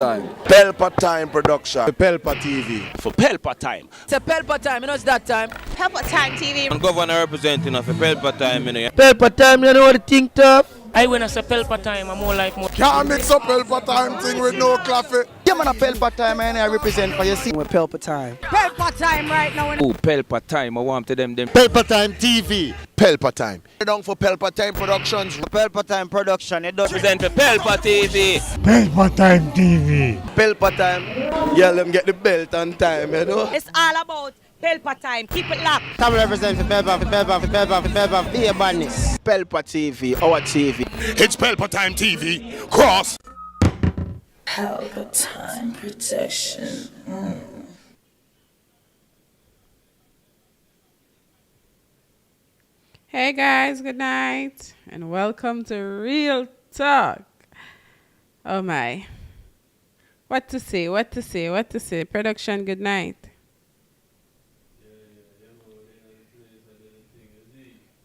Time. Pelpa Time Production. The Pelpa TV. For Pelpa Time. It's a Pelpa Time, you know it's that time. Pelpa Time TV. And governor representing of Pelpa Time, you know. Pelpa Time, you know what the thing tough? I when I say Pelpa Time, I'm more like more. Can't mix up Pelpa Time thing with no coffee. Yeah, man, a Pelpa Time, and I represent for you. See, With Pelpa Time. Pelpa Time right now. Oh, Pelpa Time, I want to them. Pelpa Time TV. Pelpa Time. Down for Pelpa Time Productions. Pelpa Time Production. It does Represent for Pelpa TV. Pelpa Time TV. Pelpa Time. Yeah, let them get the belt on time, you know. It's all about Pelpa Time. Keep it locked. Time represent for Pelpa, be a badness. Pelpa TV, our TV. It's Pelpa Time TV. Cross. Pelpa Time protection. Hey guys, good night and welcome to Real Talk. Oh my. What to say? Production, good night.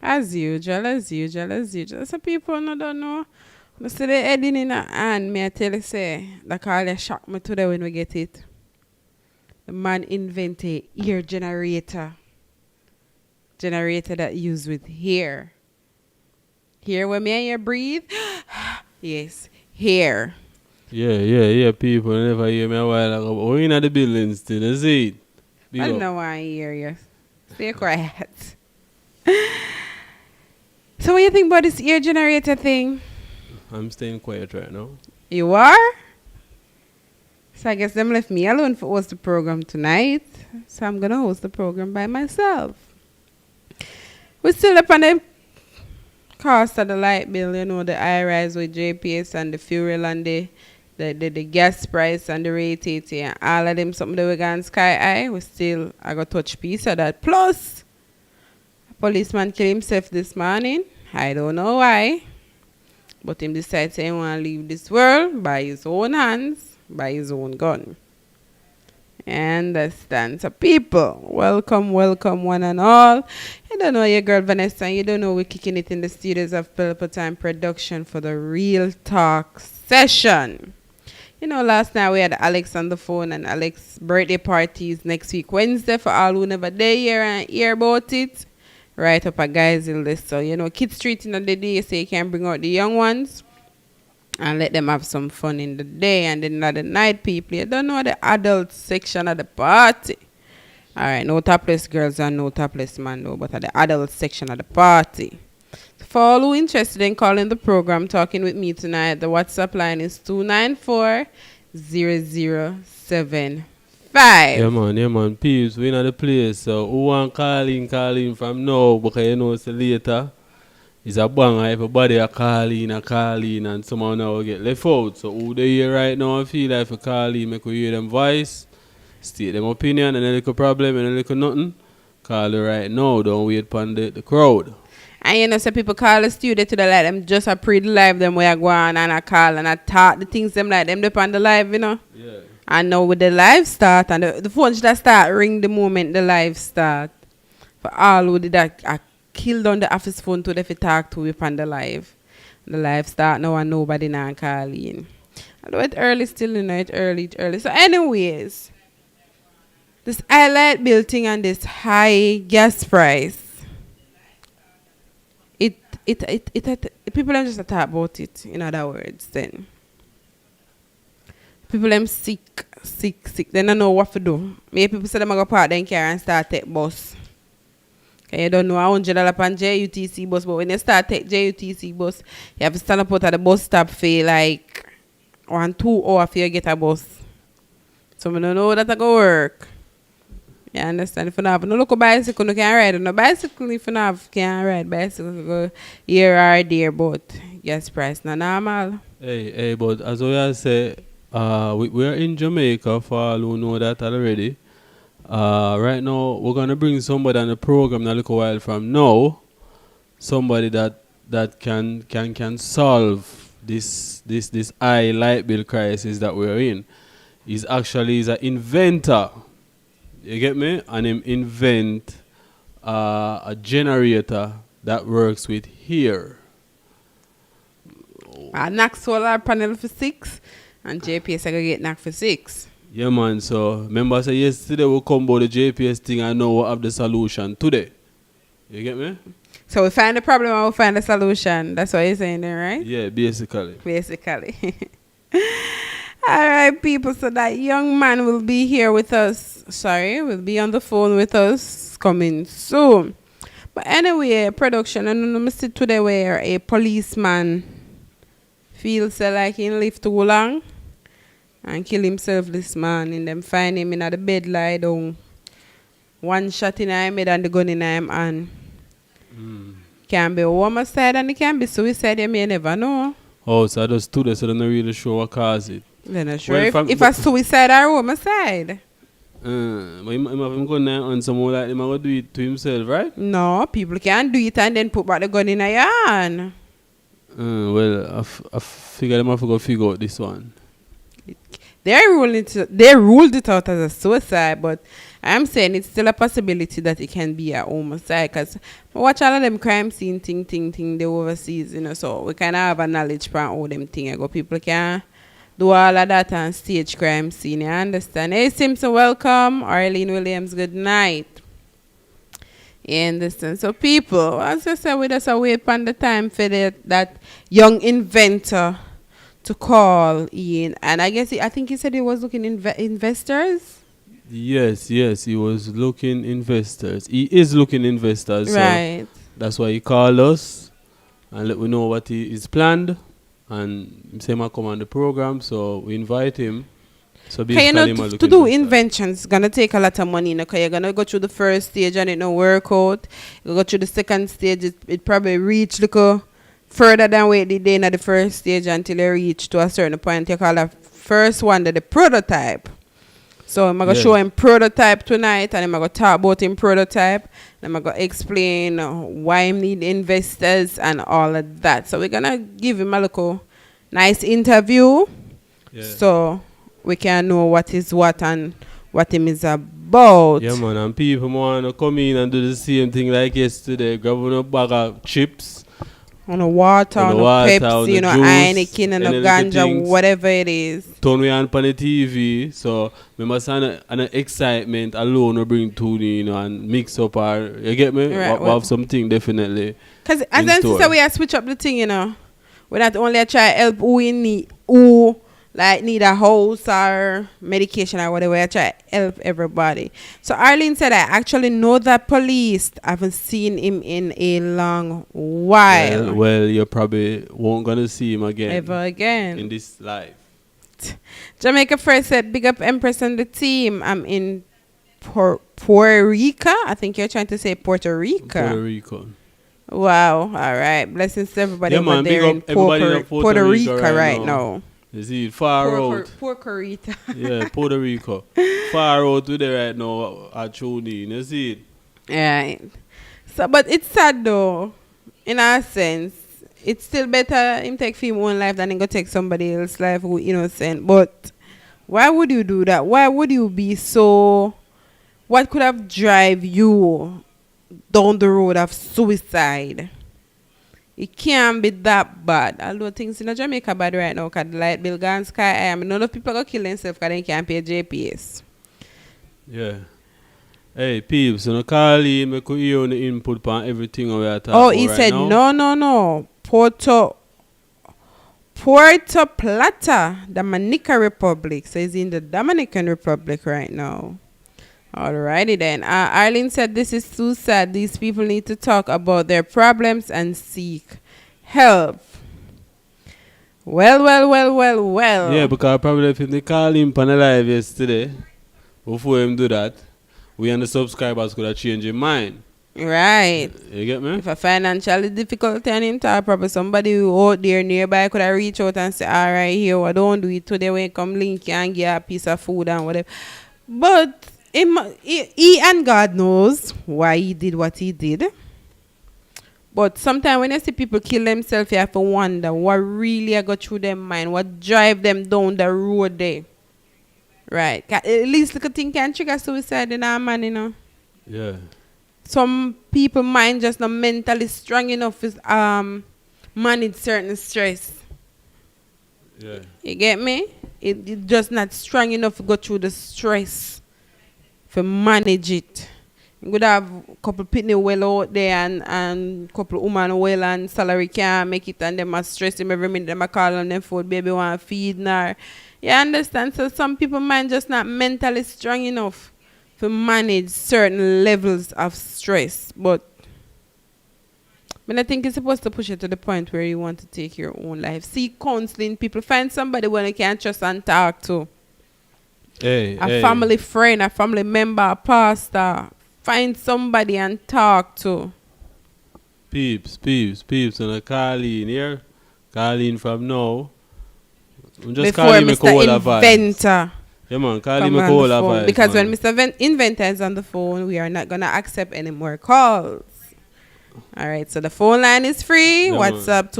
As usual. Some people no don't know. No see the heading in a hand, me I tell you say, that call you shock me today when we get it. The man invented ear generator. Generator that used with hair. Hair when me and you breathe? Yes, hair. Yeah, people never hear me a while ago. But we in the building still, is it? I don't know why I hear you. Stay quiet. So what do you think about this ear generator thing? I'm staying quiet right now. You are? So I guess them left me alone for host the program tonight. So I'm gonna host the program by myself. We're still up on the cost of the light bill, you know, the high rise with JPS and the fuel and the gas price and the rate and all of them something that we gone sky high. We still I got touch piece of that. Plus a policeman killed himself this morning. I don't know why. But him decided he want to leave this world by his own hands, by his own gun. Understand? So people, welcome one and all. You don't know your girl Vanessa, and you don't know we're kicking it in the studios of Pelpa Time Production for the Real Talk session. You know, last night we had Alex on the phone, and Alex's birthday party is next week Wednesday for all who never there here and hear about it. Right up a guy's list. So, you know, Kids Street in the day, so you can bring out the young ones and let them have some fun in the day. And then at the night, people, you don't know the adult section of the party. All right, no topless girls and no topless man, no, but at the adult section of the party. For all who interested in calling the program, talking with me tonight, the WhatsApp line is 294-0075. Yeah, man. Peeps, we in the place. So, who want call in from now, because you know, it's later. It's a banger. Everybody a call in, and somehow now get left out. So, who they here right now, I feel like if call in, make we hear them voice, state them opinion, and a little problem, and a little nothing. Call it right now. Don't wait upon the crowd. And you know, some people call the studio to the live them just a pre-live them where I go on and I call and I talk the things them like them depend on the live, you know. Yeah. And now with the live start and the phone should start ring the moment the live start. For all who did that, I killed on the office phone to them to talk to upon the live. The live start now and nobody now call in. Although it's early still, you know, it's early. So anyways, this highlight building and this high gas price, people don't just talk about it, in other words, then. People them sick. They don't know what to do. Maybe people say them go park their car and start take bus. Okay, you don't know $100 on JUTC bus, but when you start take JUTC bus, you have to stand up out at the bus stop for like 1-2 hours for you get a bus. So we don't know that I go work. You understand? If you have no local bicycle, you can't ride. No bicycle, if you have, can't ride bicycle, you go here or there, but gas price not normal. Hey, but as I say, we are in Jamaica for all who know that already. Right now, we're going to bring somebody on the program in a little while from now. Somebody that can solve this high light bill crisis that we're in. He's an inventor. You get me? And him invent a generator that works with hair. I knock solar panel for 6 And JPS I go get knocked for 6. Yeah, man. So, remember, I said yesterday we come about the JPS thing and now we have the solution today. You get me? So we find the problem and we find the solution. That's what you're saying there, right? Yeah, basically. Basically. All right, people. So that young man will be here with us. Sorry, will be on the phone with us coming soon. But anyway, production. And I see today where a policeman feels like he lived too long and kill himself this morning. Them find him in the bed lie down. One shot in him head and the gun in him hand. Can be homicide and it can be suicide. You may never know. Oh, so I just stood there, so they're not really sure what caused it. They're not sure if a suicide or homicide. But him going on someone like him, going to do it to himself, right? No, people can't do it and then put back the gun in your hand. Well, I figure them have to go figure out this one. They ruled it out as a suicide, but I'm saying it's still a possibility that it can be a homicide. Because watch all of them crime scene thing they overseas, you know. So we kind of have a knowledge from all them thing. People can do all of that and stage crime scene. You understand? Hey, Simpson, welcome. Arlene Williams, good night. You understand? So people, as I said, we just wait on the time for that young inventor to call in. And I think he said he was looking investors. Yes, he was looking investors. He is looking investors. Right. So that's why he called us and let we know what he is planned. And say I come on the program, so we invite him. So basically, to do inventions is gonna take a lot of money, because you're gonna go through the first stage and it no work out. You go through the second stage, it probably reach further than where it did in the first stage until you reach to a certain point. You call the first one the prototype. So I'm going to show him prototype tonight, and I'm going to talk about him prototype. And I'm going to explain why he need investors and all of that. So we're going to give him a little nice interview so we can know what is what and what him is about. Yeah, man, and people want to come in and do the same thing like yesterday. Grabbing a bag of chips. On the water, on the Pepsi, Heineken, and the ganja, things, whatever it is. Turn me on the TV, so we must have an excitement alone to bring to and mix up our, you get me? Right, we have something definitely. Because as I say, we have switch up the thing, We not only try help who need a house or medication or whatever, I try help everybody. So Arlene said, I actually know that police. I haven't seen him in a long while. Well, you probably won't gonna see him again. Ever again. In this life. Jamaica first said, big up Empress and the team. I'm in Puerto Rico. I think you're trying to say Puerto Rico. Puerto Rico. Wow. All right. Blessings to everybody over there in Puerto Rico right now. You see it far out. Puerto Rico. Yeah, Puerto Rico. Far out today right now at Choni. You see it? Right. So, but it's sad though, in a sense. It's still better him take him one life than him go take somebody else's life who innocent. But why would you do that? Why would you be so... What could have drive you down the road of suicide? It can't be that bad. Although things in Jamaica bad right now because the light bill gone sky high. I mean, none of people go kill themselves because they can't pay JPS. Yeah. Hey, peeps, you know, call in, make you hear on the input on everything we are talking about. Oh, he right said, now. No. Puerto Plata, Dominican Republic. So he's in the Dominican Republic right now. Alrighty then. Arlene said, this is too sad. These people need to talk about their problems and seek help. Well. Yeah, because probably if they call him on the live yesterday, before him do that, we and the subscribers could have changed your mind. Right. You get me? If a financially difficult on him talk, probably somebody who out there nearby could have reached out and say, all right, here, I don't do it today when you come link you and get a piece of food and whatever. But he and God knows why he did what he did. But sometimes when you see people kill themselves, you have to wonder what really got through their mind, what drive them down the road there. Right. At least the thing can trigger suicide in our man, Yeah. Some people mind just not mentally strong enough to manage certain stress. Yeah. You get me? It just not strong enough to go through the stress to manage it. You could have a couple pitney well out there and couple woman well and salary can't make it and them are stress him every minute. Them are calling on them food, baby want to feed now. You understand? So some people mind just not mentally strong enough to manage certain levels of stress. But I think it's supposed to push you to the point where you want to take your own life. See counseling people. Find somebody when you can trust and talk to. A family friend, a family member, a pastor. Find somebody and talk to. Peeps. And Carleen here. Carleen from now. Just Before Carleen Mr. Inventor. Yeah, man. Carleen me call advice. Because man. when Mr. Inventor is on the phone, we are not going to accept any more calls. All right, so the phone line is free. Yeah, WhatsApp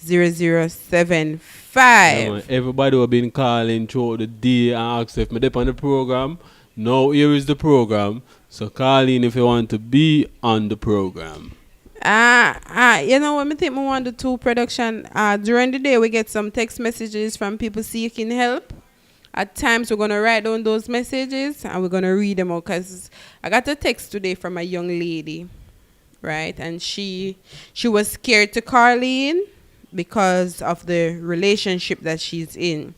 294-0075. Yeah, everybody who been calling throughout the day and ask if me dip on the program. Now here is the program. So call in if you want to be on the program. You know what I think we want to do production. During the day we get some text messages from people seeking help. At times we're gonna write down those messages and we're gonna read them out. Cause I got a text today from a young lady, right? And she was scared to call in because of the relationship that she's in.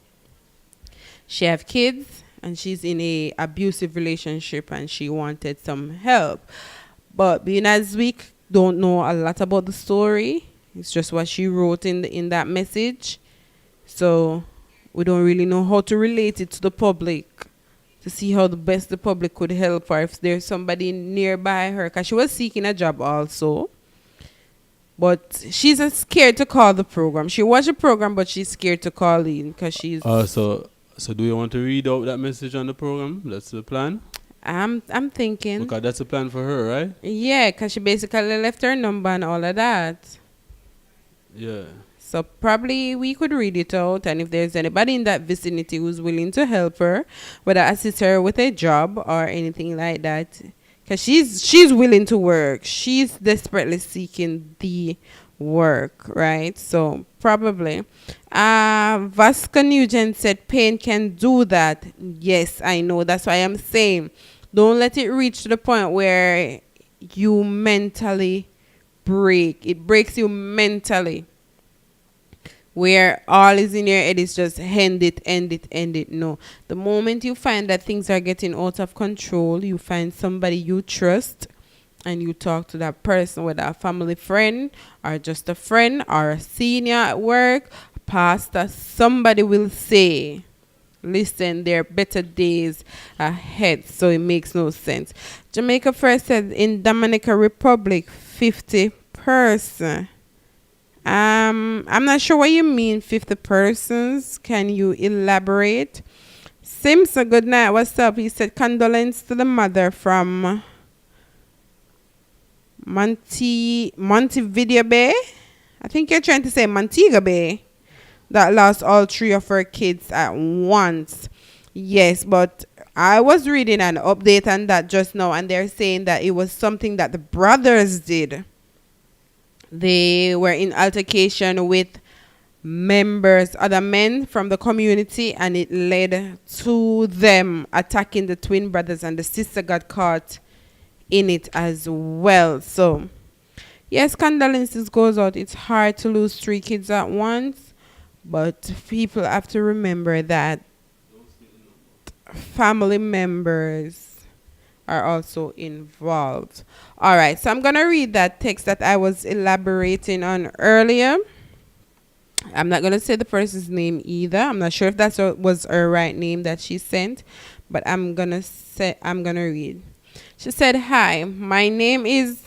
She have kids and she's in a abusive relationship and she wanted some help. But being as we don't know a lot about the story, it's just what she wrote in that message. So we don't really know how to relate it to the public to see how the best the public could help her if there's somebody nearby her. Because she was seeking a job also. But she's scared to call the program. She watched the program, but she's scared to call in because she's... So do you want to read out that message on the program? That's the plan? I'm thinking... Because that's the plan for her, right? Yeah, because she basically left her number and all of that. Yeah. So probably we could read it out, and if there's anybody in that vicinity who's willing to help her, whether assist her with a job or anything like that, because she's willing to work. She's desperately seeking the work, right? So probably. Vasco Nugent said pain can do that. Yes, I know. That's why I'm saying don't let it reach to the point where you mentally break. It breaks you mentally. Where all is in your head is just end it. No. The moment you find that things are getting out of control, you find somebody you trust and you talk to that person, whether a family friend or just a friend or a senior at work, a pastor, somebody will say, listen, there are better days ahead. So it makes no sense. Jamaica first said in Dominican Republic, 50%. I'm not sure what you mean, 50 persons. Can you elaborate? Simpson, good night. What's up? He said condolence to the mother from Montevideo Bay. I think you're trying to say Montego Bay. That lost all three of her kids at once. Yes, but I was reading an update on that just now, and they're saying that it was something that the brothers did. They were in altercation with members, other men from the community, and it led to them attacking the twin brothers, and the sister got caught in it as well. So, yes, condolences goes out. It's hard to lose 3 kids at once, but people have to remember that family members are also involved. All right, so I'm going to read that text that I was elaborating on earlier. I'm not going to say the person's name either. I'm not sure if that was her right name that she sent, but I'm going to read. She said, "Hi, my name is...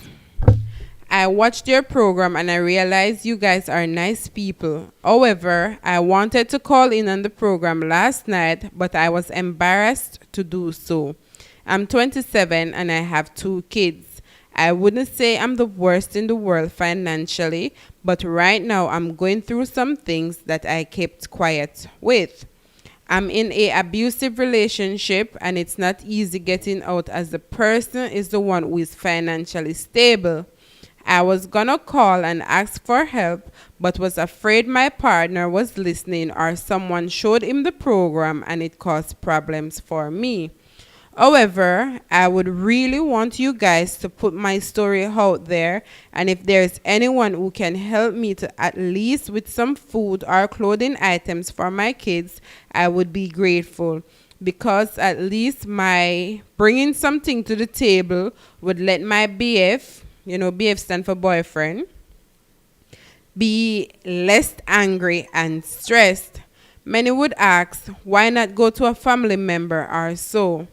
I watched your program and I realized you guys are nice people. However, I wanted to call in on the program last night, but I was embarrassed to do so. I'm 27 and I have 2 kids. I wouldn't say I'm the worst in the world financially, but right now I'm going through some things that I kept quiet with. I'm in an abusive relationship and it's not easy getting out as the person is the one who is financially stable. I was gonna call and ask for help, but was afraid my partner was listening or someone showed him the program and it caused problems for me. However, I would really want you guys to put my story out there, and if there's anyone who can help me to at least with some food or clothing items for my kids, I would be grateful, because at least my bringing something to the table would let my BF, BF stand for boyfriend, be less angry and stressed. Many would ask, why not go to a family member or so?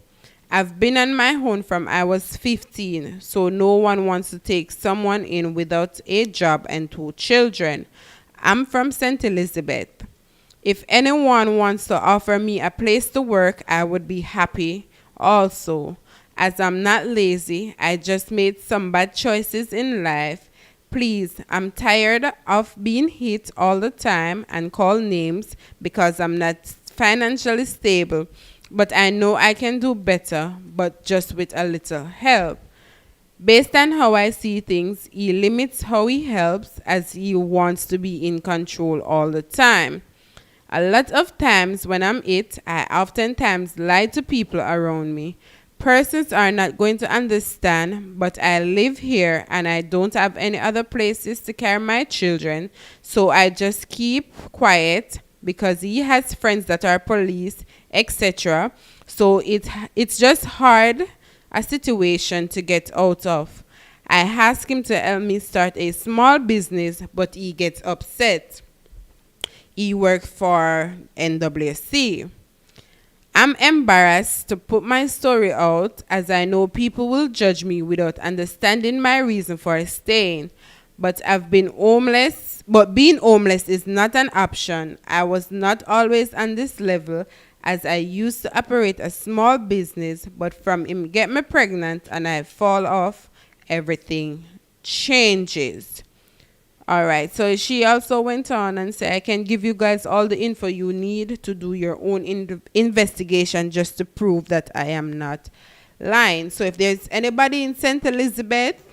I've been on my own from I was 15, so no one wants to take someone in without a job and 2 children. I'm from St. Elizabeth. If anyone wants to offer me a place to work, I would be happy also. As I'm not lazy, I just made some bad choices in life. Please, I'm tired of being hit all the time and called names because I'm not financially stable. But I know I can do better, but just with a little help. Based on how I see things, he limits how he helps as he wants to be in control all the time. A lot of times when I'm I oftentimes lie to people around me. Persons are not going to understand, but I live here and I don't have any other places to carry my children, so I just keep quiet because he has friends that are police, etc. So it's just hard a situation to get out of. I ask him to help me start a small business, but he gets upset. He works for NWC. I'm embarrassed to put my story out as I know people will judge me without understanding my reason for staying. But being homeless is not an option. I was not always on this level as I used to operate a small business, but from him get me pregnant and I fall off, everything changes. All right, so she also went on and said, I can give you guys all the info you need to do your own investigation just to prove that I am not lying. So if there's anybody in St. Elizabeth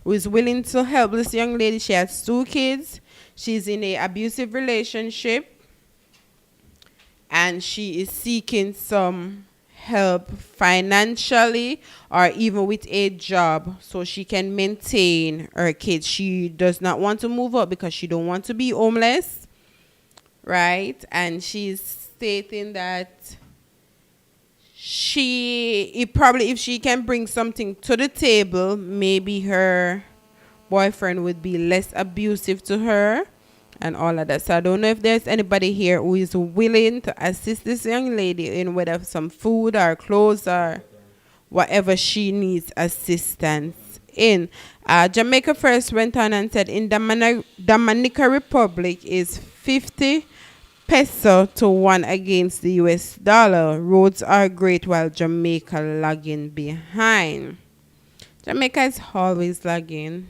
who is willing to help this young lady, she has 2 kids. She's in an abusive relationship and she is seeking some help financially or even with a job so she can maintain her kids. She does not want to move up because she don't want to be homeless, right? And she's stating that if she can bring something to the table, maybe her boyfriend would be less abusive to her and all of that. So I don't know if there's anybody here who is willing to assist this young lady in whether some food or clothes or whatever she needs assistance in. Jamaica first went on and said in Dominican Republic is 50 peso to 1 against the US dollar. Roads are great while Jamaica lagging behind. Jamaica is always lagging.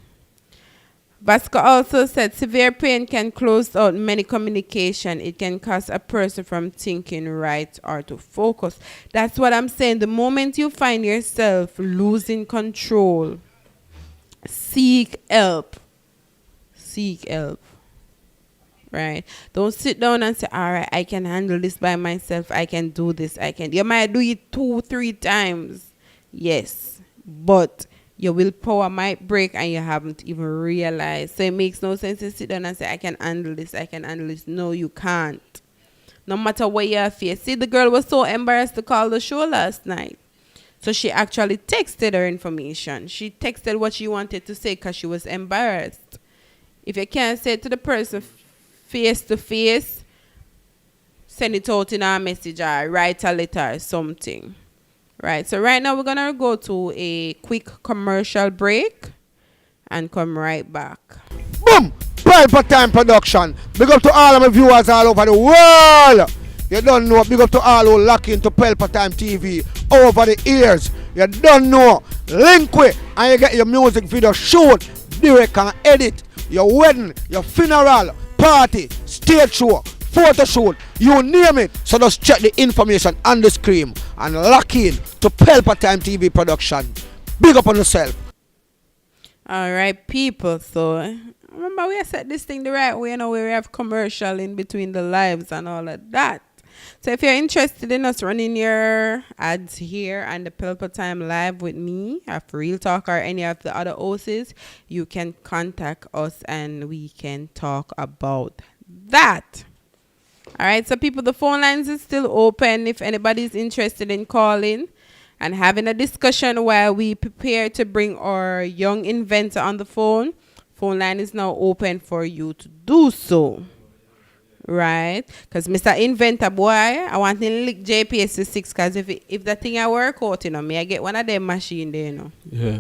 Vasco also said severe pain can close out many communication. It can cause a person from thinking right or to focus. That's what I'm saying. The moment you find yourself losing control, seek help. Seek help. Right? Don't sit down and say, all right, I can handle this by myself. I can do this. You might do it 2-3 times. Yes. But your willpower might break and you haven't even realized. So it makes no sense to sit down and say, I can handle this. No, you can't. No matter what you face. See, the girl was so embarrassed to call the show last night. So she actually texted her information. She texted what she wanted to say because she was embarrassed. If you can't say it to the person face to face, send it out in a message or write a letter or something. Right, so right now we're going to go to a quick commercial break and come right back. Boom! Pelpa Time Production. Big up to all of my viewers all over the world. You don't know. Big up to all who lock into Pelpa Time TV over the years. You don't know. Link with and you get your music video shoot, direct and edit. Your wedding, your funeral, party, stage show, photo shoot, you name it. So just check the information on the screen and lock in to Pelpa Time TV Production. Big up on yourself. All right, people. So remember, we have set this thing the right way, where we have commercial in between the lives and all of that. So if you're interested in us running your ads here and the Pelpa Time Live with me, after Real Talk or any of the other hosts, you can contact us and we can talk about that. All right, so people, the phone lines is still open if anybody's interested in calling and having a discussion while we prepare to bring our young inventor on the phone. Phone line is now open for you to do so. Right? Because Mr. Inventor, boy, I want to lick JPS 6 because if that thing I work out, me, I get one of them machine there, Yeah.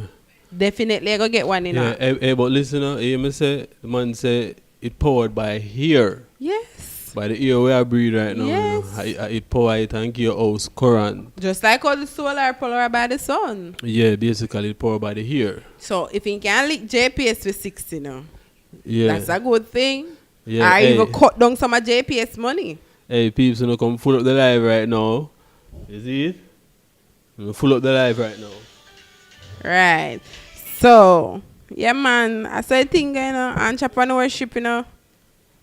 Definitely I go get one, Yeah, but listen, the man say it powered by here. Yes. By the ear where I breathe right now. Yes. It power it and give your house current. Just like all the solar powered by the sun. Yeah, basically it powered by the ear. So if you can lick JPS with 60, yeah, that's a good thing. Yeah, I even cut down some of JPS money. Hey, people, come full up the live right now. You see it? Full up the live right now. Right. So, yeah, man. I said thing, entrepreneurship,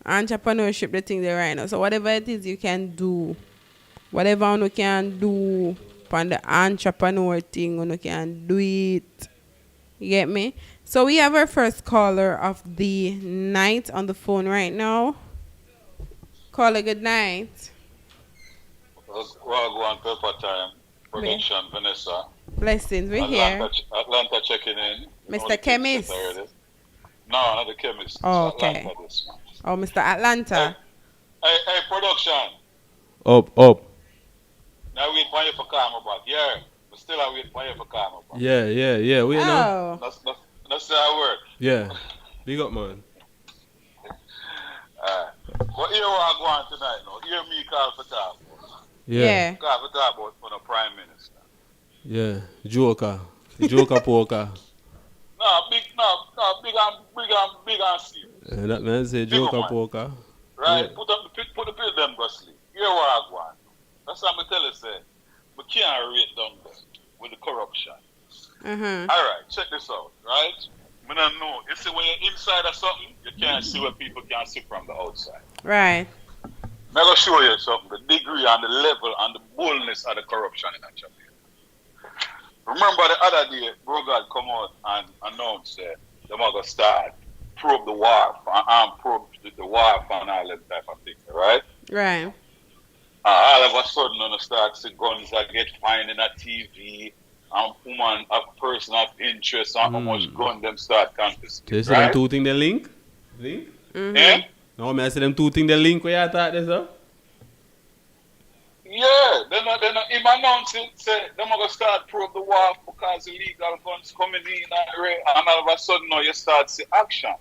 entrepreneurship, the thing there right now. So whatever it is you can do, whatever you can do on the entrepreneur thing, you can do it. You get me? So we have our first caller of the night on the phone right now. Caller, good night. Well, go on Pelpa Time. Production, Vanessa. Blessings, we're here. Atlanta checking in. Mr. Chemist? No, not the chemist. Oh, okay. Atlanta this month. Oh, Mr. Atlanta. Hey, production. Up. Now wait for you for karma back. Yeah. But still I wait for you for karma back. Yeah. We know. That's how it works. Yeah. Big up, man. But here we are going tonight now. Hear me call for talk. Yeah. Call for talk about for the Prime Minister. Yeah. Joker poker. Big and serious. That man say Joker poker. Right? Yeah. Put the pill them go sleep. Here we are going. That's what I'm telling you, say. We can't rate them with the corruption. Mm-hmm. All right, check this out, right? I don't know. You see, when you're inside of something, you can't see what people can see from the outside. Right. I'm going to show you something, the degree and the level and the boldness of the corruption in Jamaica. Remember the other day, Brogard come out and announced they're going to start probe the war, probe the war and all that type of thing, right? Right. All of a sudden, when you start see guns that get fined in a TV, and woman, a person of interest, and how much gun them start confiscating. So you see them two things they link? Mm-hmm. Yeah? No, I see them two things they link where you thought this up? Yeah, they're not him announcing, say, they're going to start probe the war because illegal guns coming in, and all of a sudden now you start see action.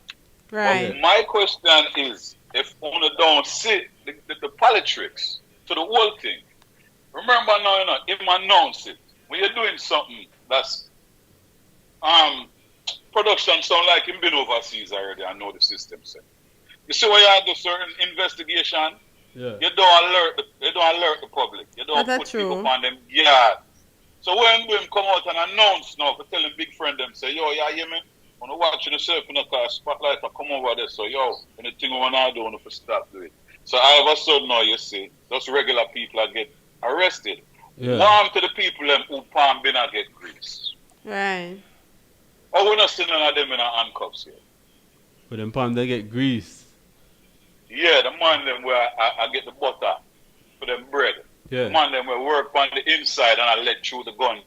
Right. But my question is, if you don't see the politics to the whole thing, remember now, him announce it. When you're doing something that's production sound like him been overseas already and know the system set. You see when you have the certain investigation, you don't alert the public. You don't put people on them guard. So when him come out and announce now for telling big friend them say, yo, yeah, hear me? When you watching yourself in the car, spotlight I come over there, so yo, anything you wanna do, you stop doing. So all of a sudden now you see, those regular people that get arrested. Yeah. Warm to the people them who palm been and get grease. Right. Oh, we're not seeing none of them in our handcuffs here. But them palm they get grease. Yeah, the man them where I get the butter for them bread. Yeah. The man them where work on the inside and I let through the gun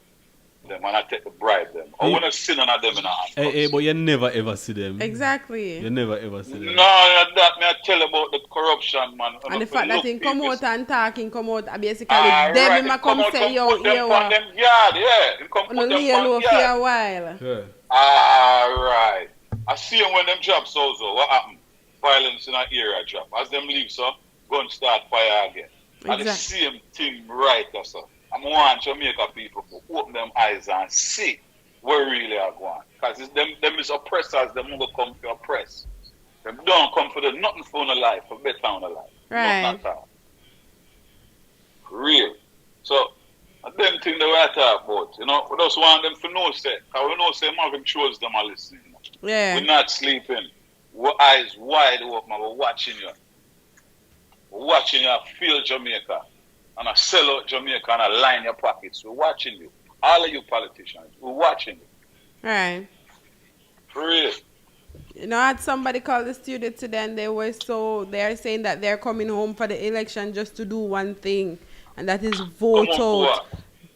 them and I take the bribe them. Oh, we're not seeing none of them in our handcuffs. Hey, but you never ever see them. Exactly. You never ever see them. No, that me I tell about the corruption, man. And the fact that he come out and talking, come out basically right. them him come say, yo, here what? Them yard, yeah. He come put them on for a while. Yeah. Alright. I see him when them drops also. What happened? Violence in our area drop. As them leave, so gun start fire again. Exactly. And the same thing right there, so. I'm want Jamaica people to open them eyes and see where really are going. Because them is oppressors, them will come to oppress. Them don't come for nothing for the life, for better on the life. Right. Nothing at all. Real. So, them thing that we talk about, we just want them to know, say, because we know, say, Marvin chose them are listening. Yeah. We're not sleeping. We're eyes wide open. We're watching you. We're watching you feel Jamaica. And I sell out Jamaica and I line your pockets. We're watching you. All of you politicians, we're watching you. Right. For real. You know, I had somebody call the studio today and they're saying that they're coming home for the election just to do one thing, and that is vote out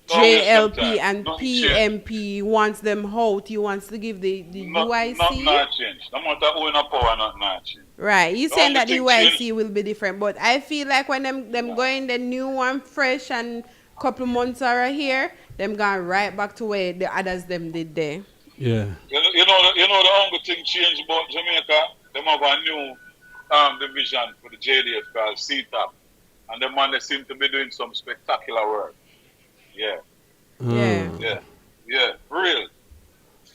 JLP and PMP. Wants them out. He wants to give the UIC. Not change. No matter who in a power, not change. Right. You're saying that the UIC will be different, but I feel like when them going the new one fresh and couple months are here, them going right back to where the others them did there. Yeah. You know the only thing changed about Jamaica, them have a new division for the JDF called CTAP. And them man, they seem to be doing some spectacular work. Yeah. Yeah, real.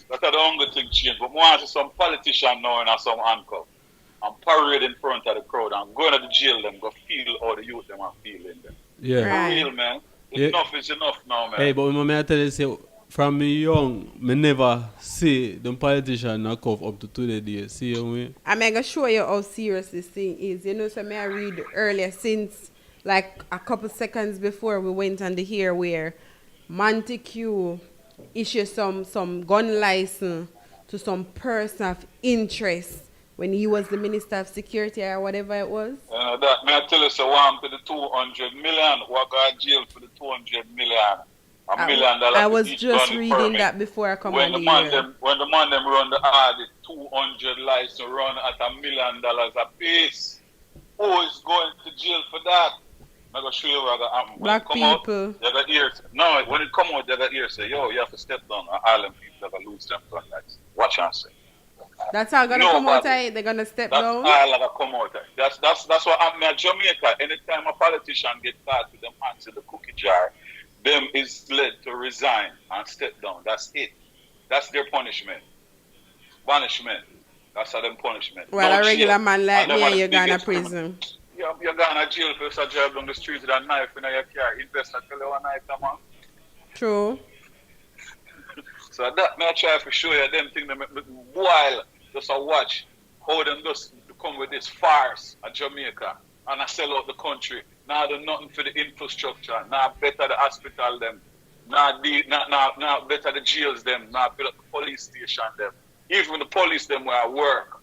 That's the only thing changed. But more to some politician now and some handcuff. And parade in front of the crowd and going to the jail them, go feel all the youth them are feeling them. Yeah. For real, man. Enough is enough now, man. Hey, but when I tell you, say, from me young, me never see them politician knock off up to today. See you me? I'm going to show you how serious this thing is. You know, so may I read earlier, since like a couple seconds before we went on the air, where Montague issued some gun license to some person of interest when he was the Minister of Security or whatever it was. That may I tell you, so one to the 200 million, who got jail for the 200 million. $1 million. I was just reading that before I come on the air. When the man them run the audit, 200 license run at $1 million a piece. Who is going to jail for that? I'm going to show you what happen. Black people. Out, you got ears. No, when it come out, you got ears say, yo, you have to step down. And all them people are going to lose them gun license. Watch and see. That's how going to come out. They're going to step down. That's all going to come out. That's what happened in Jamaica. Anytime a politician get caught with them hands in the cookie jar, them is led to resign and step down. That's it. That's their punishment. Punishment. That's how them punishment. Well, no a regular jail. Man like me and you're going to prison. You're going to jail for a drive down the street with a knife in your car. Investor tell you a knife, man. True. So that may I try to show you them things that make me wild. Just a watch how them just come with this farce at Jamaica and I sell out the country. Now do nothing for the infrastructure. Now better the hospital them. Now better the jails them. Now build up the police station them. Even the police them where I work.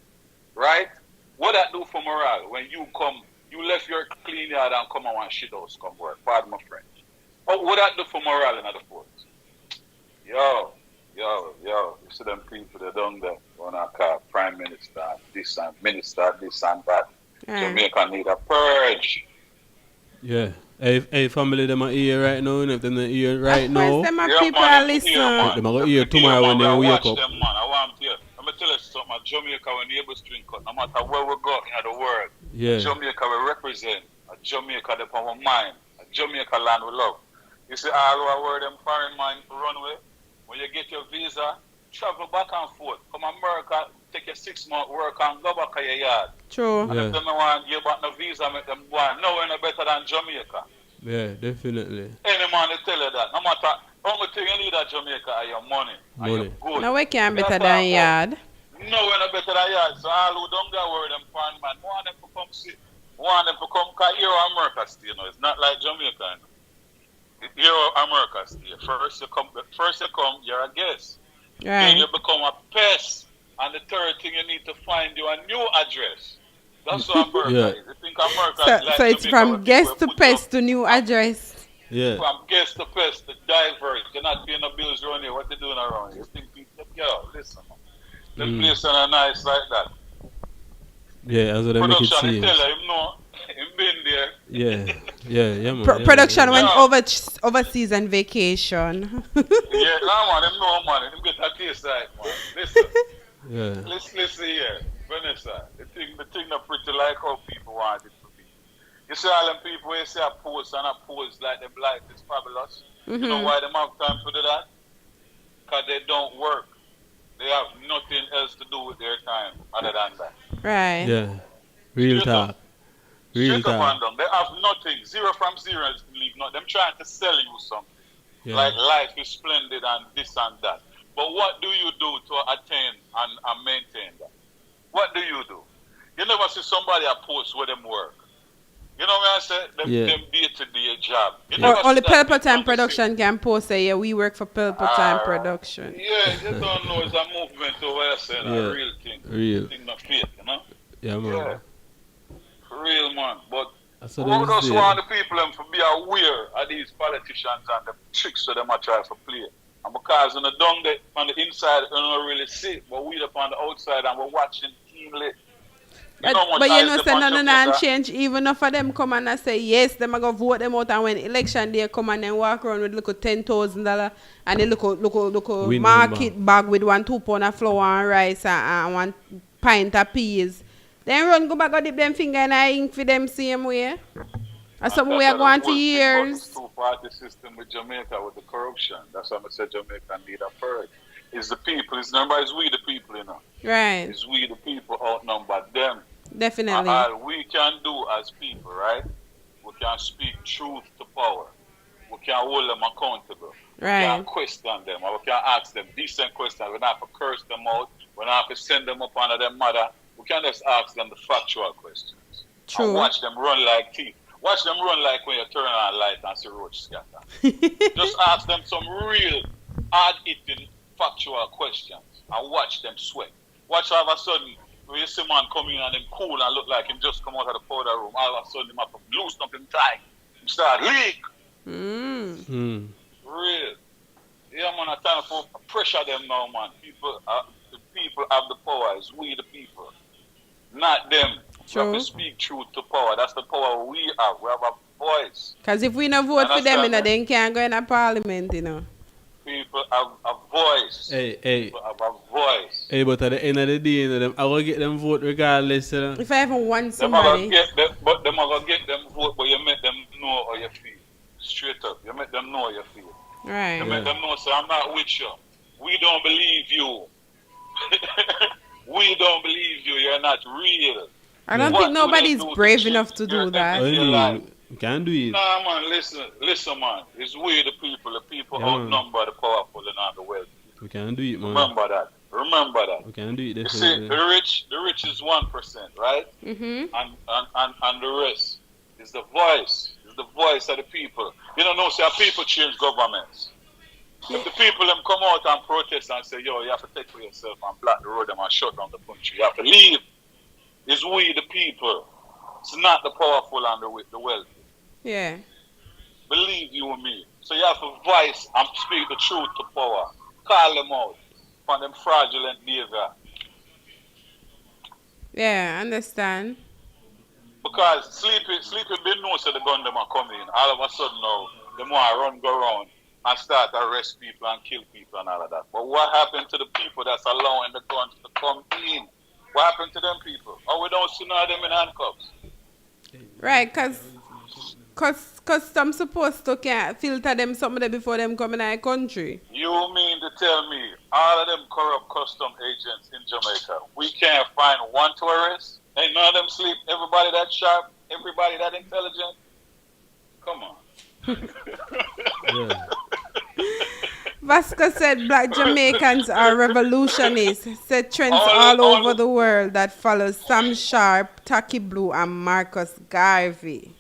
Right? What that do for morale when you come, you left your clean yard and come and want shit house come work. Pardon my French. What that do for morale in the force? Yo. You see them people that down there on our car, Prime Minister, this and Minister, this and that. Jamaica need a purge. Yeah. Hey, family, them are here right now. If they're not here right now, them are people are listening. Them are here tomorrow when they wake up. Them, man. I want to hear. Let me tell you something. Jamaica, when the able string cut, no matter where we go in the world, Jamaica will represent. Jamaica, the power mind. Jamaica land we love. You see all over where them foreign mind run with. When you get your visa, travel back and forth. Come America, take your 6 month work and go back to your yard. True. And if them want to give back no visa, make them go on. No, we're no better than Jamaica. Yeah, definitely. Any man will tell you that. No matter, only thing you need at Jamaica are your money. And your good. No, we can't better than yard. No, we're no better than yard. So all who don't get worried, them foreign man, want them to come see. Want them to come, because here America still, you know. It's not like Jamaica, you know. Here America still. First you come, you're a guest. Right. Then you become a pest. And the third thing, you need to find you a new address. That's what America is. You think America is like so it's from guest to pest to new address. Yeah. From guest to pest to diverse. You're not paying no bills around here. What they doing around here? You think people, yo, listen, man. The place are nice like that. Yeah, that's what I make it seem. Production, tell him no. Him been there. Yeah, man. Production went overseas on vacation. Man, them know, man. Him get a taste right, man. Listen. Listen here. Vanessa, the thing not pretty like how people want it to be. You see all them people where you see a post and a post like them life is fabulous. You know why they have time to do that? Because they don't work. They have nothing else to do with their time other than that. Right. Yeah. Real talk. Real talk. They have nothing. 0 from 0 leave nothing. Them trying to sell you something. Yeah. Like life is splendid and this and that. But what do you do to attain and maintain that? What do you do? You never see somebody a post where them work. You know what I say? Them day-to-day job. Or only Pelpa Time Production can post say, yeah, we work for Pelpa Time Production. Yeah, you don't know it's a movement over there saying a real thing. Real. Thing not fake, you know? Yeah, man. Yeah. Real, man. But we just say. want the people them to be aware of these politicians and the tricks that them are trying to play. And because on the down there, on the inside, you don't really see it, but we up on the outside and we're watching keenly. But you know, say none of them change. Even if them come and say yes, them are going to vote them out, and when election day come and then walk around with look at $10,000 and they look market bag with 2 pound of flour and rice and 1 pint of peas. Then run go back and dip them finger and I ink for them same way. And some way are going to years. The two-party system with Jamaica with the corruption. That's why I said Jamaica need a purge. It's the people. It's we the people, you know. Right. It's we the people outnumber them. Definitely. And all we can do as people, right? We can speak truth to power. We can hold them accountable. Right. We can question them. Or we can ask them decent questions. We don't have to curse them out. We don't have to send them up under their mother. We can just ask them the factual questions. True. And watch them run like teeth. Watch them run like when you turn on a light and see roach scatter. Just ask them some real hard-hitting factual questions and watch them sweat. Watch all of a sudden when you see man come in and him cool and look like him just come out of the powder room, all of a sudden him have to loosen up him tie. Him start leak. Real. Yeah, man, a time for pressure them now, man. The people have the power. It's we the people. Not them. True. We have to speak truth to power. That's the power we have. We have a voice. Because if we don't vote for them, you know, they can't go in a parliament, you know. People have a voice. Hey. People have a voice. Hey, but at the end of the day, you know, them, I will get them vote regardless. You know? If I ever want somebody. But them are going to get them vote, but you make them know how you feel. Straight up. You make them know how you feel. Right. You make them know, so I'm not with you. We don't believe you. We don't believe you. You're not real. I don't think nobody's brave enough to do that. You can't do it. Nah, man, listen, man. It's we the people outnumber the powerful and not the wealthy. We can't do it, man. Remember that. We can't do it, definitely. You see, the rich is 1%, right? Mm-hmm. And the rest is the voice. It's the voice of the people. You don't know, say people change governments. If the people them come out and protest and say, yo, you have to take for yourself and block the road and shut down the country. You have to leave. It's we the people. It's not the powerful and the wealthy. Yeah. Believe you and me. So you have to voice and speak the truth to power. Call them out from them fraudulent behavior. Yeah, I understand. Because sleepy been knows that the gun them are coming. All of a sudden now, them want to run go around and start to arrest people and kill people and all of that. But what happened to the people that's allowing the guns to come in? What happened to them people? Oh, we don't see none of them in handcuffs. Right, because some supposed to can filter them some of them before them come in our country. You mean to tell me all of them corrupt custom agents in Jamaica, we can't find one to arrest? Ain't none of them sleep? Everybody that sharp? Everybody that intelligent? Come on. Vasco said black Jamaicans are revolutionists. Said trends all over the world that follows Sam Sharp, Taki Blue, and Marcus Garvey.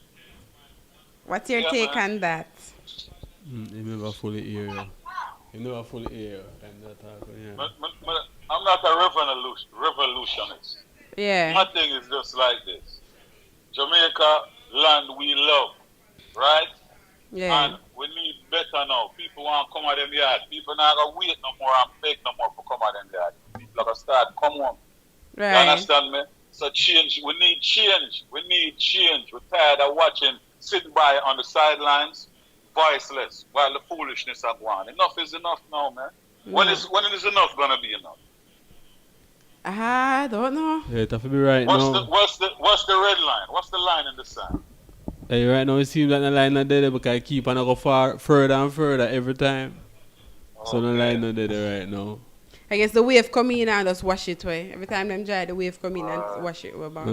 What's your take on that? You never fully hear. I'm not a revolutionist. Yeah. My thing is just like this. Jamaica, land we love, right? Yeah. And we need better now. People want to come out them yard. People not going to wait no more and beg no more for come out them yard. People are going to start come home. Right. You understand me? So change. We need change. We're tired of watching, sitting by on the sidelines, voiceless, while the foolishness are going. Enough is enough now, man. When is enough going to be enough? I don't know. Yeah, it have to be right now. What's the red line? What's the line in the sand? Hey, right now it seems like the line not there because I keep on go further and further every time. Okay. So the line not there right now. I guess the wave come in and just wash it away. Every time them dry, the wave come in and wash it over.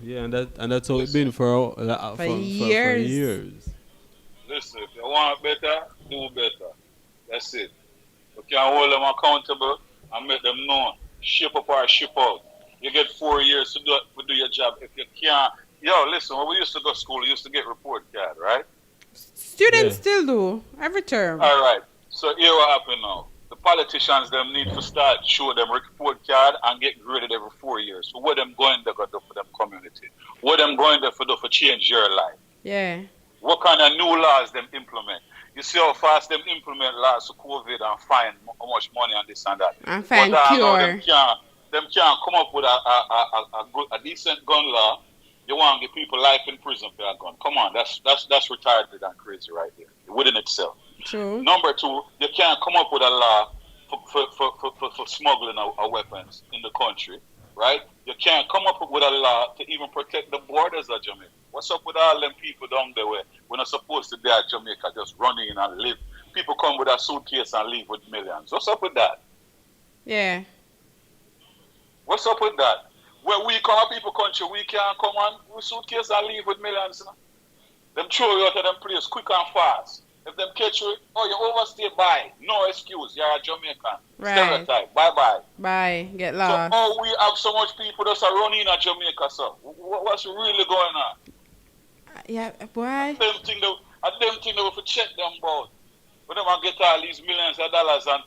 Yeah, and that's how it's been for years. Listen, if you want better, do better. That's it. We can hold them accountable and make them know. Ship up or ship out. You get 4 years to do your job. If you can't, listen, when we used to go to school, we used to get report card, right? Students still do, every term. All right. So here what happened now. The politicians them need to start show them report card and get graded every 4 years. So what them going to do for them community? What them going to do for change your life? Yeah. What kind of new laws them implement? You see how fast them implement laws for COVID and find how much money and this and that. And find but, cure. Them can't come up with a decent gun law. You want to give people life in prison for a gun. Come on, that's retarded and crazy right there within itself. True. Number two, you can't come up with a law for smuggling of weapons in the country, right? You can't come up with a law to even protect the borders of Jamaica. What's up with all them people down there where we're not supposed to be at Jamaica just running and live? People come with a suitcase and leave with millions. What's up with that? Yeah. What's up with that? Where we come a people country, we can't come on with suitcase and leave with millions. You know? Them throw you out of them place quick and fast. If them catch you, you overstay, bye. No excuse, you're a Jamaican. Right. Stereotype, bye-bye. Bye, get lost. So, we have so much people that are running at Jamaica, so what's really going on? Yeah, boy. Them thing they will check them about. When them get all these millions of dollars and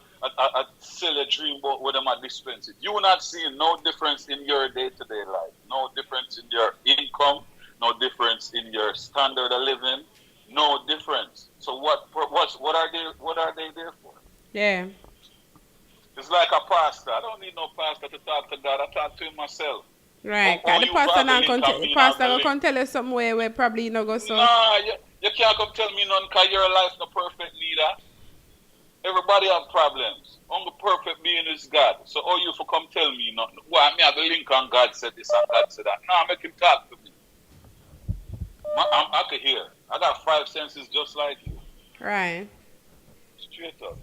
sell a dream boat where them are dispense it. You will not see no difference in your day-to-day life. No difference in your income. No difference in your standard of living. No difference. So what are they there for? Yeah. It's like a pastor. I don't need no pastor to talk to God. I talk to him myself. Right. The pastor will come tell you something where probably you not go so. Nah, you can't come tell me none because your life no perfect neither. Everybody have problems. Only perfect being is God. So you for come tell me nothing. Well, I have the link on God said this and God said that. Nah, make him talk to me. I can hear. I got 5 senses just like you. Right. Straight up.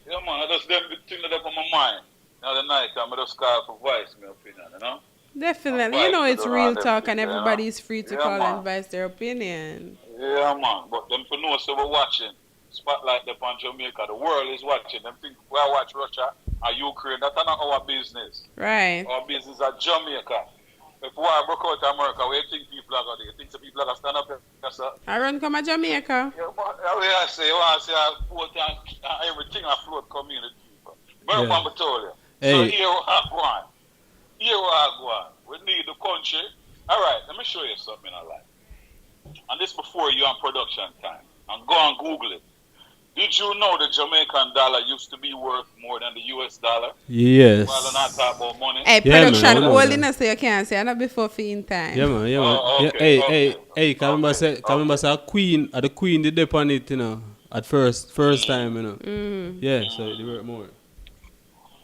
Yeah, man, I just them thing that up on my mind. Now the night I'm just call for voice, my opinion, you know? Definitely. You know it's real talk and everybody's free to call and voice their opinion. Yeah, man. But them for know so we're watching. Spotlight up on Jamaica. The world is watching. Them think we watch Russia and Ukraine. That's not our business. Right. Our business is Jamaica. If war broke out in America, where you think people are going to do? You think the people are going to stand up here? I run come to Jamaica. Yeah, but I say, everything I float community. But I'm told you. So here we are going. Here we are going. We need the country. All right, let me show you something I like. And this before you on production time. And go and Google it. Did you know the Jamaican dollar used to be worth more than the US dollar? Yes. While not talk about money. Hey, production holding us so you can't say not before feeding time. Yeah, man. Yeah, man. Okay, Hey, can remember say a queen, the queen did dip on it, you know, at first time, you know. Yeah, so they worth more.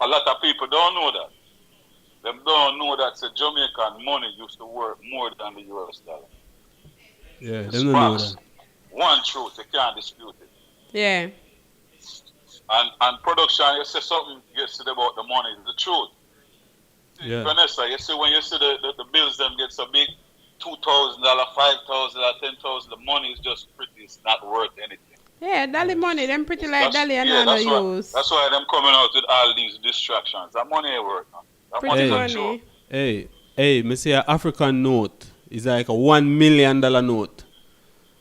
A lot of people don't know that. Them don't know that the Jamaican money used to worth more than the US dollar. Yeah, they don't know that. One truth, you can't dispute it. Yeah. And production, you say something yesterday about the money, the truth. Yeah. Vanessa, you see when you see the bills them get so big, $2,000, $5,000, $10,000, the money is just pretty, it's not worth anything. Yeah, Dolly money, them pretty like Dolly and I don't use. That's why them coming out with all these distractions. That money ain't worth nothing. That money is Hey, me say an African note is like a $1 million note.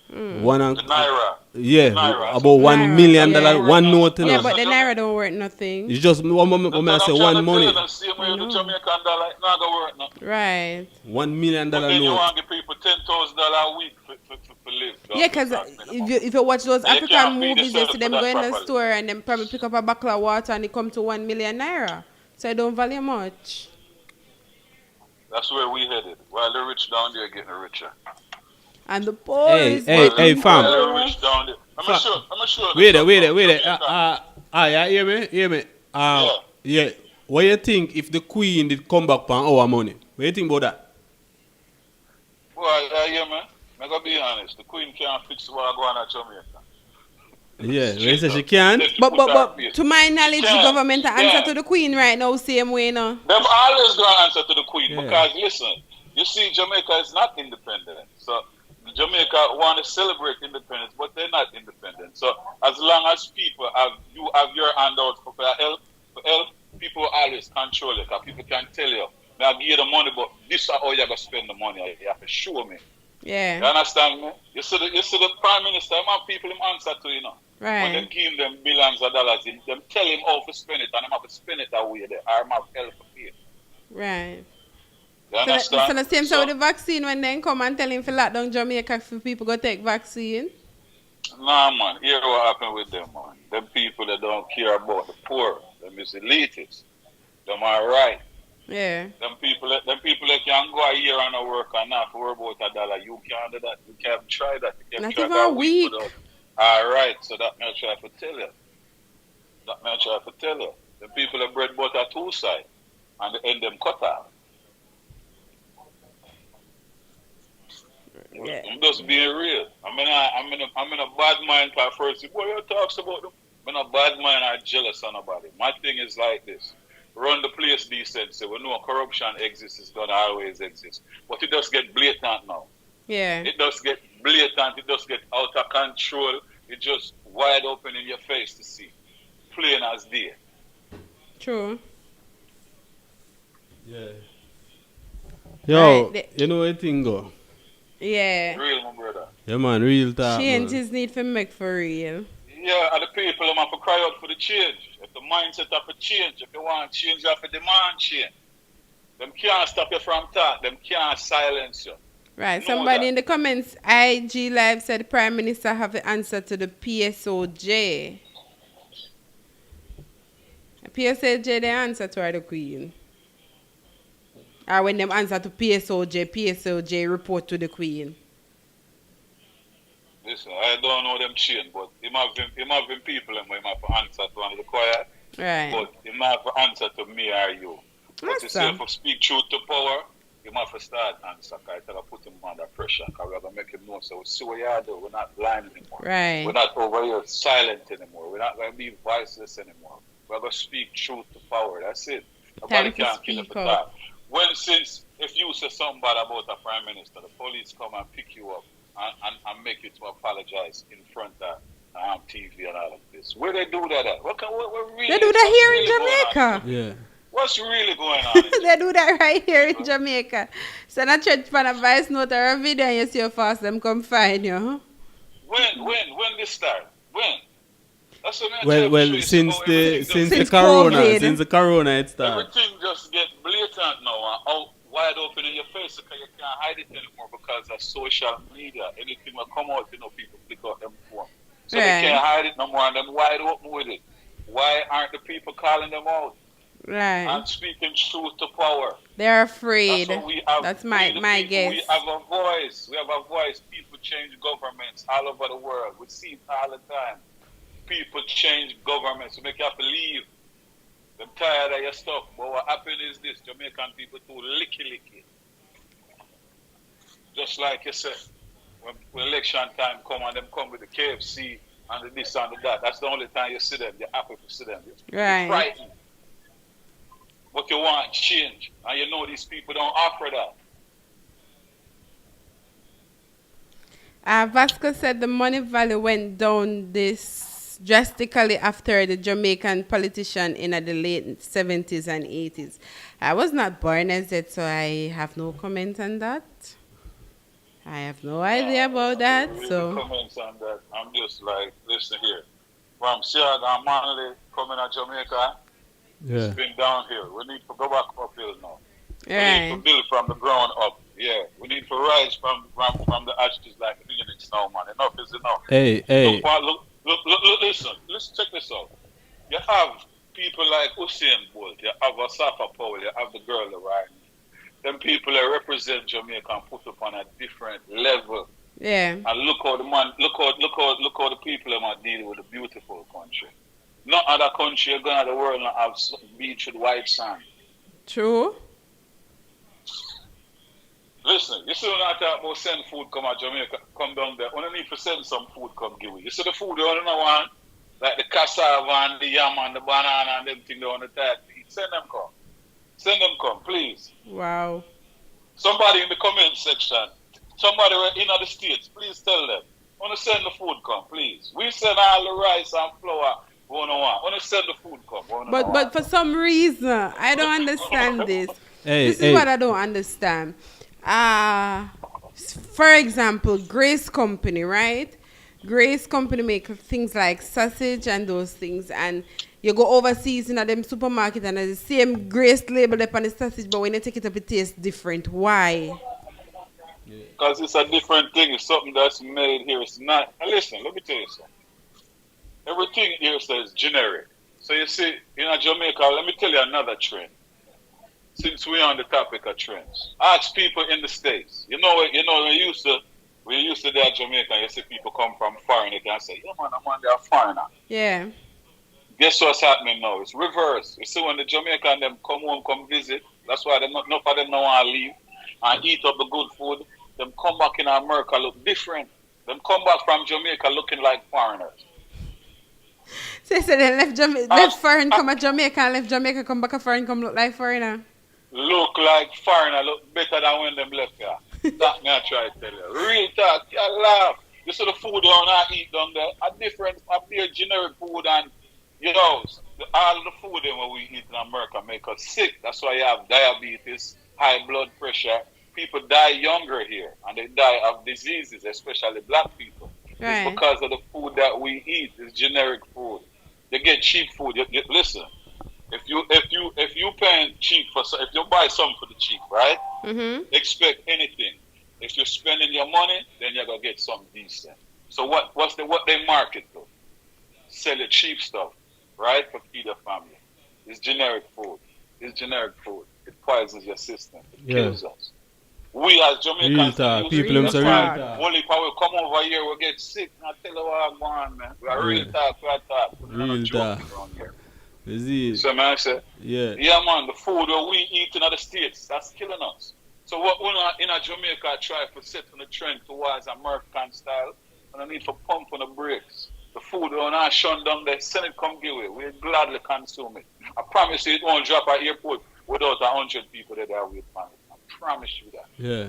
The Naira. Yeah, Naira. about $1 million one note. Yeah, but the Naira don't worth nothing. It's just one moment when I say one money. Right. $1 million note. You want to give people $10,000 a week for live. Yeah, because if you watch those African movies, you see them go in the store and then probably pick up a bottle of water and it come to 1 million naira. So it don't value much. That's where we headed. While the rich down there getting richer. And the poor Hey, fam. I'm sure. Wait there. Hear me. Yeah. What do you think if the Queen did come back on our money? What do you think about that? Well, yeah, man. I'm going to be honest. The Queen can't fix what going on at Jamaica. Yeah, they say she can. But to my knowledge, the government answer to the Queen right now, same way, no? Them always going to answer to the Queen because, listen, you see, Jamaica is not independent. So, Jamaica want to celebrate independence, but they're not independent. So, as long long as people you have your hand out for help, people will always control it. Because people can tell you, I'll give you the money, but this is how you're going to spend the money. You have to show me. Yeah. You understand me? You see the Prime Minister, man, people him answer to, you know. Right. When they give them billions of dollars, them tell him how to spend it, and them have to spend it that way there. Or have help to pay. Right. You understand? So the same so with the vaccine, when they come and tell him for lock down Jamaica for people go take vaccine? Nah, man. Hear what happened with them, man. Them people that don't care about the poor, them is elitists. Them are right. Yeah. Them people that can go a year and a work and not worry about $1. You can't do that. You can't try that. You can't not try even that a week. Alright, so that may I try to tell you. The people that bread butter two side and the end them cut off. Yeah. I'm just being real. I'm in a bad mind at first. Boy, you talks about them. I'm in a bad mind. I'm jealous of nobody. My thing is like this. Run the place decent. So we know corruption exists. It's going to always exist. But it does get blatant now. Yeah. It does get blatant. It does get out of control. It's just wide open in your face to see. Plain as day. True. Yeah. Yo, right. You know what thing go? Yeah. Real, my brother. Yeah, man, real talk. Change is need for make for real. Yeah, and the people have to cry out for the change. If the mindset have to change, if you want change, you have to demand change. Them can't stop you from talk. Them can't silence you. Right. Somebody in the comments, IG Live said the Prime Minister have the answer to the PSOJ. The PSOJ, the answer to the Queen. Or when them answer to PSOJ report to the Queen. Listen, I don't know them chain, but him having people and him have to answer to one of the choir. Right. But him have to answer to me or you. But you say if you speak truth to power, him have to start answer. Because I put him under pressure. Because we have to make him know. So we see what you do. We're not blind anymore. Right. We're not over here silent anymore. We're not going to be voiceless anymore. We're going to speak truth to power. That's it. Nobody can kill us for that. If you say something bad about a prime minister, the police come and pick you up and make you to apologize in front of TV and all of this. Where they do that at? What really, they do that here in Jamaica. Yeah. What's really going on? They do that right here in Jamaica. Send a church fan a voice note or a video and you see how fast them come find you. Huh? When this start? When? That's what well, since the corona it started. Everything just get blatant now and out wide open in your face because you can't hide it anymore because of social media. Anything will come out, people click out them phone. So they can't hide it no more and them wide open with it. Why aren't the people calling them out? Right. And speaking truth to power. They're afraid. That's my guess. We have a voice. People change governments all over the world. We see it all the time. People change governments to make you have to leave. I'm tired of your stuff. But what happened is this, Jamaican people too licky. Just like you said, when election time come and them come with the KFC and the this and the that, that's the only time you see them. You're happy to see them. You're frightened. But you want change. And you know these people don't offer that. Vasco said the money value went down this drastically after the Jamaican politician in the late 70s and 80s. I was not born as yet, so I have no comment on that. I have no idea about that. So comments on that. I'm just like, listen here. From Seattle and Manly coming to Jamaica, it's been downhill. We need to go back uphill now. We need to build from the ground up. Yeah, we need to rise from the ashes like Phoenix now, man. Enough is enough. Hey. Look, listen. Let's check this out. You have people like Usain Bolt. You have Asafa Powell. You have the girl that riding. Them people that represent Jamaica and put up on a different level. Yeah. And look how the people are dealing with a beautiful country. No other country going to the world not have beach with white sand. True. Listen, you see when I talk about send food come to Jamaica, come down there. When I need to send some food, come give it. You see the food you don't want? Like the cassava and the yam and the banana and everything they want to eat. Send them come. Send them come, please. Wow. Somebody in the comment section, somebody in the States, please tell them Want to send the food come, please. We send all the rice and flour. Want to send the food come. But for some reason, I don't understand this. This is what I don't understand. For example, Grace Company, right? Grace Company make things like sausage and those things, and you go overseas in a them supermarket and the same Grace label up on the sausage, but when you take it up, it tastes different. Why? Because it's a different thing. It's something that's made here. It's not. Now listen, let me tell you something. Everything here says generic. So you see, in Jamaica, let me tell you another trend. Since we're on the topic of trends, ask people in the States. You know, we used to there at Jamaica, you see people come from foreign, they can say, yeah man, they're a foreigner. Yeah. Guess what's happening now? It's reverse. You see, when the Jamaican them come home, come visit, that's why enough of them don't want to leave and eat up the good food. Them come back in America look different. Them come back from Jamaica looking like foreigners. So they left foreign, come at Jamaica, and left Jamaica, come back a foreign, come look like foreigner. Look like foreigner, look better than when them left here. That me I try to tell you. Real talk, you laugh. You see the food down I eat down there, a different, a very generic food, and you know, all the food that we eat in America make us sick. That's why you have diabetes, high blood pressure. People die younger here, and they die of diseases, especially black people. Right. It's because of the food that we eat. It's generic food. They get cheap food. Listen, if you paying cheap if you buy something for the cheap, right? Mm-hmm. Expect anything. If you're spending your money, then you're gonna get something decent. So what they market though? Sell the cheap stuff, right? For feed your family. It's generic food. It's generic food. It poisons your system. It kills us. We as Jamaicans, people them say real talk. Only power come over here, we get sick. I tell you what I'm going, man. We are real talk. Real talk. So man, I say, yeah, man. The food that we eat in the States, that's killing us. So what we in Jamaica try to set on the trend towards American style, and I need to pump on the brakes. The food on our shun down there, send it come give it. We gladly consume it. I promise you, it won't drop at airport without 100 people that are with man. I promise you that. Yeah.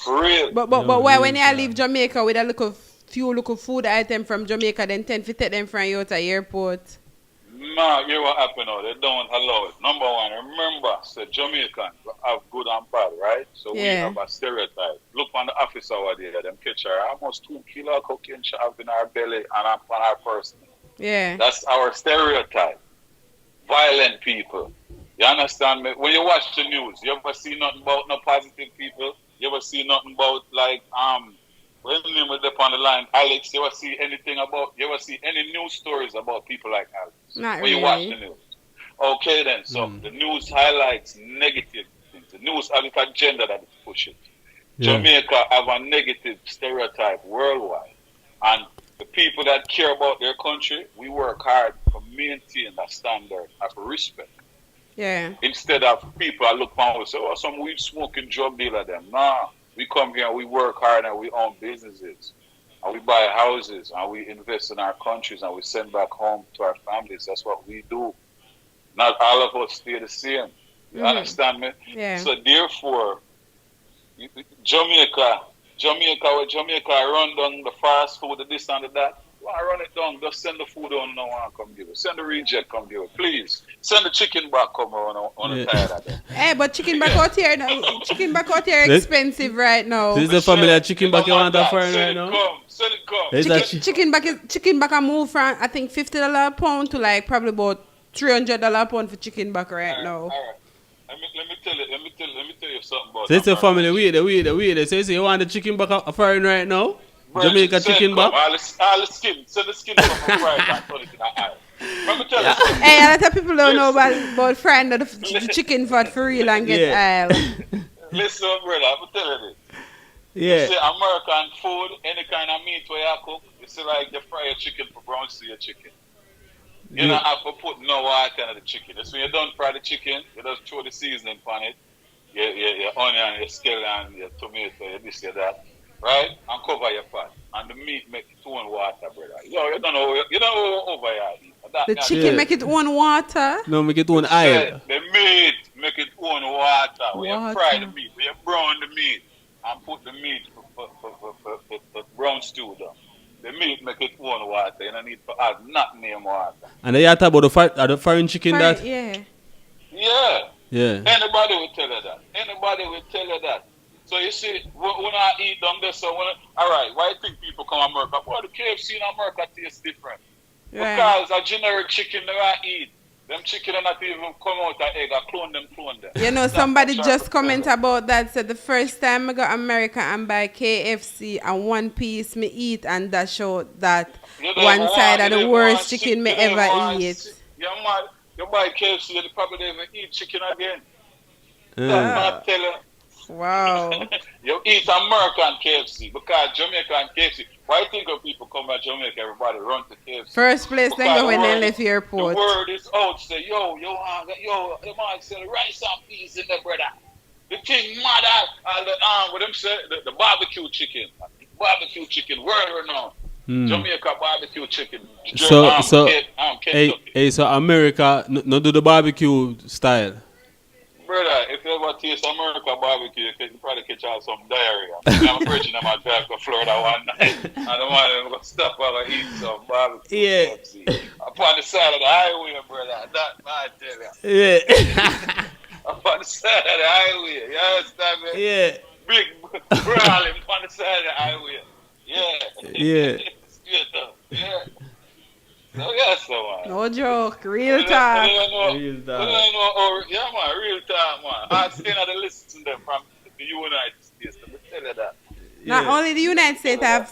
For real. But why when you leave Jamaica with a few local food item from Jamaica, then tend to take them from you to the airport? No, hear what happened now. They don't allow it. Number one, remember, Jamaicans have good and bad, right? So we have a stereotype. Look on the officer over there, them catch her almost 2 kilos of cocaine shoved in our belly and on our person. Yeah. That's our stereotype. Violent people. You understand me? When you watch the news, you ever see nothing about no positive people? You ever see nothing about when the name was up on the line, Alex, you ever see any news stories about people like Alex? Not when really. You watch the news. Okay then, so the news highlights negative things. The news has an agenda that it pushes. Yeah. Jamaica have a negative stereotype worldwide. And the people that care about their country, we work hard to maintain that standard of respect. Yeah. Instead of people that look down and say, oh, some weed smoking drug dealer them. Nah. We come here and we work hard and we own businesses. And we buy houses and we invest in our countries and we send back home to our families. That's what we do. Not all of us stay the same. You understand me? Yeah. So therefore, Jamaica run down the fast food, the this and the that. I run it down. Just send the food on no one come give it. Send the reject come give it. Please. Send the chicken back come on the tired of them. Hey, but chicken back out here expensive right now. This is the family of chicken back you want that foreign right now? Send it come. Chicken back a move from I think $50 a pound to like probably about $300 a pound for chicken back right now. All right. Let me tell you something about this is the family we so you say you want the chicken back a foreign right now? Jamaica chicken back? All the skin. Send the skin from the fry and turn it in the aisle. Let me tell you something. Hey, a lot of people don't know about frying the chicken fat for real and get aisle. Listen, brother, I'm going to tell you this. Yeah. You see American food, any kind of meat where you cook, you see like you fry your chicken for brown stew chicken. You don't have to put no water in the chicken. So when you don't fry the chicken, you just throw the seasoning on it. Your onion, your scallion, your tomato, your this, your that. Right? And cover your pot. And the meat make its own water, brother. Yo, you don't know over here. The chicken make its own water? No, make its own oil. The meat make its own water. When you fry the meat, when you brown the meat, and put the meat for brown brown stew though. The meat make it own water. You don't need to add not name water. And then you talk about the foreign chicken that? Yeah. Yeah. Yeah. Anybody will tell you that. Anybody will tell you that. So you see, when I eat down there, so alright, why do you think people come to America? Well, the KFC in America tastes different. Right. Because a generic chicken they I eat. Them chicken are not even come out of egg. I clone them. You know, somebody just comment about that. Said the first time I go America and buy KFC and one piece me eat, and that showed that one side of the worst chicken me ever eat. You buy KFC, you probably never eat chicken again. Yeah. Tell you. Wow. You eat American KFC because Jamaican KFC. Why you think when people come to Jamaica, everybody run to KFC? First place they go when they left airport. The word is out. Say, yo, the man sell rice and peas in there, brother. The thing mad what them say, the barbecue chicken. Barbecue chicken, world renowned. Jamaica barbecue chicken. So America no do the barbecue style. Brother, if you ever taste America barbecue, you can probably catch out some diarrhea. I'm preaching them at drive to Florida one night. And the man going to stop and eat some barbecue. Yeah. Upon the side of the highway, brother. That I tell you. Yeah. Upon the side of the highway. You understand me? Yeah. Big brawling upon the side of the highway. Yeah. Yeah. Straight up. Yeah. So yes, no joke, real talk. Real talk. Yeah, man, real talk, man. I stay at the list to them from the United States. Let me tell you that. Not only the United States, I have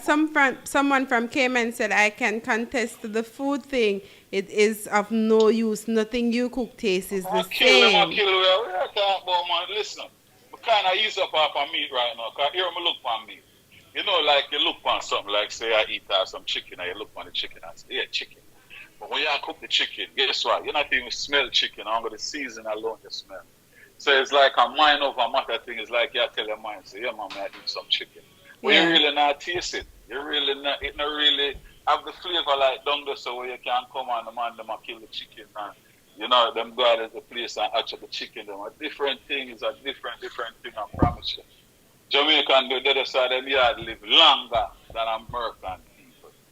someone from Cayman said I can contest to the food thing. It is of no use. Nothing you cook tastes is the same. I kill them. We are talking about, man. Listen, I kind of ease up off of meat right now. Because here I look for meat. You know, like you look for something, like say I eat some chicken, and you look for the chicken and say, yeah, chicken. But when you cook the chicken, guess what? You're not even smell chicken. Under the season alone, you smell. So it's like a mind over matter thing. It's like you tell your mind, say, yeah, mama, I eat some chicken. But you really not taste it. You really not, it not really have the flavor like down there, so where you can come and the man them and kill the chicken and you know them go out of the place and actually the chicken them. A different thing is a different thing, I promise you. Jamaican do the other side of the yard live longer than American.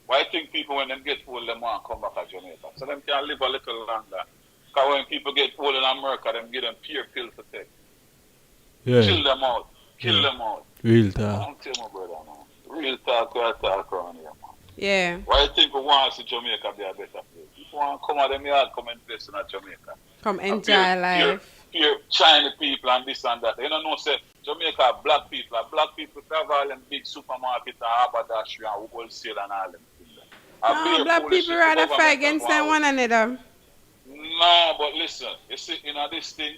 Why I think people when them get old, them want to come back to Jamaica. So them can live a little longer. Because when people get old in America, them give them peer pill to take. Yeah. Kill them out. Kill them out. Real talk. Don't tell my brother, man. Real talk around here, man. Yeah. Why you think we want to see Jamaica be a better place? People want to come out of them yard, come invest in Jamaica. Come enjoy life. Peer Chinese people and this and that. You don't know, say, Jamaica black people. Black people travel in big supermarket and haberdashery and wholesale and all them. No, black people rather fight against one another. No, but listen, you see, this thing,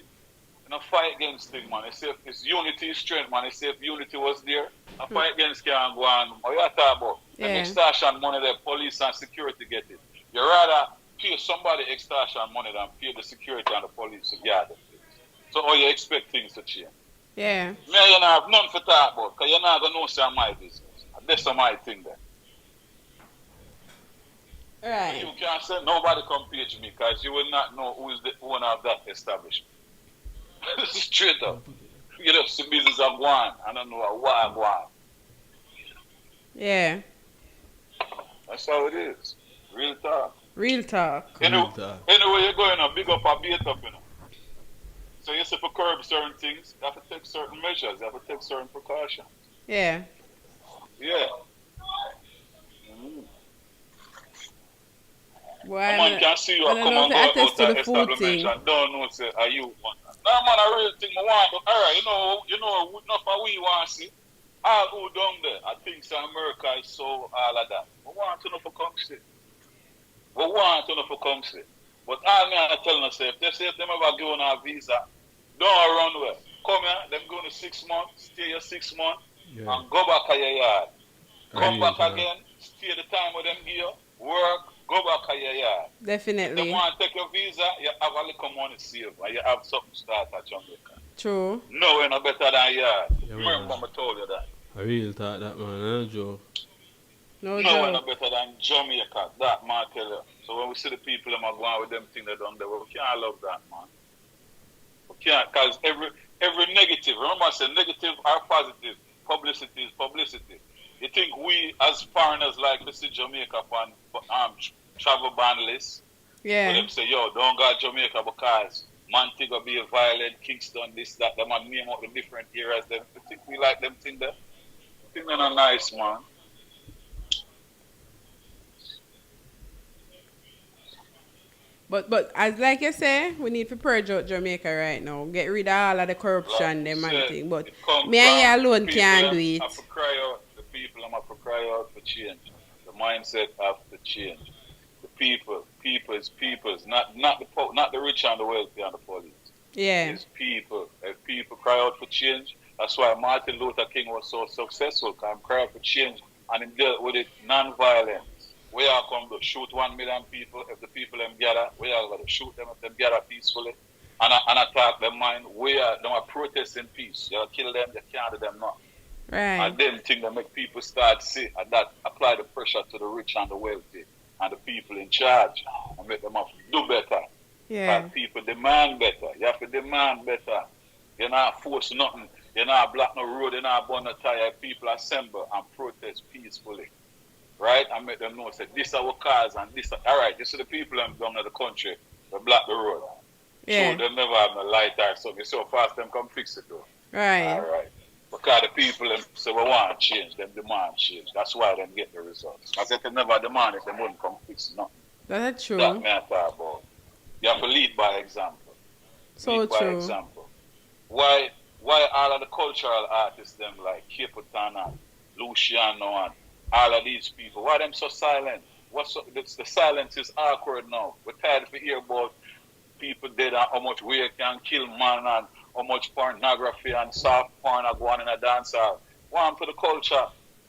fight against thing, man. It's if unity is strength, man. It's if unity was there, a fight against can go on. What you talk about? Yeah. And extortion money the police and security get it. You rather pay somebody extortion money than pay the security and the police to guard the place. So how you expect things to change? Yeah. Me, you don't have nothing to talk about, because you're not going to know say my business. That's my thing there. Right. You can't say nobody compete to me because you will not know who is the owner of that establishment. Straight up. You know, some business of one. I don't know one. Yeah. That's how it is. Real talk. Real talk. Anyway, you're going to big up a beat up, you know. So you have to curb certain things. You have to take certain measures. You have to take certain precautions. Yeah. Yeah. Well, man can see you come and go out of establishment. Don't know, say, are you one? No, man, I really think I want to. All right, you know, enough of we want to see. All who down there, I think so America is so all of that. We want to know for come see. We want to know for come see. But all me are telling us, if they say if them ever go on a visa, don't run away. Come here, them go to 6 months, stay here 6 months, and go back to your yard. Come back again, stay the time with them here, work, go back to your yard. Definitely. If they want to take your visa, you have a little money saved, and you have something to start at Jamaica. True. No, we're not better than yard. Remember, I told you that. I really thought that, man. No joke. No, we're not better than Jamaica. That, man, I tell you. So when we see the people that are going with them things they done there, we can't love that, man. We can't, because every negative, remember I said negative or positive, publicity is publicity. You think we as foreigners like to see Jamaica on travel ban list? Yeah. But them say, yo, don't go to Jamaica because Montego be violent, Kingston, this, that. Them and name out the different areas. Them. You think we like them thing there? I think they're not nice, man. But as like you say, we need to purge out Jamaica right now. Get rid of all of the corruption, them and thing. But me and you alone can't do it. Have to cry out. The people have to cry out for change. The mindset have to change. The people is people's, not the rich and the wealthy and the police. Yeah. It's people. If people cry out for change, that's why Martin Luther King was so successful. Because he cried for change and he dealt with it non-violent. We are come to shoot 1 million people. If the people them gather, we are going to shoot them if them gather peacefully and attack their mind. We are protesting peace. You kill them, you can't do them not. Right. And then things that make people start see and that apply the pressure to the rich and the wealthy and the people in charge and make them have to do better. Yeah. But people demand better. You have to demand better. You're not force nothing. You're not block no road. You're not burn no tire. People assemble and protest peacefully. Right? And make them know, say, this our cause and this. All right, this is the people down in the country that block the road. Yeah. So they never have no light or something. So fast them come fix it though. Right. All right. Because the people them say, we want change, them demand change. That's why they get the results. As if they never demand it, they wouldn't come fix nothing. That's true. That me I talk about. You have to lead by example. So lead true. By example. Why all of the cultural artists them like Capitan and Luciano and all of these people, why them so silent? The silence is awkward now. We're tired to hear about people dead and how much we can kill man and how much pornography and soft porn are going in a dance hall. Why to the culture?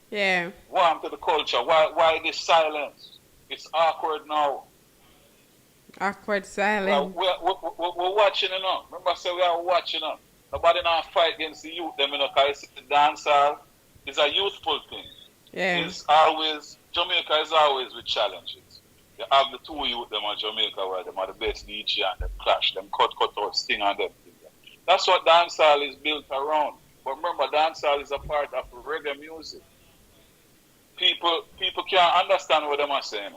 Yeah. Why to the culture? Why this silence? It's awkward now. Awkward silence. We're watching it now. Remember I said we are watching it. Nobody now fight against the youth them, because the dance hall is a youthful thing. Yeah. Jamaica is always with challenges. You have the two youth them in Jamaica where them are the best DJ and them clash, them cut out, sting and them. That's what dancehall is built around. But remember, dancehall is a part of reggae music. People can't understand what them are saying.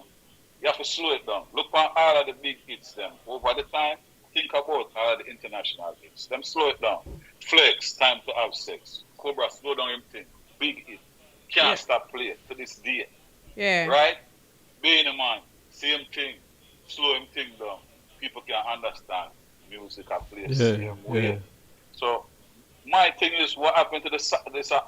You have to slow it down. Look on all of the big hits them. Over the time, think about all of the international hits. Them slow it down. Flex, Time to Have Sex. Cobra, slow down him thing. Big hit. Can't stop playing to this day. Yeah. Right? Being a man, same thing. Slow him thing down. People can understand music and play the same way. Yeah. So my thing is what happened to this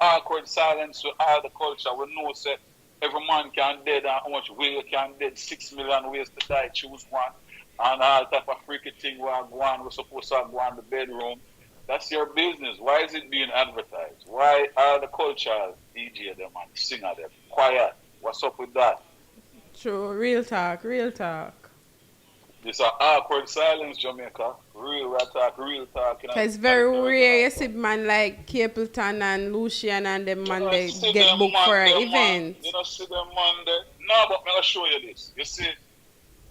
awkward silence with all the culture. We know that every man can dead and how much way you can dead, 6 million ways to die, choose one. And all type of freaky thing we're supposed to go in the bedroom. That's your business. Why is it being advertised? Why are the cultures, DJ them and singer them quiet? What's up with that? True. Real talk. It's an awkward silence, Jamaica. Real talk. It's very rare you see man like Capleton and Lucian and them man they get booked for an event. You don't see them man there. No, but I'm going to show you this. You see,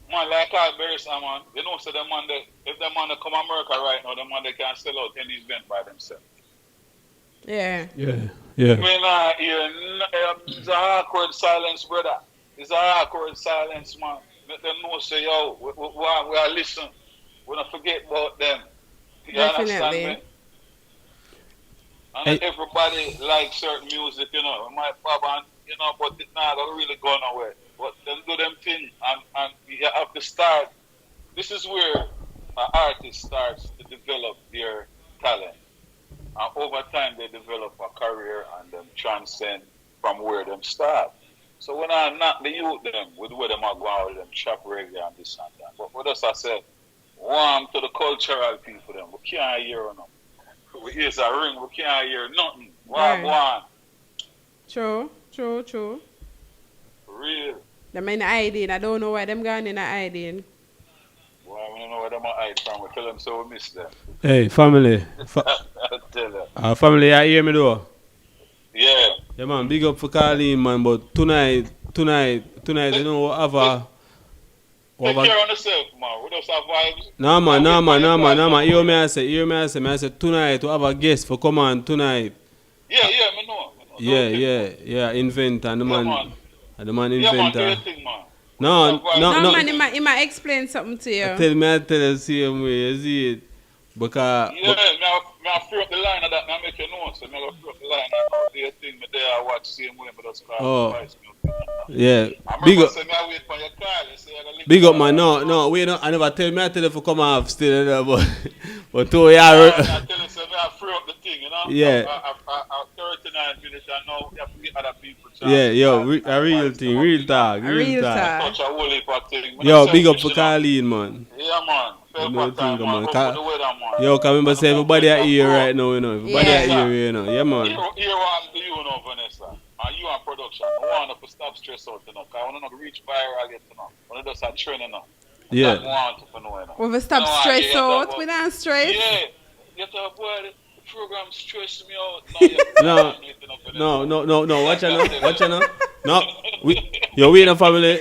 man like Carl Berry, man, you know, so them man there, if them man they come to America right now, them man they can sell out any event by themselves. Yeah. It's an awkward silence, brother. It's an awkward silence, man. Let them know, say, yo, we are listening. We don't forget about them. You understand me? And everybody likes certain music, you know. My papa, you know, but it's not really going nowhere. But them do them thing, and you have to start. This is where an artist starts to develop their talent. And over time, they develop a career and them transcend from where them start. So when I knock the youth them with where them are going with them trap reggae and this and that. But what else I said? Warm to the cultural people them. We can't hear them. We hear a ring, we can't hear nothing. Warm. True. Real. Them in hiding. I don't know why them gone in hiding. Well, I don't know where them are hiding from. We tell them so we miss them. Hey, family. I tell them. Family, you hear me though? Yeah. Yeah, man, big up for Carleen, man, but tonight, you know, we'll have a... Take care of yourself, man. We just have vibes. No, man. Hear me I say, tonight, we have a guest for come on tonight. Yeah, me know. Yeah. Inventor and the man. Man. And the man Yeah, man, do inventor. your thing, man. No, man, he might explain something to you. I tell you the same way, you see it. Because I throw up the line of that, I make you know. So I throw up the line and do your thing, but there I watch same way, but just call advice. Yeah. Big up. I wait for your call. You say big up, man. No, wait, no. I never tell me. I tell you to come off still, you know, but to I tell you, so I throw up the thing, you know. Yeah. I 39 finish, and now you have to get other people. Yeah, yo, a real thing, real talk. Touch a whole heap of thing. Yo, big up for Colleen, man. Yeah, man. Pelpa time, man. Yo, can remember say everybody are here right now, you know. Everybody are here, you know. Yeah, man. Here one do you know, Vanessa. And you on production. I want to stop stress out, you know. Because I want to reach viral, you know. I want to do some training, you know. Yeah. I want to know, you know. We will stop stress out. We don't stress. Yeah. You talk about the program stress me out. No. Watch out now. No. Yo, we in a family.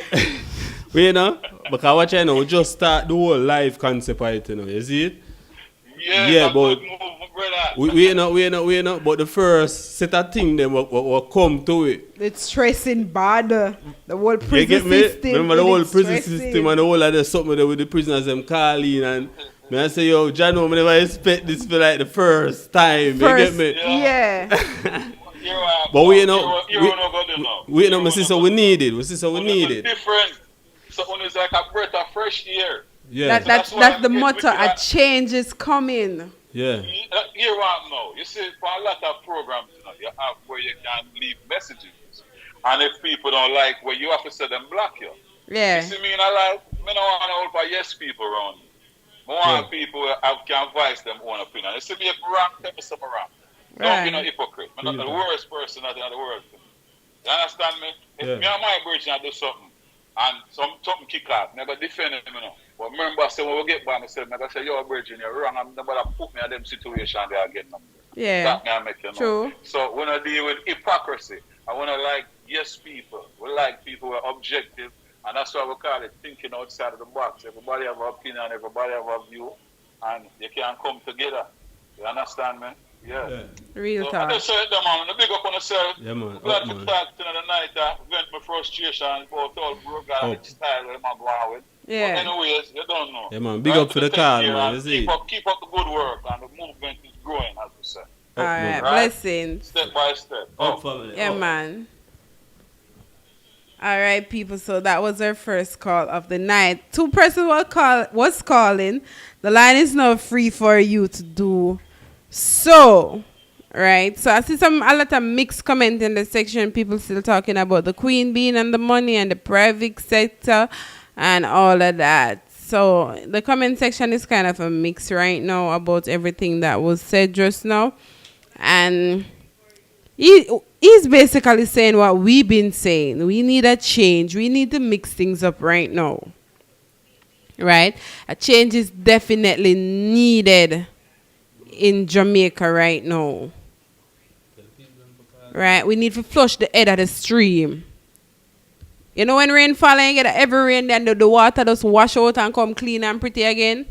We know. Because watch out now. We just start the whole live concept right, you know. You see it? Yeah, but we know. But the first set of things then will come to it. It's stressing bad. The whole prison you get me? system. Remember the whole prison system and the whole of the something there with the prisoners them calling and I say, yo, Jano, I never expect this for like the first time. You get me? Yeah. But we know, my sister, we need it. Different. So when it's like a breath of fresh air. Yeah. That's the motto. A change is coming. Yeah. Here right now. You see, for a lot of programs, you know, you have where you can leave messages. And if people don't like where you have to say them block you. Yeah. You see me in a life, I don't want to hold for yes people around me. I want people who can voice them own opinion. You see me if wrong, tell me something wrong. Don't be no hypocrite. I'm not the worst person in the world. You understand me? If me and my bridge do something, and something kick off, never defend him, you know. But remember, I said when we get back, I said, I say, you're bridging, you're wrong, and nobody put me in them situation there again. Yeah. That me I make you know. True. So when I deal with hypocrisy, I want to like yes people. We like people who are objective, and that's why we call it thinking outside of the box. Everybody have an opinion, everybody have a view, and you can come together. You understand me? Yeah. Real so talk. I just say them, man. Big up on yourself. Yeah, man. Glad to talk to the night, vent my frustration about all broke style where I'm going with. Yeah. But anyways, you don't know. Yeah, man. Big up for the car, man. Keep up the good work, and the movement is growing, as we say. All right. Blessings. Step by step. Yeah, man. All right, people. So that was our first call of the night. 2 persons was calling. The line is now free for you to do so. Right. So I see a lot of mixed comment in the section. People still talking about the queen being and the money and the private sector and all of that. So the comment section is kind of a mix right now about everything that was said just now. And he's basically saying what we've been saying. We need a change. We need to mix things up right now. Right? A change is definitely needed in Jamaica right now. Right? We need to flush the head of the stream. You know when rain fall and you get every rain, then the water just wash out and come clean and pretty again?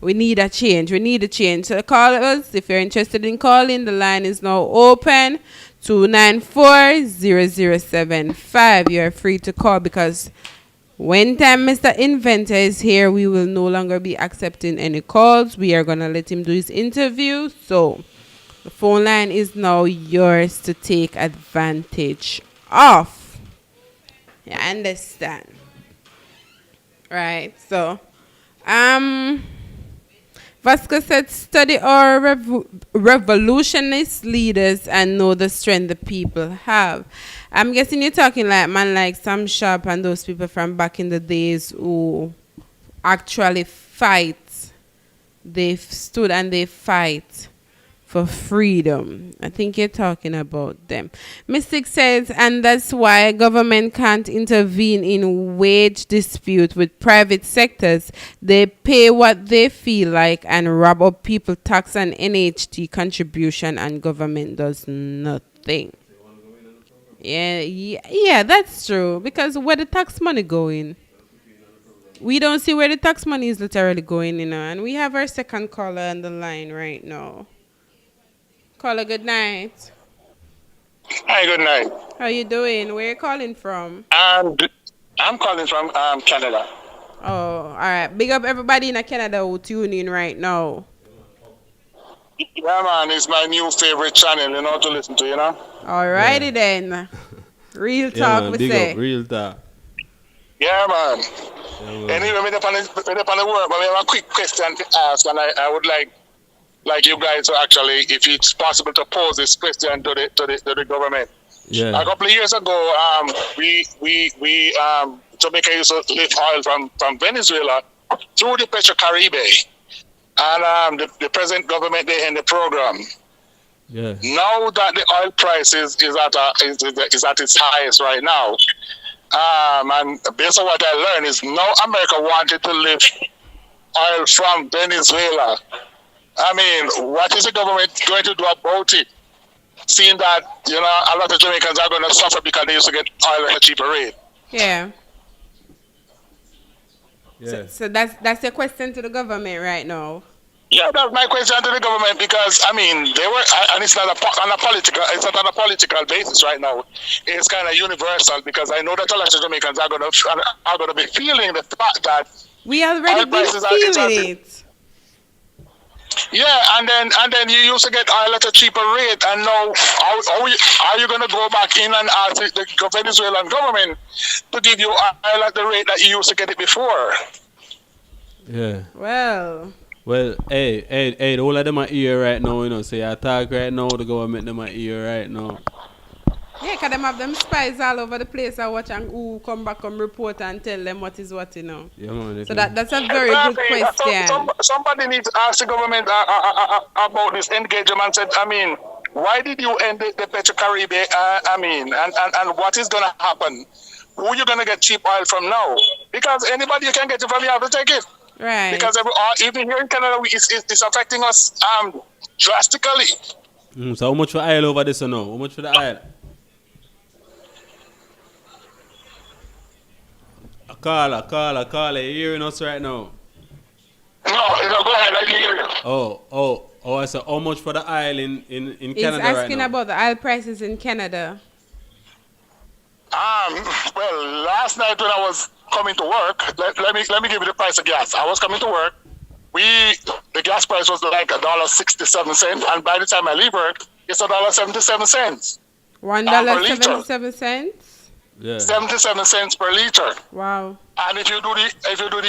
We need a change. We need a change. So call us if you're interested in calling. The line is now open. 294-0075. You're free to call because when time Mr. Inventor is here, we will no longer be accepting any calls. We are going to let him do his interview. So the phone line is now yours to take advantage of. You understand? Right. So, Vasco said, study our revolutionist leaders and know the strength the people have. I'm guessing you're talking like man like Sam Sharp and those people from back in the days who actually fight. They stood and they fight for freedom. I think you're talking about them. Mystic says, and that's why government can't intervene in wage dispute with private sectors. They pay what they feel like and rob up people tax and NHT contribution and government does nothing. Yeah, that's true. Because where the tax money going? We don't see where the tax money is literally going, you know. And we have our second caller on the line right now. Caller, good night. Hi, good night. How you doing? Where you calling from? I'm calling from Canada. Oh, all right. Big up everybody in Canada who tune in right now. Yeah, man, it's my new favorite channel, to listen to, Alrighty then. Real talk, man, we big say. up, real talk. Yeah, man. Yeah, man. Anyway, we're upon the work, but we have a quick question to ask, and I would like you guys to actually, if it's possible, to pose this question to the government. Yeah. A couple of years ago, Jamaica used to lift oil from Venezuela through the Petrocaribe. And the present government, they end the program. Yeah. Now that the oil price is at its highest right now, and based on what I learned, is now America wanted to lift oil from Venezuela. I mean, what is the government going to do about it? Seeing that, a lot of Jamaicans are going to suffer because they used to get oil at a cheaper rate. Yeah. Yeah. So that's your question to the government right now. Yeah, that's my question to the government because I mean they were, and it's not on a political basis right now. It's kind of universal because I know that a lot of Jamaicans are gonna be feeling the fact that we already been feeling it. Yeah, and then you used to get oil at a cheaper rate, and now are you gonna go back in and ask the Venezuelan government to give you oil at the rate that you used to get it before? Yeah. Well, hey, the whole of them are here right now, so you talk right now, the government them are here right now. Yeah, because them have them spies all over the place. I watch and who come back and report and tell them what is what, Yeah, man. So that's a very good question. Somebody needs to ask the government about this engagement. Said, I mean, why did you end the Petrocaribe? I mean, and what is going to happen? Who are you going to get cheap oil from now? Because anybody you can get it from, you have to take it. Right. Because even here in Canada, it's affecting us drastically. So how much for oil over this now? How much for the oil? Caller, you hearing us right now? No, go ahead, I can hear you. Oh, I said how much for the oil in Canada right now? He's asking about the oil prices in Canada. Well, last night when I was coming to work, let me give you the price of gas. I was coming to work. The gas price was like $1.67, and by the time I leave work, it's $1.77. $1.77. Yeah. 77 cents per liter. Wow. And if you do the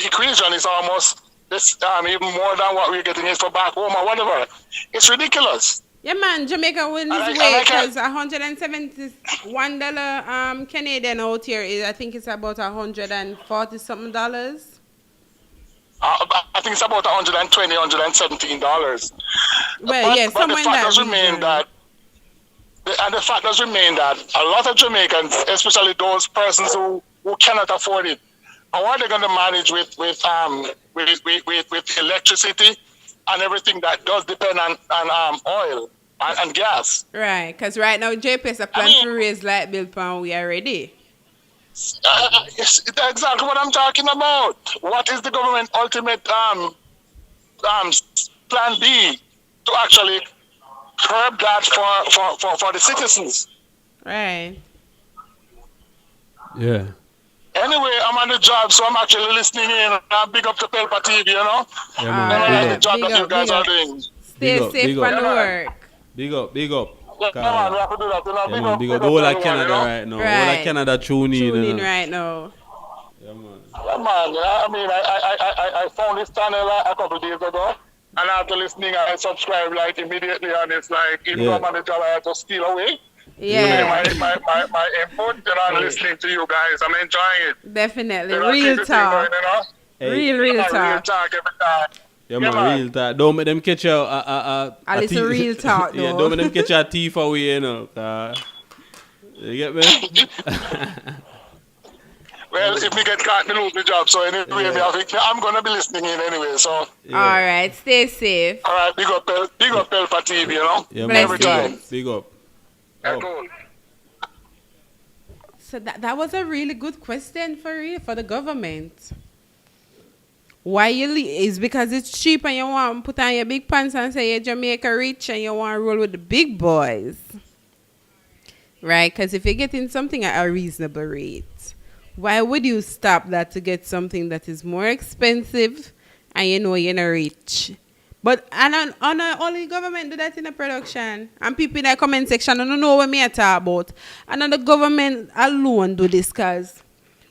equation, it's almost this even more than what we're getting it for back home or whatever. It's ridiculous. Yeah, man, Jamaica will lose weight because $171 Canadian out here is, I think it's about $140 something dollars. I think it's about $120, $117. Well, yeah, but the fact does remain that. And the fact does remain that a lot of Jamaicans, especially those persons who cannot afford it, how are they going to manage with electricity and everything that does depend on oil and gas? Right, because right now JPS are planning to raise light bill pound we already. It's exactly what I'm talking about. What is the government ultimate plan B to actually curb that for the citizens? Right. Yeah. Anyway, I'm on the job, so I'm actually listening in. Big up to Pelpa TV, Yeah, man. The job that you guys are doing. Stay safe on the work. Big up. Yeah, man, we have to do that. Big up. The whole of Canada right now. Right. Whole of Canada tune in right now. Yeah, man. Yeah, man. I mean, I found this channel a couple of days ago. And after listening, I subscribe like immediately, and it's like even though I'm on the job, I have to steal away. Yeah. My input, listening to you guys, I'm enjoying it. Definitely, real talk. Real talk. Real talk every time. Yeah, man, real talk. Don't make them catch a it's a real talk, though. Yeah, don't make them catch a thief away, You get me? Well, if we get caught, we lose the job. So anyway, I'm going to be listening in anyway. So. Yeah. All right, stay safe. All right, big up Pelpa TV, Yeah, man. Every time. Big up. Cool. So that was a really good question for the government. Why is because it's cheap and you want to put on your big pants and say you're Jamaica rich and you want to roll with the big boys. right? Because if you're getting something at a reasonable rate, why would you stop that to get something that is more expensive and you know you're not rich? But only government do that in the production. And people in the comment section don't know what me I talk about. And then the government alone do this because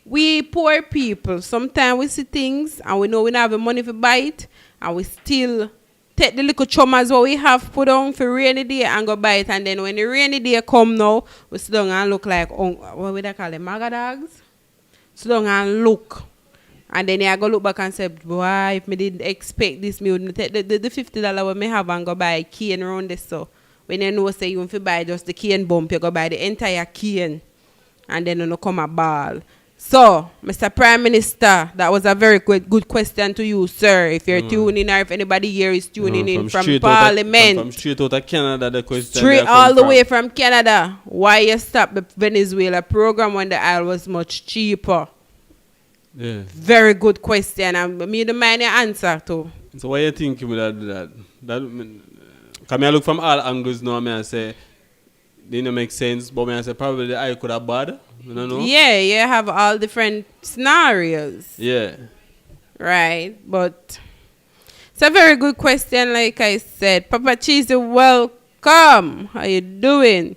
we poor people, sometimes we see things and we know we don't have the money to buy it and we still take the little chummers what we have put on for rainy day and go buy it. And then when the rainy day come now, we sit down and look like, what would I call them, maga dogs? Sit down and look. And then I go look back and say, boy, if me didn't expect this, me would take the $50 what me have and go buy a cane around this. So when you know say you want to buy just the cane bump, you go buy the entire cane. And then you come a ball. So, Mr. Prime Minister, that was a very good question to you, sir. If you're tuning or if anybody here is tuning in from Parliament. From straight out of Canada, the question. Straight all the way from Canada. Why you stop the Venezuela program when the oil was much cheaper? Yeah. Very good question. And me the mind your answer to. So why you think you would do that? Come I look from all angles now, I say, didn't make sense, but I say probably the eye could have bad. I don't know. Yeah, you have all different scenarios. Yeah. Right, but it's a very good question, like I said. Papa Cheesy, welcome. How you doing?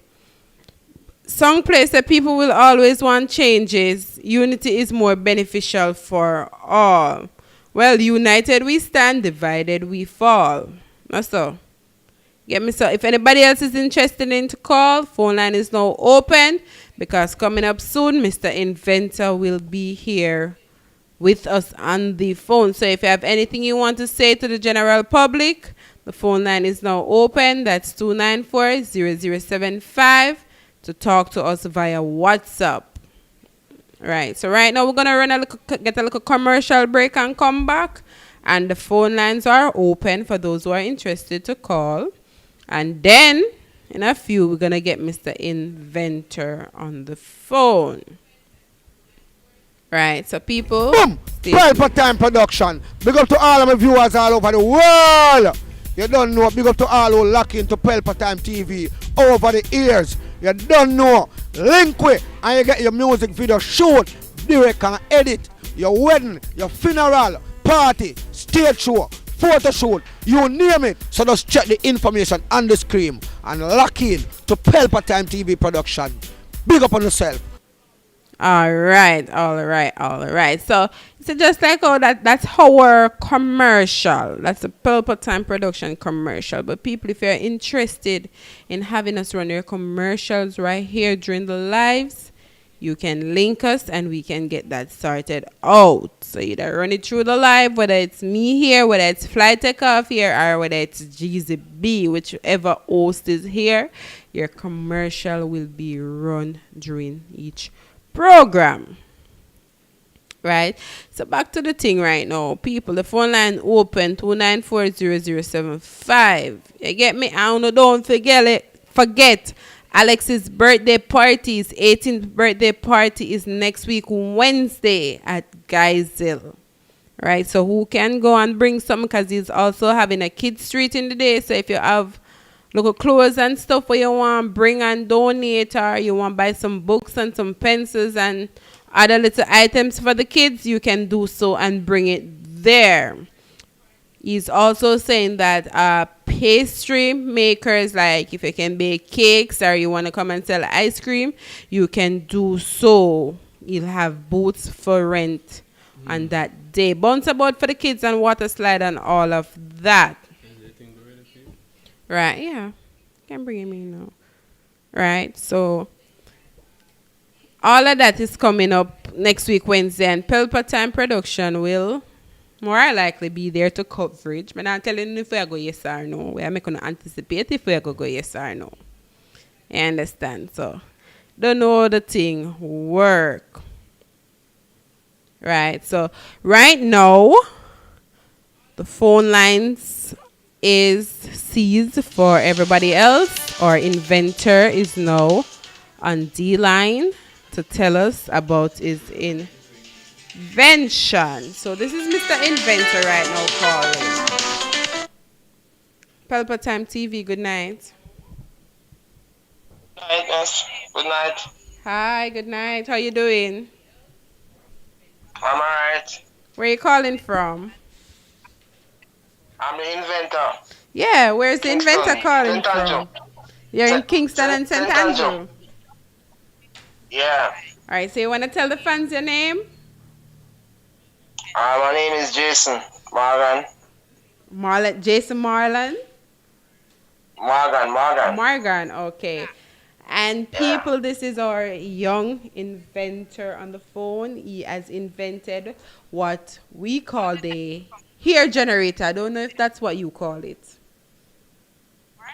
Some place that people will always want changes. Unity is more beneficial for all. Well, united we stand, divided we fall. That's all. Get me so. If anybody else is interested in to call, phone line is now open because coming up soon, Mr. Inventor will be here with us on the phone. So if you have anything you want to say to the general public, the phone line is now open. That's 294-0075 to talk to us via WhatsApp. Right. So right now we're gonna get a little commercial break and come back. And the phone lines are open for those who are interested to call. And then, in a few, we're going to get Mr. Inventor on the phone. Right, so people... Boom! Pelpa Time Production. Big up to all of my viewers all over the world. You don't know. Big up to all who lock into Pelpa Time TV over the years. You don't know. Link with and you get your music video shoot, direct and edit. Your wedding, your funeral, party, stage show, photo shoot, you name it. So just check the information on the screen and lock in to Pelpa Time TV production. Big up on yourself. All right. So it's just like that's our commercial. That's a Pelpa Time production commercial. But people, if you're interested in having us run your commercials right here during the lives, you can link us and we can get that sorted out. So either run it through the live, whether it's me here, whether it's Fly Takeoff here, or whether it's GZB, whichever host is here, your commercial will be run during each program. Right? So back to the thing right now. People, the phone line open 294-0075. You get me? Don't forget Alex's birthday party, his 18th birthday party is next week Wednesday at Geisel. Right, so who can go and bring some because he's also having a kids street in the day. So if you have little clothes and stuff where you want bring and donate, or you want to buy some books and some pencils and other little items for the kids, you can do so and bring it there. He's also saying that pastry makers, like if you can bake cakes or you want to come and sell ice cream, you can do so. You'll have booths for rent on that day. Bounce about for the kids and water slide and all of that. Right, yeah. Can bring him in now. Right, so all of that is coming up next week Wednesday, and Pelpa Time Production will more likely be there to coverage. But I'm telling you if we are going yes or no. We are making to anticipate if we are going to go yes or no. You understand? So, don't know how the thing work. Right. So, right now, the phone lines is seized for everybody else. Our Inventor is now on D line to tell us about his invention. So this is Mr. Inventor right now calling. Pelpa Time TV, good night. night, yes. Good night. Hi, good night. How you doing? I'm alright. Where you calling from? I'm the inventor. Yeah, where's the Kingston. inventor calling St. Andrew. from? You're in Kingston and St. St. Andrew. Andrew. Yeah. All right, so you want to tell the fans your name? My name is Jason Morgan. Jason Marlon? Morgan. Morgan, okay. And people, this is our young inventor on the phone. He has invented what we call the hair generator. I don't know if that's what you call it.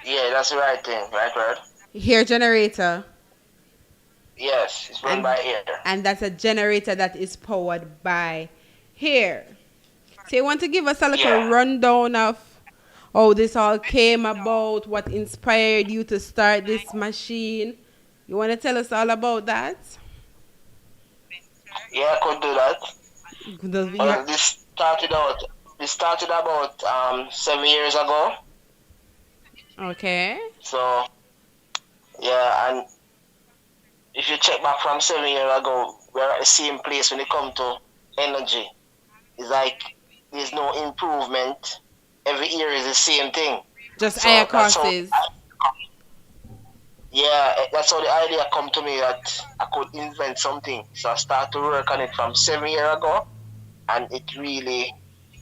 Yeah, that's the right thing. Right word. Hair generator. Yes, it's run by air. And that's a generator that is powered by hair. So you want to give us a little rundown of how this all came about, what inspired you to start this machine? You want to tell us all about that? Yeah, I could do that. This started about 7 years ago. Okay. So, yeah, and if you check back from 7 years ago, we're at the same place when it comes to energy. It's like there's no improvement. Every year is the same thing. Just higher costs. Yeah, that's how the idea come to me that I could invent something. So I started to work on it from 7 years ago, and it really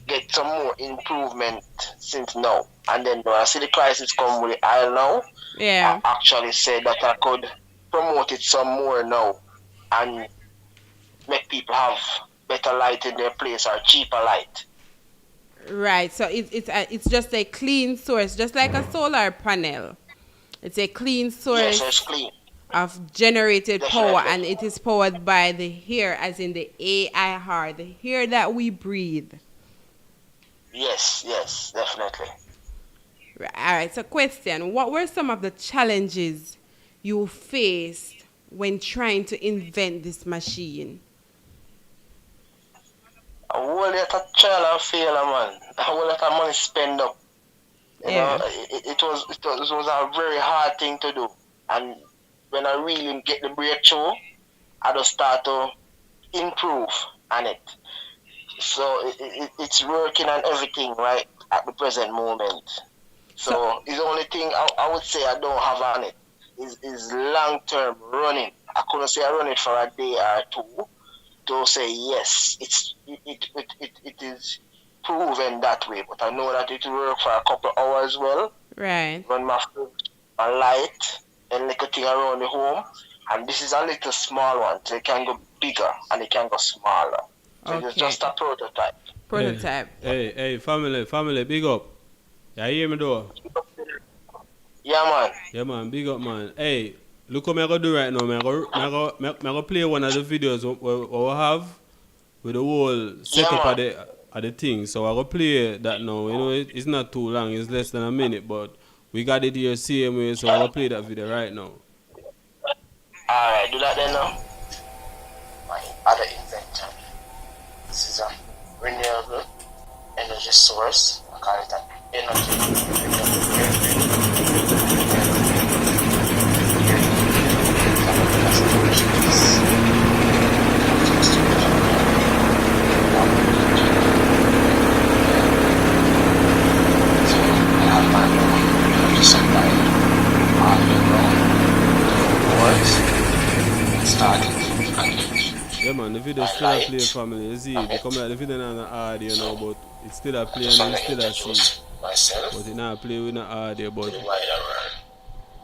get some more improvement since now. And then when I see the crisis come with the oil now, I actually said that I could promote it some more now and make people have better light in their place or cheaper light. Right, so it's just a clean source, just like a solar panel. It's a clean source of generated power, and it is powered by the hair, as in the AIR, the hair that we breathe. Yes, definitely. All right, so question, what were some of the challenges you faced when trying to invent this machine? A whole lot of trial and failure, man. A whole lot of money spent up. You know, it was a very hard thing to do. And when I really get the breakthrough, I just start to improve on it. So it's working on everything right at the present moment. So the only thing I would say I don't have on it is long-term running. I couldn't say I run it for a day or two to say yes, it is proven that way. But I know that it will work for a couple of hours well. Right. Run my light and little thing around the home. And this is a little small one, so it can go bigger and it can go smaller. So it's just a prototype. Hey, family, big up. You hear me though? Yeah, man, big up, man. Hey, look what I'm going to do right now. I'm going to play one of the videos we have with the whole setup of the thing. So I'm going to play that now. You know, it's not too long. It's less than a minute, but we got it here same way. So I'm going to play that video right now. Alright, do that then now. My other invention. This is a renewable energy source. I call it an energy Yeah, man, the video still a play, family. You see, they come like the video not audio, you know, but it's still a play and you still a see. But it not play with the audio, but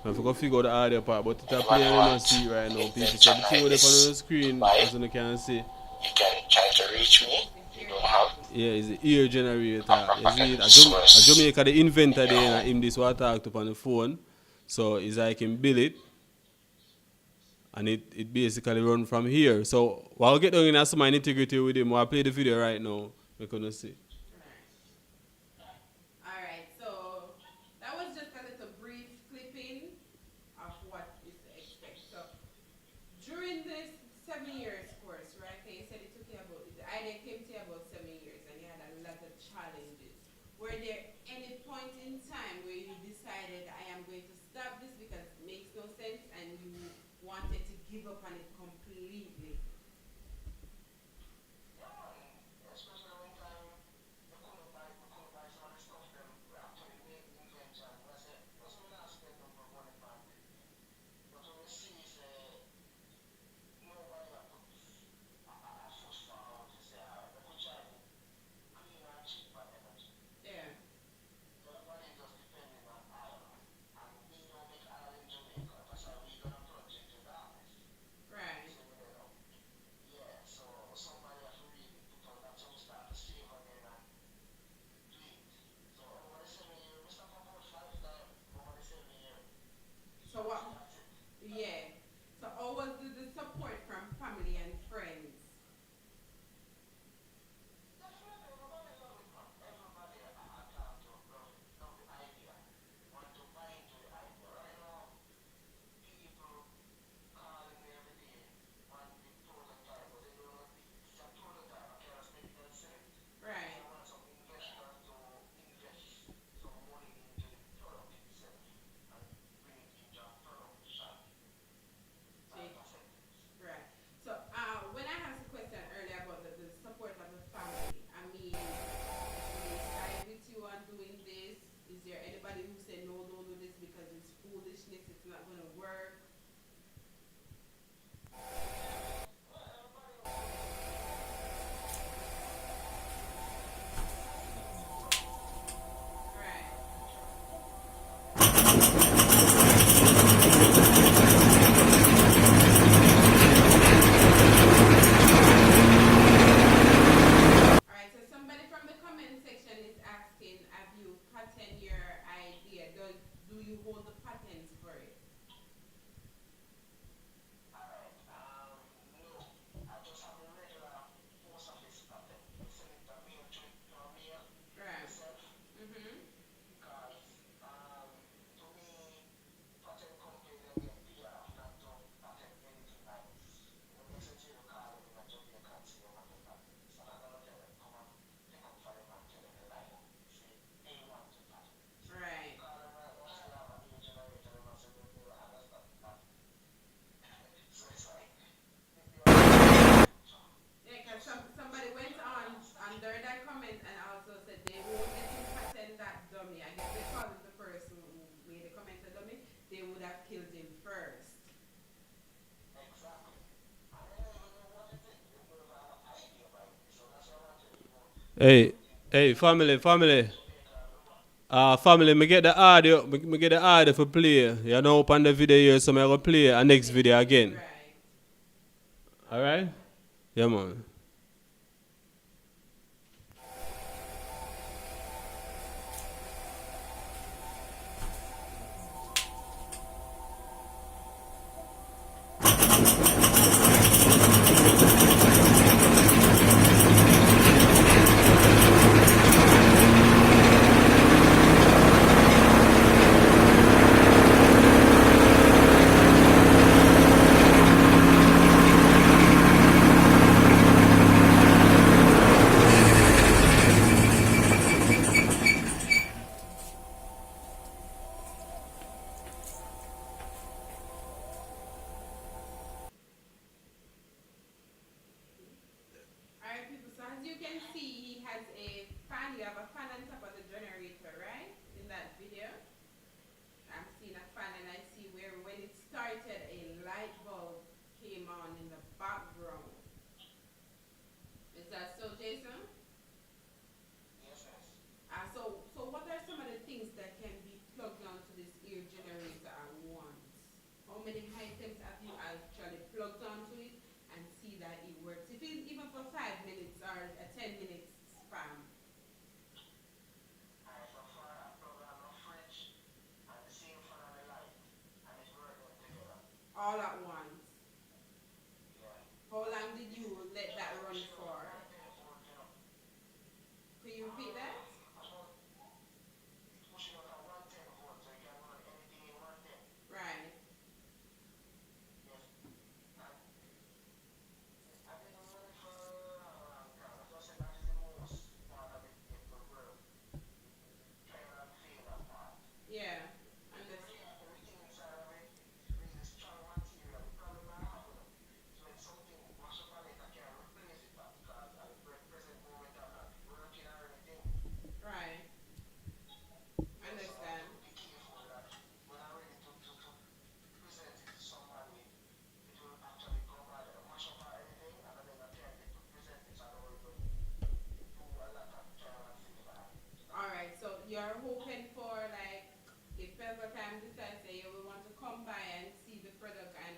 I forgot to figure out the audio part, but it's a play and you don't see it right now, people. So the thing with it on the screen, as you can see. You can try to reach me. You don't have. Yeah, it's the ear generator. You see, at Jamaica, the inventor there, and him this what I talked up on the phone. So it's like him build it. And it basically run from here. So while we get down in some integrity with him, I'll play the video right now. We're gonna see. Alright, so that was just a little brief clipping of what is to expect. So during this 7 years course, right? You said it took you about, the idea came to you about 7 years and you had a lot of challenges. Were there any point in time where you decided I am going to stop this because it makes no sense and Hey, family. Family, me get the audio, me get the audio for play. You know, up on the video here, so I go play a next video again. Alright? Yeah, man. All at once. How long did you let that run for? Could you repeat that? Right. Yeah. Right. Understand. Alright, so you're hoping for like if Pelpa Time decides that you will want to come by and see the product and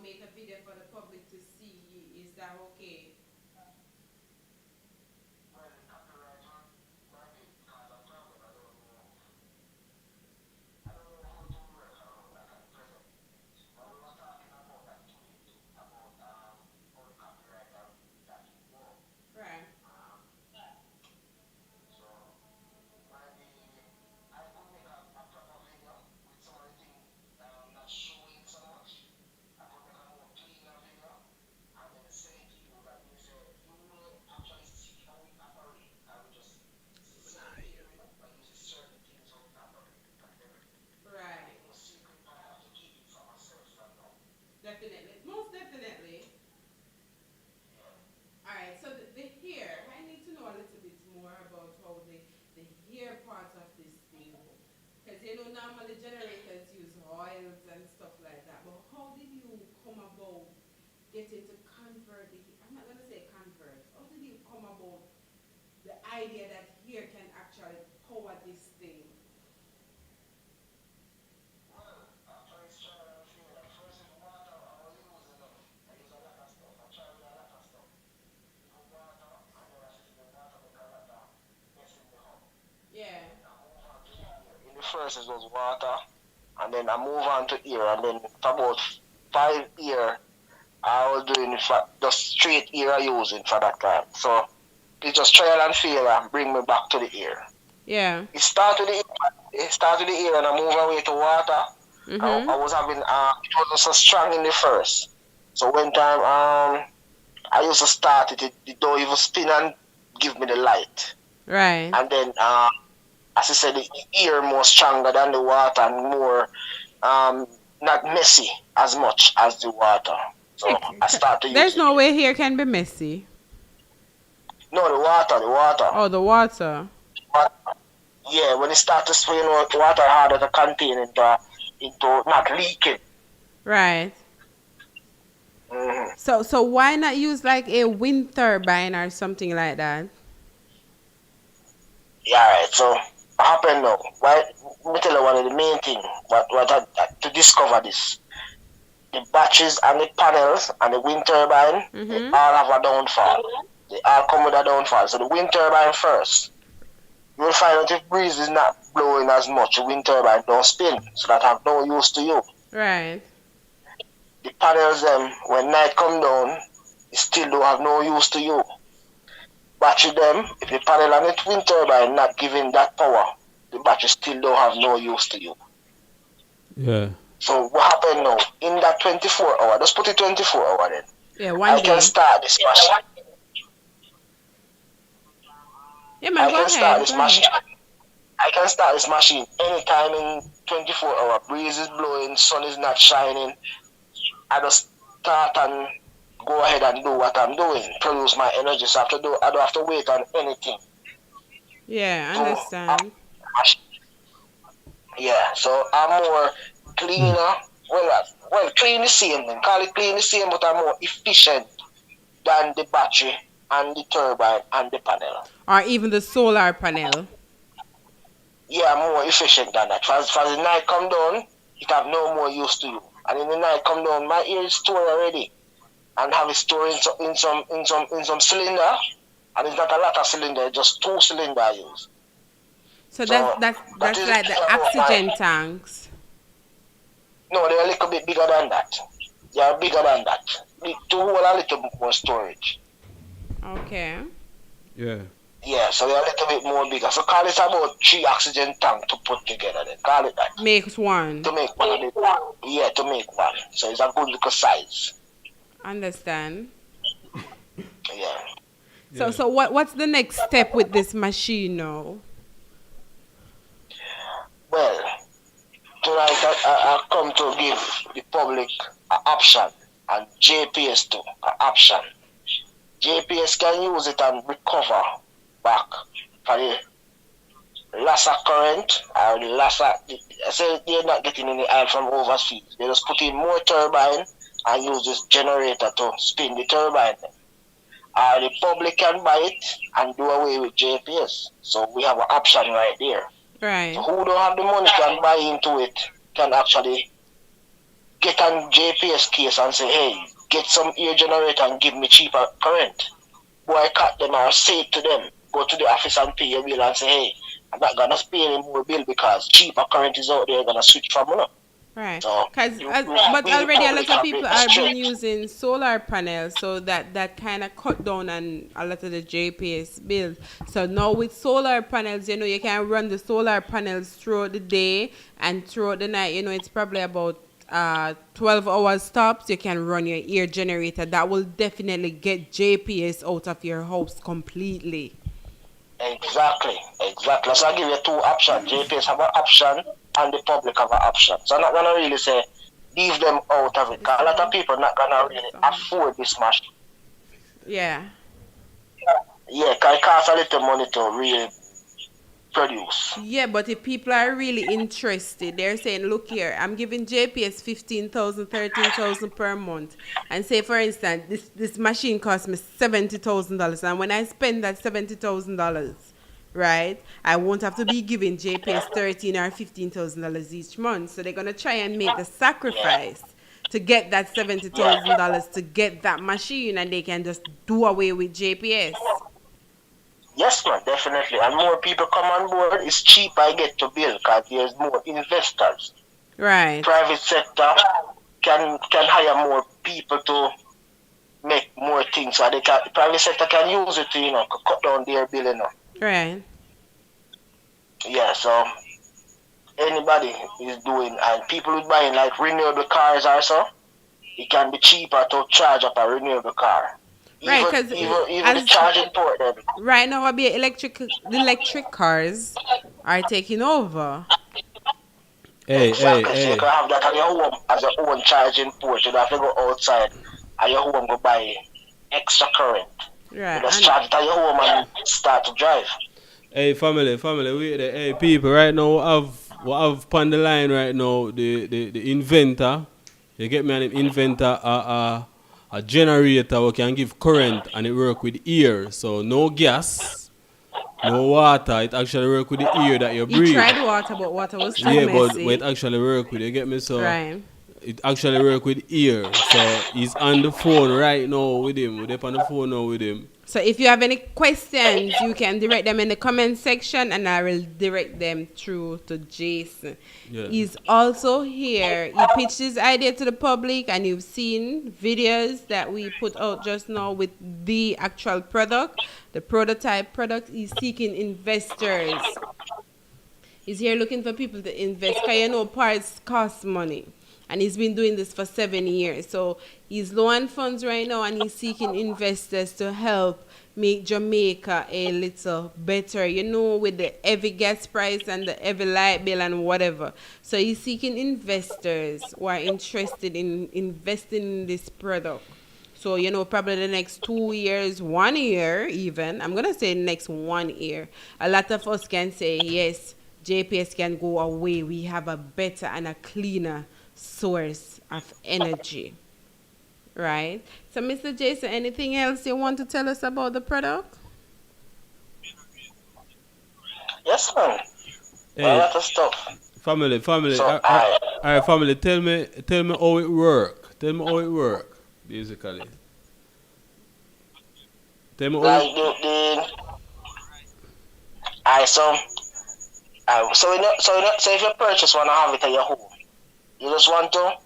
make a video for the public to see, is that okay? Right. Right. Definitely. Most definitely. Alright, so the hair, I need to know a little bit more about how the hair part of this thing. Because normally generators use oils and stuff like that. But how did you come about getting to convert I'm not gonna say convert. How did you come about the idea that hair can actually power this thing? Yeah. In the first it was water, and then I move on to ear, and then for about 5 years I was doing just straight ear I using for that time. So it just trial and fail and bring me back to the ear. Yeah. It started with the ear and I move away to water. I was having it wasn't so strong in the first. So one time I used to start it don't even spin and give me the light. Right. And then as I said, the ear more stronger than the water and more not messy as much as the water. So I start to use There's no way hair can be messy. No, the water. Oh, the water. Yeah, when it starts to spray, water harder to contain into not leaking. Right. Mm-hmm. So why not use like a wind turbine or something like that? Yeah, right. So what happened now? Why? Let me tell you one of the main thing. To discover this, the batteries and the panels and the wind turbine, they all have a downfall. They all come with a downfall. So the wind turbine first, you will find out if breeze is not blowing as much, the wind turbine don't spin, so that have no use to you. Right. The panels them, when night come down, it still don't have no use to you. Battery them, if the panel and the wind turbine not giving that power, the battery still don't have no use to you. Yeah. So what happened now? In that 24 hour, just put it 24 hour then. Yeah, one day. I can start this machine. Yeah, man, I can start this machine. I can start this machine anytime in 24 hour. Breeze is blowing, sun is not shining. I just start and go ahead and do what I'm doing. Produce my energy. So I don't have to wait on anything. Yeah, I understand. Yeah, so I'm more cleaner. Well, clean the same then. Call it clean the same, but I'm more efficient than the battery and the turbine and the panel. Or even the solar panel. Yeah, I'm more efficient than that. As the night come down, it have no more use to you. And in the night come down, my ear is stored already. And have it stored in some cylinder. And it's not a lot of cylinder, just 2 cylinder I use. So that's like the oxygen tanks. No, they're a little bit bigger than that. They are bigger than that. To hold a little bit more storage. Okay. Yeah. Yeah, so they're a little bit more bigger. So call it about 3 oxygen tanks to put together then. Call it that. Makes one. To make one of it. Yeah, to make one. So it's a good little size. Understand. Yeah. So what's the next step with this machine now? Well, tonight I come to give the public an option and JPS too an option. JPS can use it and recover back for the loss of current or the loss of, I say they're not getting any oil from overseas. They just put in more turbine and use this generator to spin the turbine. Or the public can buy it and do away with JPS. So we have an option right there. Right. So who don't have the money can buy into it, can actually get on JPS case and say, hey, get some air generator and give me cheaper current. Boycott them or say it to them. Go to the office and pay your bill and say, hey, I'm not going to pay any more bill because cheaper current is out there. I'm going to switch from money. Right. So, but already a lot of people are been using solar panels, so that kind of cut down on a lot of the JPS bills. So now with solar panels, you can run the solar panels throughout the day and throughout the night. It's probably about 12 hours stops. You can run your air generator. That will definitely get JPS out of your house completely. Exactly. So I give you 2 options. JPS have an option and the public have an option. So I'm not going to really say leave them out of it. Because a lot of people are not going to really afford this machine. Yeah. Yeah, because it costs a little money to really produce. Yeah, but if people are really interested, they're saying, look here, I'm giving JPS 15,000, 13,000 per month. And say, for instance, this machine costs me $70,000. And when I spend that $70,000, right, I won't have to be giving JPS $13,000 or $15,000 each month. So they're going to try and make the sacrifice to get that $70,000 to get that machine, and they can just do away with JPS. Yes, man, definitely. And more people come on board, it's cheaper I get to build because there's more investors. Right. Private sector can hire more people to make more things. So the private sector can use it to, cut down their bill, Right. Yeah, so anybody is doing, and people who buying like renewable cars also, it can be cheaper to charge up a renewable car. Right, because even the charging port then. Right now, the electric cars are taking over. Exactly. So you can have that at your home as your own charging port. You don't have to go outside at your home go buy extra current. Right. You just charge it at your home and start to drive. Hey, family, wait there. Hey, people, right now, we have on the line right now the Inventor. You get me? An Inventor, a generator we can give current and it work with air. So no gas, No water. It actually work with the air that you breathe. He tried water, but water was too yeah, messy. but it actually work with. You get me? So right. It actually work with ear. So he's on the phone right now with him. We're on the phone now with him. So if you have any questions, you can direct them in the comment section and I will direct them through to Jason. Yeah. He's also here. He pitched his idea to the public and you've seen videos that we put out just now with the actual product, the prototype product. He's seeking investors. He's here looking for people to invest because you know parts cost money. And he's been doing this for 7 years. So he's low on funds right now and he's seeking investors to help make Jamaica a little better, you know, with the heavy gas price and the heavy light bill and whatever. So he's seeking investors who are interested in investing in this product. So, you know, probably the next 2 years, 1 year even, I'm going to say next 1 year, a lot of us can say, yes, JPS can go away. We have a better and a cleaner source of energy, right? So, Mr. Jason, anything else you want to tell us about the product? Yes, man. Hey, a lot of stuff. Family. So, all right, family. Tell me how it work. Tell me how it work, basically. Tell me how like so if you purchase one and have it at your home, you just want to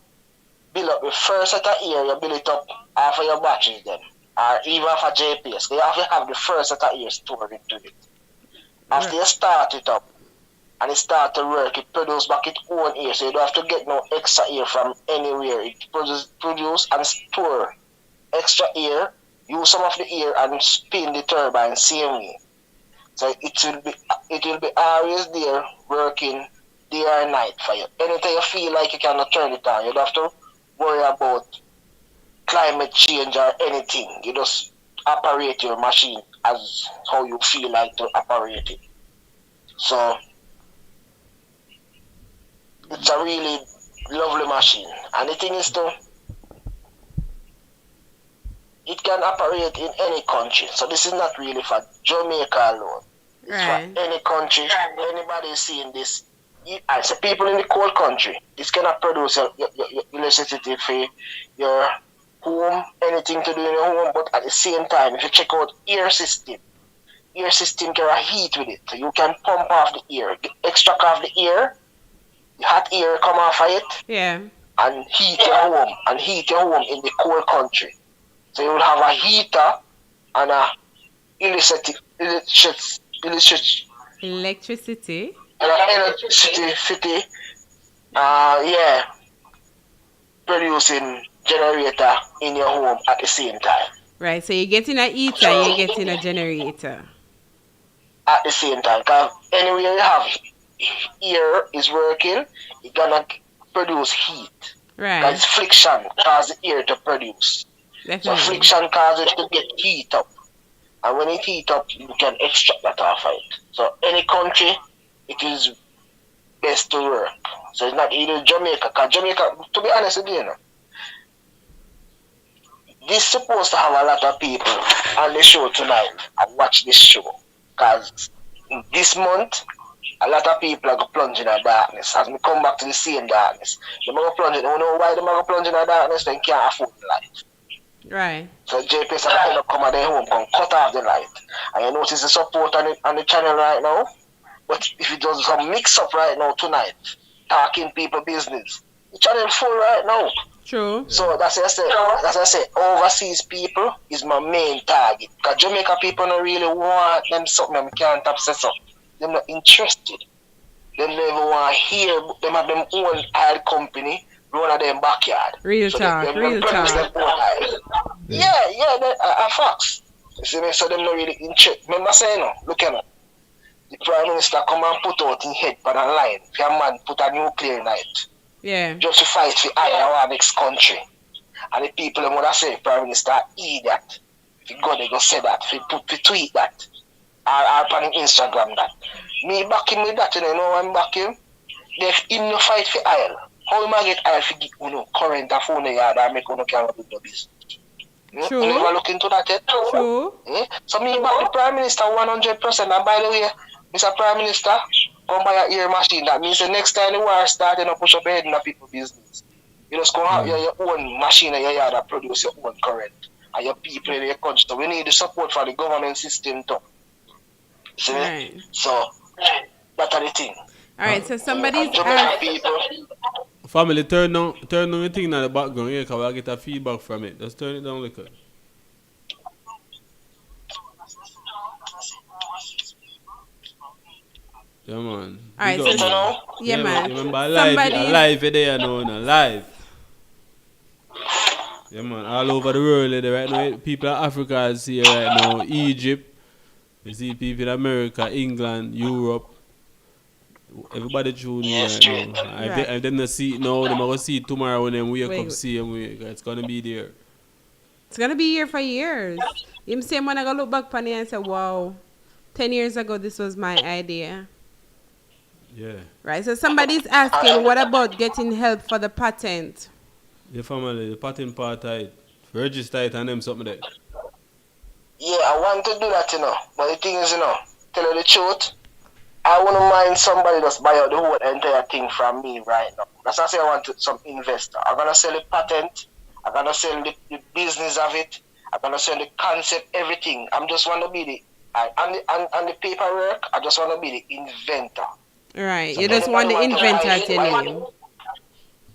build up the first set of ear, you build it up after your batteries then. Or even for JPS. You have to have the first set of ear stored into it. After you start it up and it start to work, it produces back its own ear. So you don't have to get no extra ear from anywhere. It produce and store extra ear, use some of the ear and spin the turbine same way. So it will be always there working day or night for you. Anytime you feel like you cannot turn it on, you don't have to worry about climate change or anything. You just operate your machine as how you feel like to operate it. So it's a really lovely machine. And the thing is it can operate in any country. So this is not really for Jamaica alone. It's for any country. Anybody seeing this. So people in the cold country, this cannot produce your electricity for your home, anything to do in your home, but at the same time, if you check out air system can heat with it. So you can pump off the air, extract off the air, the hot air come off of it, and heat your home in the cold country. So you will have a heater and a electricity. Producing generator in your home at the same time. Right, so you're getting a heater and you're getting a generator. At the same time, because anywhere you have air is working, it's gonna produce heat. Right. Because friction causes the air to produce. Definitely. So friction causes it to get heat up. And when it heat up, you can extract that off of it. So any country, it is best to work. So it's not either Jamaica. Because Jamaica, to be honest with you, this is supposed to have a lot of people on the show tonight and watch this show. Because this month, a lot of people are going to plunge in the darkness. As we come back to the same darkness, they're going to plunge in. You know why they're going to plunge in the darkness? They can't afford the light. Right. So JPS are going to come at their home, cut off the light. And you notice the support on the channel right now. But if it does some mix up right now tonight, talking people business, the channel full right now. True. So that's what I say. Overseas people is my main target. Because Jamaica people don't really want them something them can't access up. They're not interested. They never want to hear. They have them own oil company run at their backyard. Real talk. Yeah, facts. You see me? So them not really interested. Remember saying, look at it. The Prime Minister come and put out in head for a line. If your man put a nuclear night. Yeah. Just to fight for our next country. And the people them would say, Prime Minister, idiot. If you go, they go say that. If you tweet that. Or on Instagram that. Me back him with that, you know I'm back him. They him no fight for oil. How am I get oil for current and phone yard and make no can do the business? True. You never look into that yet. True. So me back the Prime Minister 100%. And by the way, Mr. Prime Minister, come buy a ear machine. That means the next time the war starts, you know, push up your head in the people's business. You just go have your own machine in your yard that produce your own current. And your people in your country. So we need the support for the government system too. See? Right. So that's the thing. Alright, so somebody's family, turn down the thing in the background here because I get a feedback from it. Just turn it down a little. Yeah, man. Alright, so yeah, man. Remember, live there, live. Yeah, man. All over the world, right now, people in Africa are here right now. Egypt. You see people in America, England, Europe. Everybody tune in right now. If they don't see it now, they're going to see it tomorrow when they wake up, see them. It's going to be there. It's going to be here for years. Him same when I go look back on it and say, wow, 10 years ago, this was my idea. Yeah. Right, so somebody's asking, what about getting help for the patent? The family, the patent part, register it and them something there. Yeah, I want to do that, But the thing is, tell you the truth, I wouldn't mind somebody just buy out the whole entire thing from me right now. That's why I say I want some investor. I'm going to sell the patent. I'm going to sell the business of it. I'm going to sell the concept, everything. I just want to be the, and the paperwork, I just want to be the inventor. Right, so you just want the inventor at your name.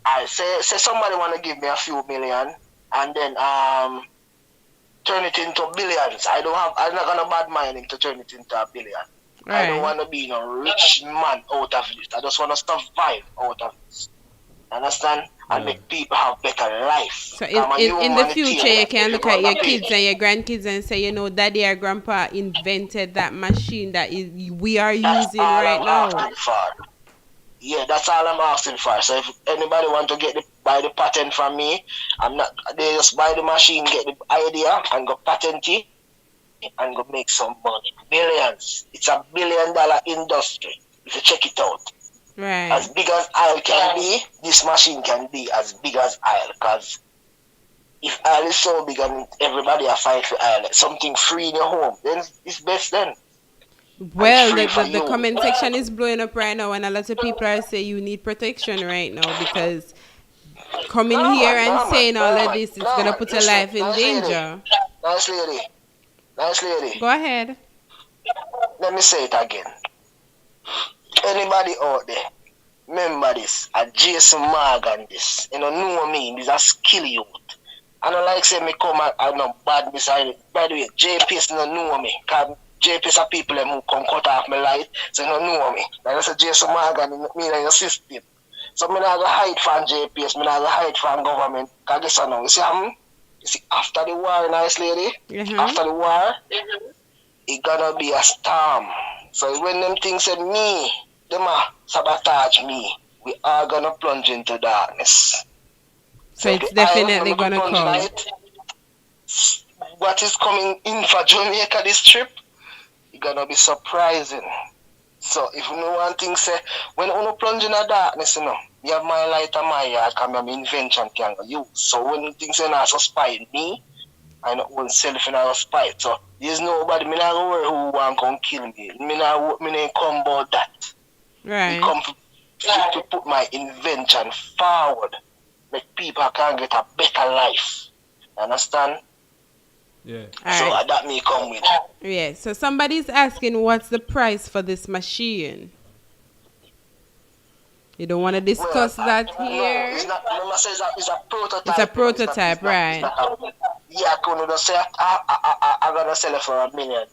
I say somebody want to give me a few million and then turn it into billions. I'm not gonna bad mind him to turn it into a billion. Right. I don't want to be a rich man out of this. I just want to survive out of this. Understand? And make people have better life. So in the future, you can look at your kids and your grandkids and say, daddy or grandpa invented that machine that we are using right now. Yeah, that's all I'm asking for. So if anybody want to buy the patent from me, they just buy the machine, get the idea, and go patent it, and go make some money. Billions. It's a $1 billion industry. If you check it out. Right. As big as oil can be, this machine can be as big as oil. Because if oil is so big and everybody are fighting for oil, something free in your home, then it's best then. Well, the comment section is blowing up right now, and a lot of people are saying you need protection right now because coming here and saying all of this, it's going to put your life in danger. Nice lady. Go ahead. Let me say it again. Anybody out there, remember this, a Jason Morgan this. You know me, this is a skill youth. I don't like say me come and no bad beside it. By the way, JPS don't know me. Because JPS are people who come cut off my light, so you don't know me. Like I said, Jason Morgan, me and your system. So me not go hide from JPS, me not go hide from government. Because guess what now, you see after the war, nice lady, after the war, it gonna be a storm. So when them things said me, them sabotage me, we are gonna plunge into darkness. So it's definitely gonna come. What is coming in for Jamaica this trip, it's gonna be surprising. So if you know one thing say, when you plunge in the darkness, you have my light and my yard, because my invention can go use. So when things say not so spy me, I know own self in our spy. So there's nobody, me not worry who want to come kill me. Me not come about that. Right. Me come to put my invention forward. Make people can get a better life. Understand? Yeah. So that me come with. Yeah. So somebody's asking what's the price for this machine. You don't want to discuss that here? No, it's not. It's a prototype. It's a prototype, right? Yeah, I couldn't say I'm going to sell it for $1 million.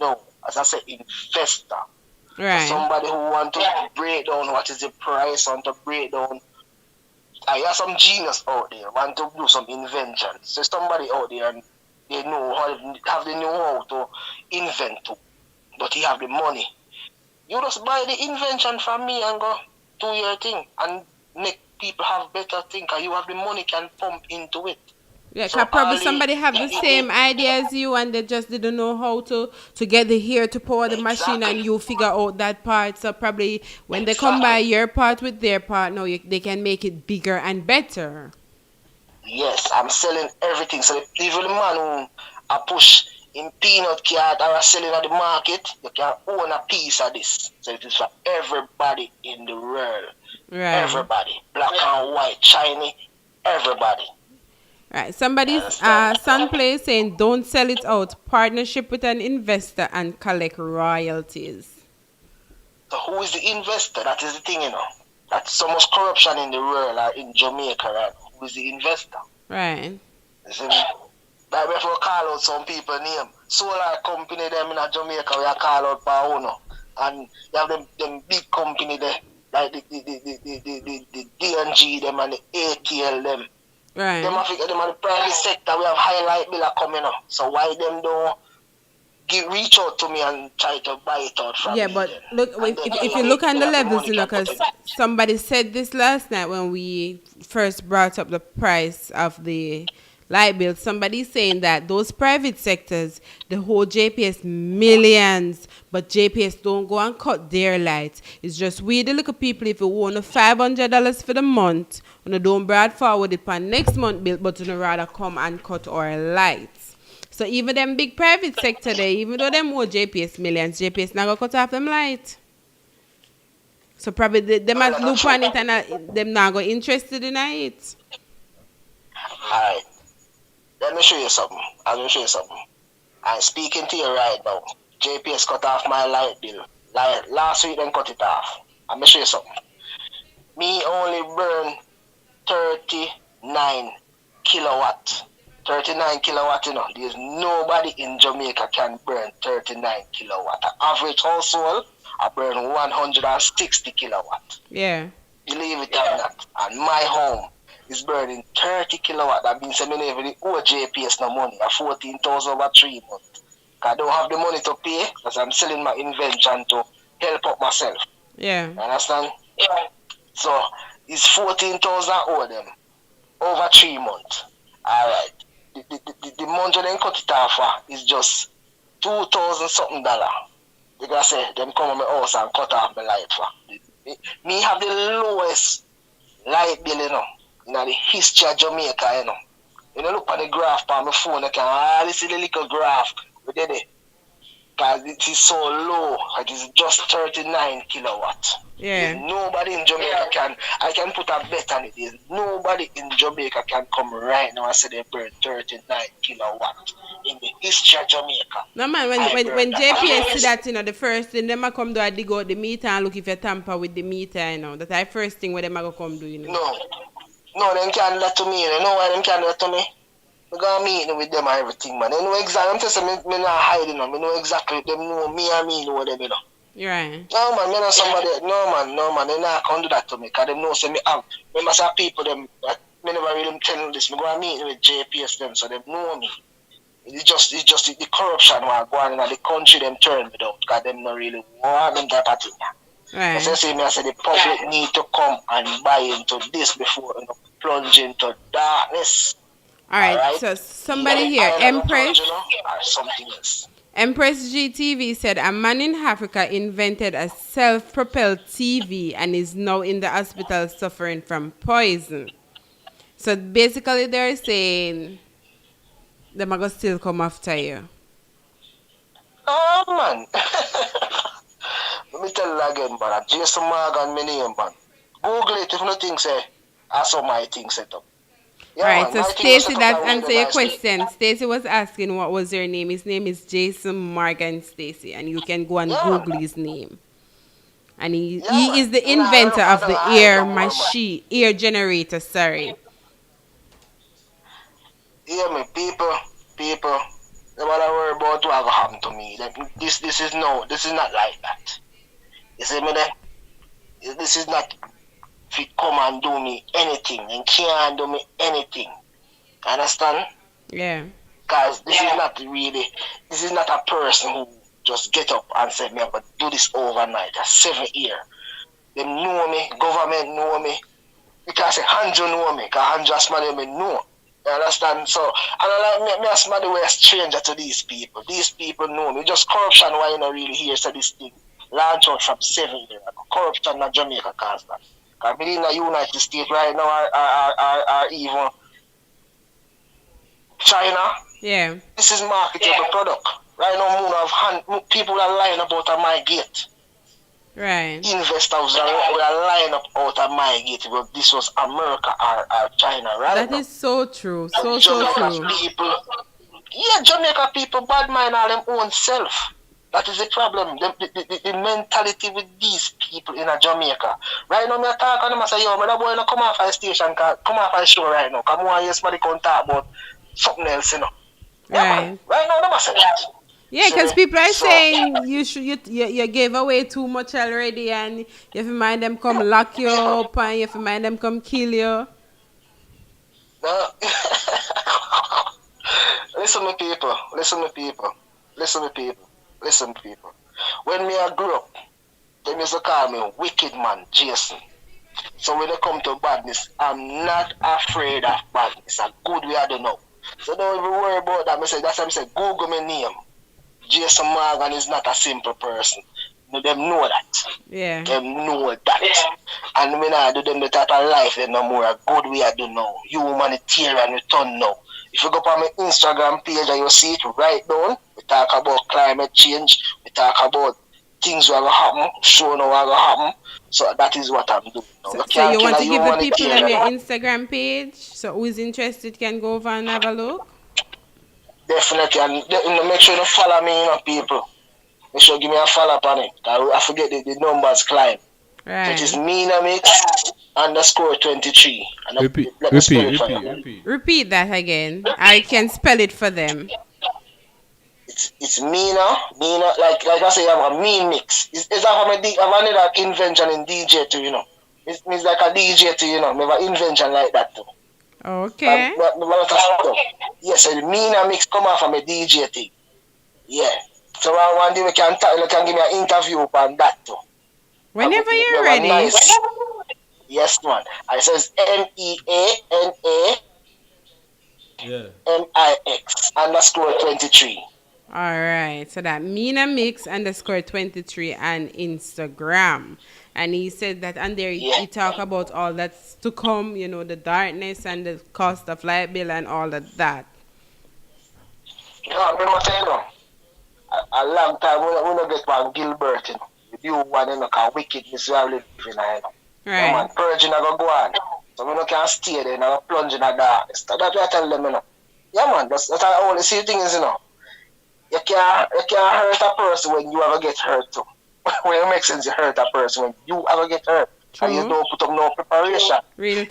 No. As I said, investor. Right. So somebody who want to break down what is the price, want to break down. I have some genius out there, want to do some inventions. So somebody out there, and they know how the know-how to invent too. But you have the money. You just buy the invention from me and go do your thing and make people have better thing, because you have the money can pump into it. Yeah, so probably somebody have the same idea as you and they just didn't know how to get the hair to power the machine, and you figure out that part. So probably when they come by your part with their part, now they can make it bigger and better. Yes, I'm selling everything. So even the man who I push in peanut card or selling at the market, you can own a piece of this. So it is for everybody in the world. Right. Everybody. Black and white, shiny, everybody. Right. Somebody's son plays saying don't sell it out. Partnership with an investor and collect royalties. So who is the investor? That is the thing, you know. That's so much corruption in the world or in Jamaica, right? Who is the investor? Right. You see me? Like we have to call out some people name. Solar company them in Jamaica we are call out by owner. And you have them big company there, like the DNG them and the ATL them. Right. Them Africa, them are the private sector, we have highlight bill coming up. So why them don't reach out to me and try to buy it out from me? Yeah, but then? look, if you look on the levels, you know, because somebody said this last night when we first brought up the price of the light bill. Somebody saying that those private sectors, the whole JPS millions, but JPS don't go and cut their lights. It's just we, the little people, if you want $500 for the month, you don't bring forward it for next month bill, but you rather come and cut our lights. So even them big private sector there, even though them more JPS millions, JPS not gonna cut off them light. So probably they must look on it and them not go interested in it. Alright. Let me show you something. I'm speaking to you right now. JPS cut off my light bill. Like last week then cut it off. I'm gonna show you something. Me only burn 39 kilowatt. 39 kilowatt, you know. There's nobody in Jamaica can burn 39 kilowatt. The average household I burn 160 kilowatt. Yeah. Believe it or not. And my home is burning 30 kilowatt. That means I never owe JPS no money. I 14,000 over 3 months. I don't have the money to pay because I'm selling my invention to help up myself. Yeah. You understand? Yeah. So it's 14,000 owe them over 3 months. Alright. The month when they cut it off is just $2,000 something. Because say them come to my house and cut off my light for. Me have the lowest light bill, you know, in the history of Jamaica, you know. You know, look at the graph on my phone, you can this is the little graph. We did it. Because it is so low. It is just 39 kilowatt. Yeah. There's nobody in Jamaica I can put a bet on it. There's nobody in Jamaica can come right now and say they burn 39 kilowatt in the history of Jamaica. No man, when JPS see that, you know, the first thing them a come do I dig out the meter and look if you tamper with the meter, you know. That's the first thing where them a go come do, you know. No, them can't let to me, you know why them can't let to me? I got a meeting with them and everything, man. They know exactly. I'm just saying, me not hiding them. I know exactly. Them know me and me know them, you know. You're right. No, man. Me not somebody. No, man. They not come do that to me. Because they know, say me have. Me must have people, them, that me never really tell them this. Me go and meet with JPS, them, so they know me. It's just the corruption while going on in the country, them turn me down. Because them not really want them type of thing. Right. So say me, I say the public need to come and buy into this before, you know, plunge into darkness. All right, so somebody here, Empress GTV said a man in Africa invented a self-propelled TV and is now in the hospital suffering from poison. So basically they're saying they might still come after you. Oh, man. Let me tell you again, man. Jason Morgan, my name, man. Google it if nothing say, I saw my thing set up. Yeah, right, man, so Stacy, that answer your question. Stacy was asking what was your name. His name is Jason Morgan Stacy, and you can go and Google his name. And he is the inventor of the air generator, sorry. Yeah, me, people, they wanna worry about what will happen to me. This is not like that. You see me there? This is not if you come and do me anything and can't do me anything. Understand? Yeah. Because this is not a person who just get up and say, me, I'm going to do this overnight. That's 7 years. They know me, government know me. Because Hanjo know me, because Hanjo somebody me know. You understand? So, and I like me as somebody who is a stranger to these people. These people know me. Just corruption, why you not really hear so this thing. Launch out from 7 years ago. Corruption in Jamaica cause that. Because in the United States right now are even China. Yeah. This is marketable product. Right now, people are lying about my gate. Right. Investors are lying up out of my gate. But this was America or China, right? That is so true. So Jamaica true. People, Jamaica people bad mind all them own self. That is the problem. The mentality with these people in Jamaica. Right now, I talk and I say, yo, my boy, no come off a station, come off a show right now. Come on, yes, somebody can talk about something else, you know. Right. Right now, they say that. Yeah, because people are saying you gave away too much already, and you have to mind them come lock you up, and you have to mind them come kill you. No. Listen to people. When me I grew up, they used to call me wicked man, Jason. So when it come to badness, I'm not afraid of badness. A good way I don't know. So don't even worry about that. That's why I say Google my name. Jason Morgan is not a simple person. Them know that. Yeah. Them know that. And when I do them the type of life, they no more a good way I do know. Humanitarian return now. If you go on my Instagram page and you see it right down, we talk about climate change, we talk about things that will happen, show now what will happen. So that is what I'm doing now. So you want to give the people them your Instagram page? So who is interested can go over and have a look? Definitely, and make sure you follow me, people. Make sure you give me a follow up on it. I forget the numbers climb. Right. So it is Minamix _ 23. Repeat that again. I can spell it for them. It's Mina, like I say, I have a mean mix. It's like I have another invention in DJ too, you know. It's like a DJ too, you know. I have an invention like that too. Okay. Yes, so the Mina mix come off from a DJ thing. Yeah. So one day we can give me an interview on that too. Whenever you're ready. Nice, yes, man. It says MEANA MIX _23. All right. So that Mina Mix _ 23 on Instagram. And he said that, and there he talk about all that's to come, you know, the darkness and the cost of light bill and all of that. Yeah, remember saying, a long time we don't get one Gilbert, you know. You one, you know, because wickedness we have lived in, you know. Right. Yeah, man, purging I go on. So we don't can stay there, you know, plunge in the darkness. That's what I tell them, you know. Yeah, man, that's how all the same thing is, you know. You can't hurt a person when you ever get hurt too. When it makes sense, you hurt a person when you ever get hurt. True. And you don't put up no preparation.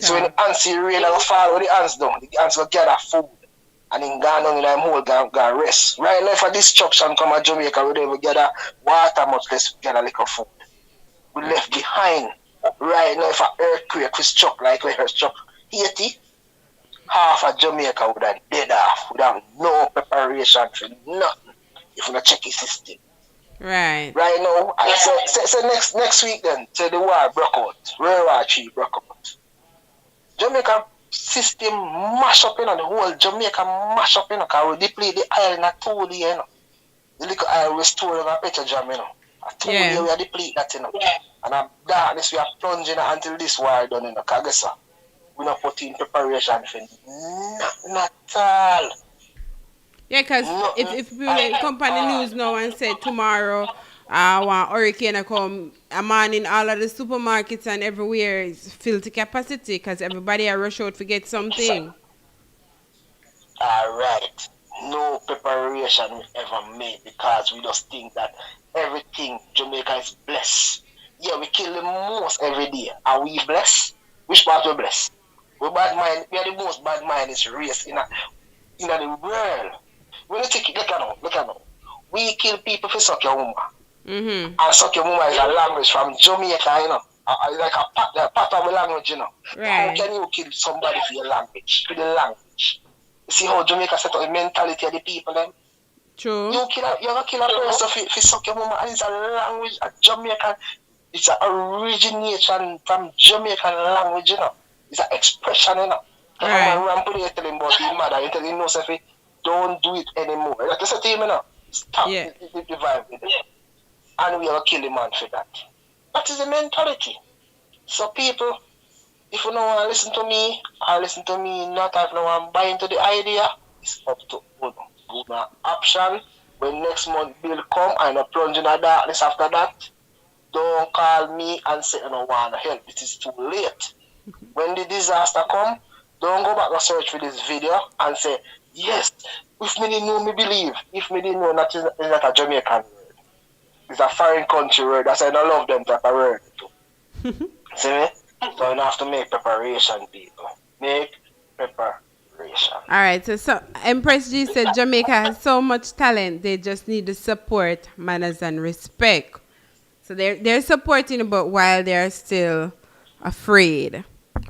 So when the ants see rain and fall with the ants down, the ants will gather food. And then go down in them hole, go rest. Right now, if a destruction come at Jamaica, we don't gather water, much less gather little food. We left behind. Right now, if an earthquake was struck like we heard struck Haiti, half of Jamaica would have dead off without no preparation for nothing. If we don't check the system. Right. Right now, so next week then, say the war broke out. World War III broke out. Jamaica system mash up, you know, the whole Jamaica mash up, you know, because we deplete the oil in a 2 day, you know. The little oil we store in a petro jam, you know. A 2 day we are deplete that, you know. And a darkness we are plunging until this war done, you know, because guess what? We not put in preparation for not at all. Yeah, because if we come on the news now and say tomorrow one hurricane to come, a man in all of the supermarkets and everywhere is filled to capacity because everybody are rush out to get something. All right. No preparation we ever made because we just think that everything Jamaica is blessed. Yeah, we kill the most every day. Are we blessed? Which part we blessed? We bad mind. We are the most bad mind is race in the world. When you take it, look at now. We kill people for suck your woman. Mm-hmm. And suck your woman is a language from Jamaica, you know. Like a part of the language, you know. Right. How can you kill somebody for your language? For the language. You see how Jamaica set up the mentality of the people then? True. You ever kill a person for suck your woman, and it's a language, a Jamaican, it's an origination from Jamaican language, you know. It's an expression, you know. Right. I'm going to tell him about his mother, you tell him no, Sophie. Don't do it anymore. Like I said to him, you know, stop the vibe with it. And we will kill the man for that. That is the mentality. So people, if you don't want to listen to me, or listen to me not, if you don't want to buy into the idea, It's up to Uno. Uno option. When next month bill come, I'm not plunging in the darkness after that. Don't call me and say I don't want to help. It is too late. When the disaster come, don't go back and search for this video and say, yes, if me didn't know, me believe. If me didn't know, that is not a Jamaican word. It's a foreign country word. That's why I don't love them type of word too. See me? So you have to make preparation, people. Make preparation. All right. So Empress G said Jamaica has so much talent. They just need the support, manners, and respect. So they're supporting, but while they're still afraid,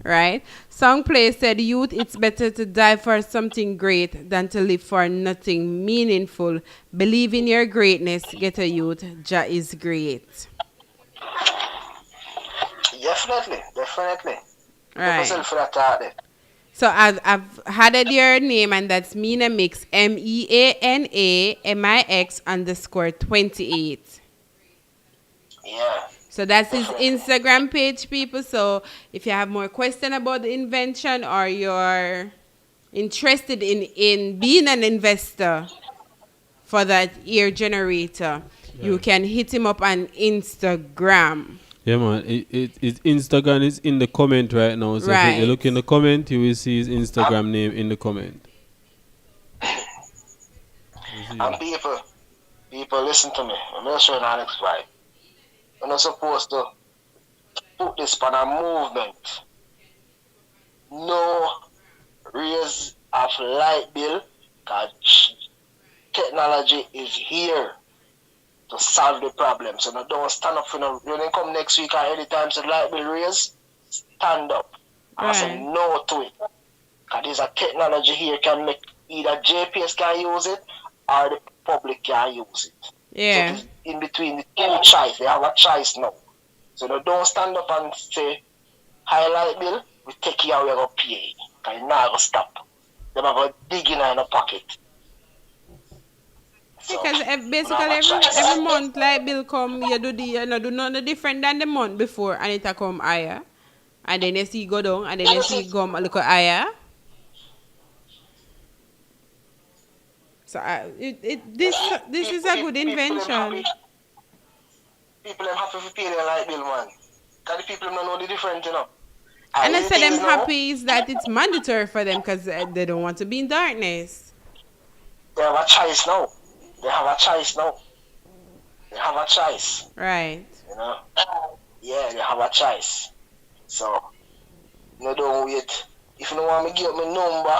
right? Songplay said, youth, it's better to die for something great than to live for nothing meaningful. Believe in your greatness. Get a youth. Jah is great. Definitely. Right. So I've added your name, and that's Meana Mix, MEANAMIX_28. Yeah. So that's his Instagram page, people. So if you have more questions about the invention, or you're interested in being an investor for that ear generator, you can hit him up on Instagram. Yeah, man. It's Instagram is in the comment right now. So if you look in the comment, you will see his Instagram name in the comment. And people, listen to me. I'm not sure now next slide. We're not supposed to put this on a movement. No raise of light bill, because technology is here to solve the problem. So don't stand up for no. When they come next week or anytime so light bill raise, stand up. I say no to it. Because there's a technology here can make either JPS can use it or the public can use it. Yeah. So in between the two choice, they have a choice now. So don't stand up and say, high light bill, we take you out, we're going to pay. Because you're not going to stop. They're going to dig in the pocket. So, because basically every month light bill come, you do nothing different than the month before, and it come higher. And then you see go down, and then you see go a little higher. So this is a good invention. People are happy to pay their light bill, man. Because the people don't know the difference, you know. And I said I'm happy is that it's mandatory for them because they don't want to be in darkness. They have a choice now. They have a choice. Right. You know? Yeah, they have a choice. So, no, don't wait. If you don't want me to give up my number,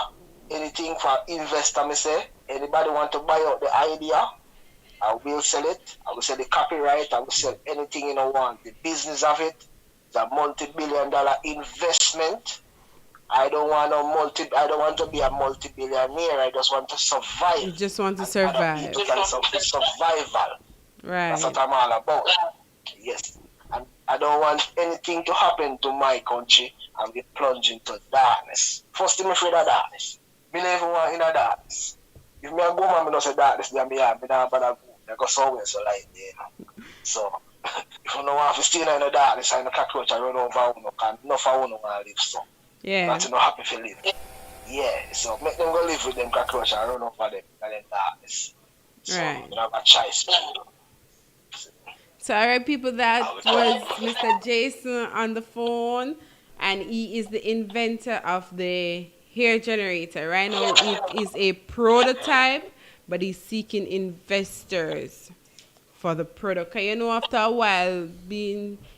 anything for investor, me say, anybody want to buy out the idea, I will sell it. I will sell the copyright. I will sell anything you don't want. The business of it is a multi-billion-dollar investment. I don't want to be a multi-billionaire. I just want to survive. You just want to survive. Survival. Right. That's what I'm all about. Yes. And I don't want anything to happen to my country and be plunged into darkness. First, I'm afraid of darkness. Me never want in the darkness. If me go man, me not say darkness, then me not bother go. I go somewhere so light there. So, if you don't want to stay in the darkness and the cockroach, I run over you, because enough of you want to live so. Yeah. That's not happy to live. Yeah, so make them go live with them cockroach and run over them in the darkness. So, right. You have a choice. So, all right, people, that was Mr. Jason on the phone, and he is the inventor of the hair generator. Right now, it is a prototype, but he's seeking investors for the product. Because, you know, after a while,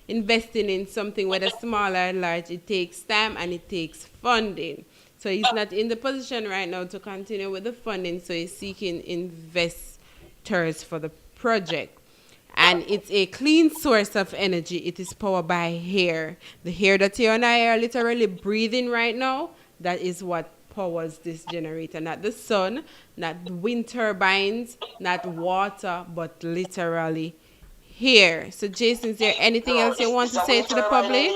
investing in something, whether small or large, it takes time and it takes funding. So he's not in the position right now to continue with the funding, so he's seeking investors for the project. And it's a clean source of energy. It is powered by hair. The hair that you and I are literally breathing right now, that is what powers this generator. Not the sun, not wind turbines, not water, but literally hair. So Jason, is there anything else you want to say to the public?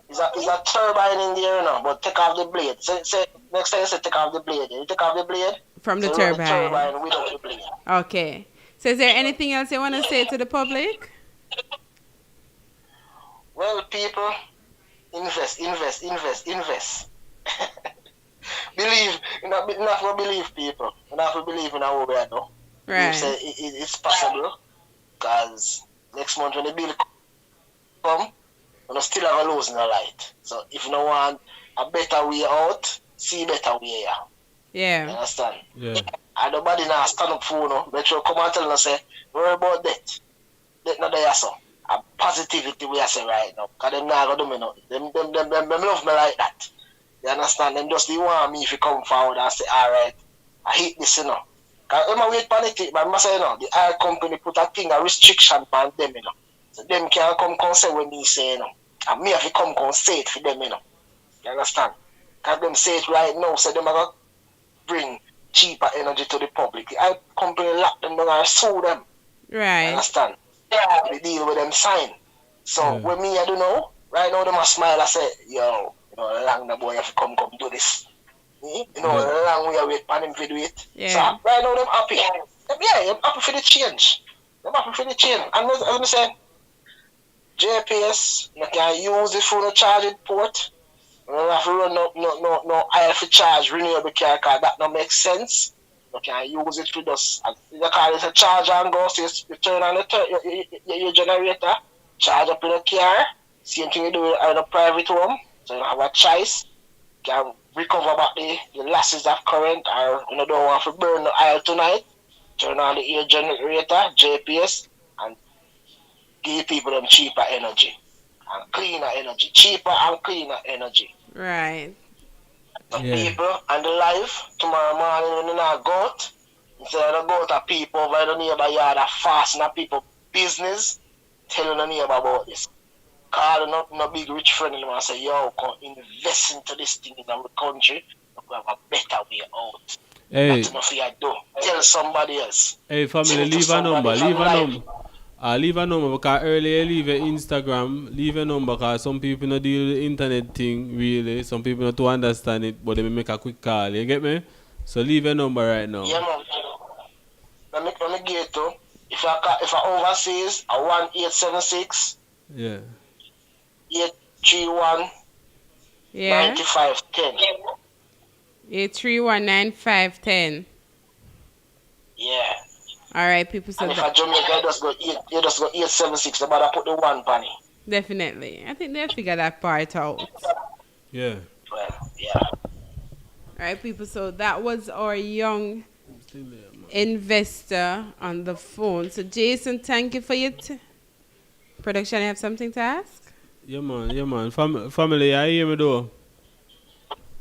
It's a turbine in there, you know, but take off the blade. Say next time you say take off the blade. You take off the blade? From the so turbine. The turbine without the blade. Okay. So is there anything else you want to say to the public? Well, people, invest. believe, not to believe people. You have to believe in what we are doing. Right. Say it's possible. Because next month when the bill come, we're still have a losing the light. So if you don't want a better way out, see better way here. Yeah. You understand? Yeah. And nobody now stand up for you. Make sure come and tell us, say, worry about that. That not there, so. And positivity we are saying right now. Because them not going to do me nothing. Them love me like that. You understand? Them just they want me if you come forward and say, alright, I hate this, you know. Because I'm wait for it, but I say, you know, the oil company put a thing, a restriction on them, you know. So them can't come say when me say, you know. And me have to come say it for them, you know. You understand? Because them say it right now, so them are going to bring cheaper energy to the public. The oil company lock them down and sue them. Right. You understand? Yeah, we deal with them sign. So when me I don't know, right now them a smile and say, yo, you know, long the boy have to come do this. You know, long we wait for them to do it. Yeah. So right now them happy. Yeah, I'm happy for the change. I'm happy for the change. And as I say, JPS, you can use it for the charging port. You don't have to run no oil for charge renewable car because that don't make sense. You can use it for just, you call it a charger and go, so you turn on your generator, charge up in a car, same thing you do in a private home, so you have a choice. You can recover back the losses of current, or you don't want to burn the oil tonight, turn on the air generator, JPS, and give people them cheaper energy, and cleaner energy, cheaper and cleaner energy. Right. Some people and the life tomorrow morning when you not go out, instead of go to people over the neighbor yard that fast in people business, telling the neighbor about this. Calling up no big rich friend and say, yo, come invest into this thing in our country, we have a better way out. Hey. That's enough you do. Tell somebody else. Hey family, leave a number. Leave a number because earlier leave a Instagram, leave a number because some people not deal with the internet thing really. Some people not to understand it, but they may make a quick call. You get me? So leave a number right now. Yeah, man. Let me get it to. If I overseas, a 1876. Yeah. 831. Yeah. 9510. 8319510. Yeah. All right, people. So and if I Jamaica, you just go 876. But I put the one penny. Definitely, I think they figure that part out. Yeah. Well, yeah. All right, people. So that was our young investor on the phone. So Jason, thank you for your production. You have something to ask? Yeah, man. Family, I hear me though.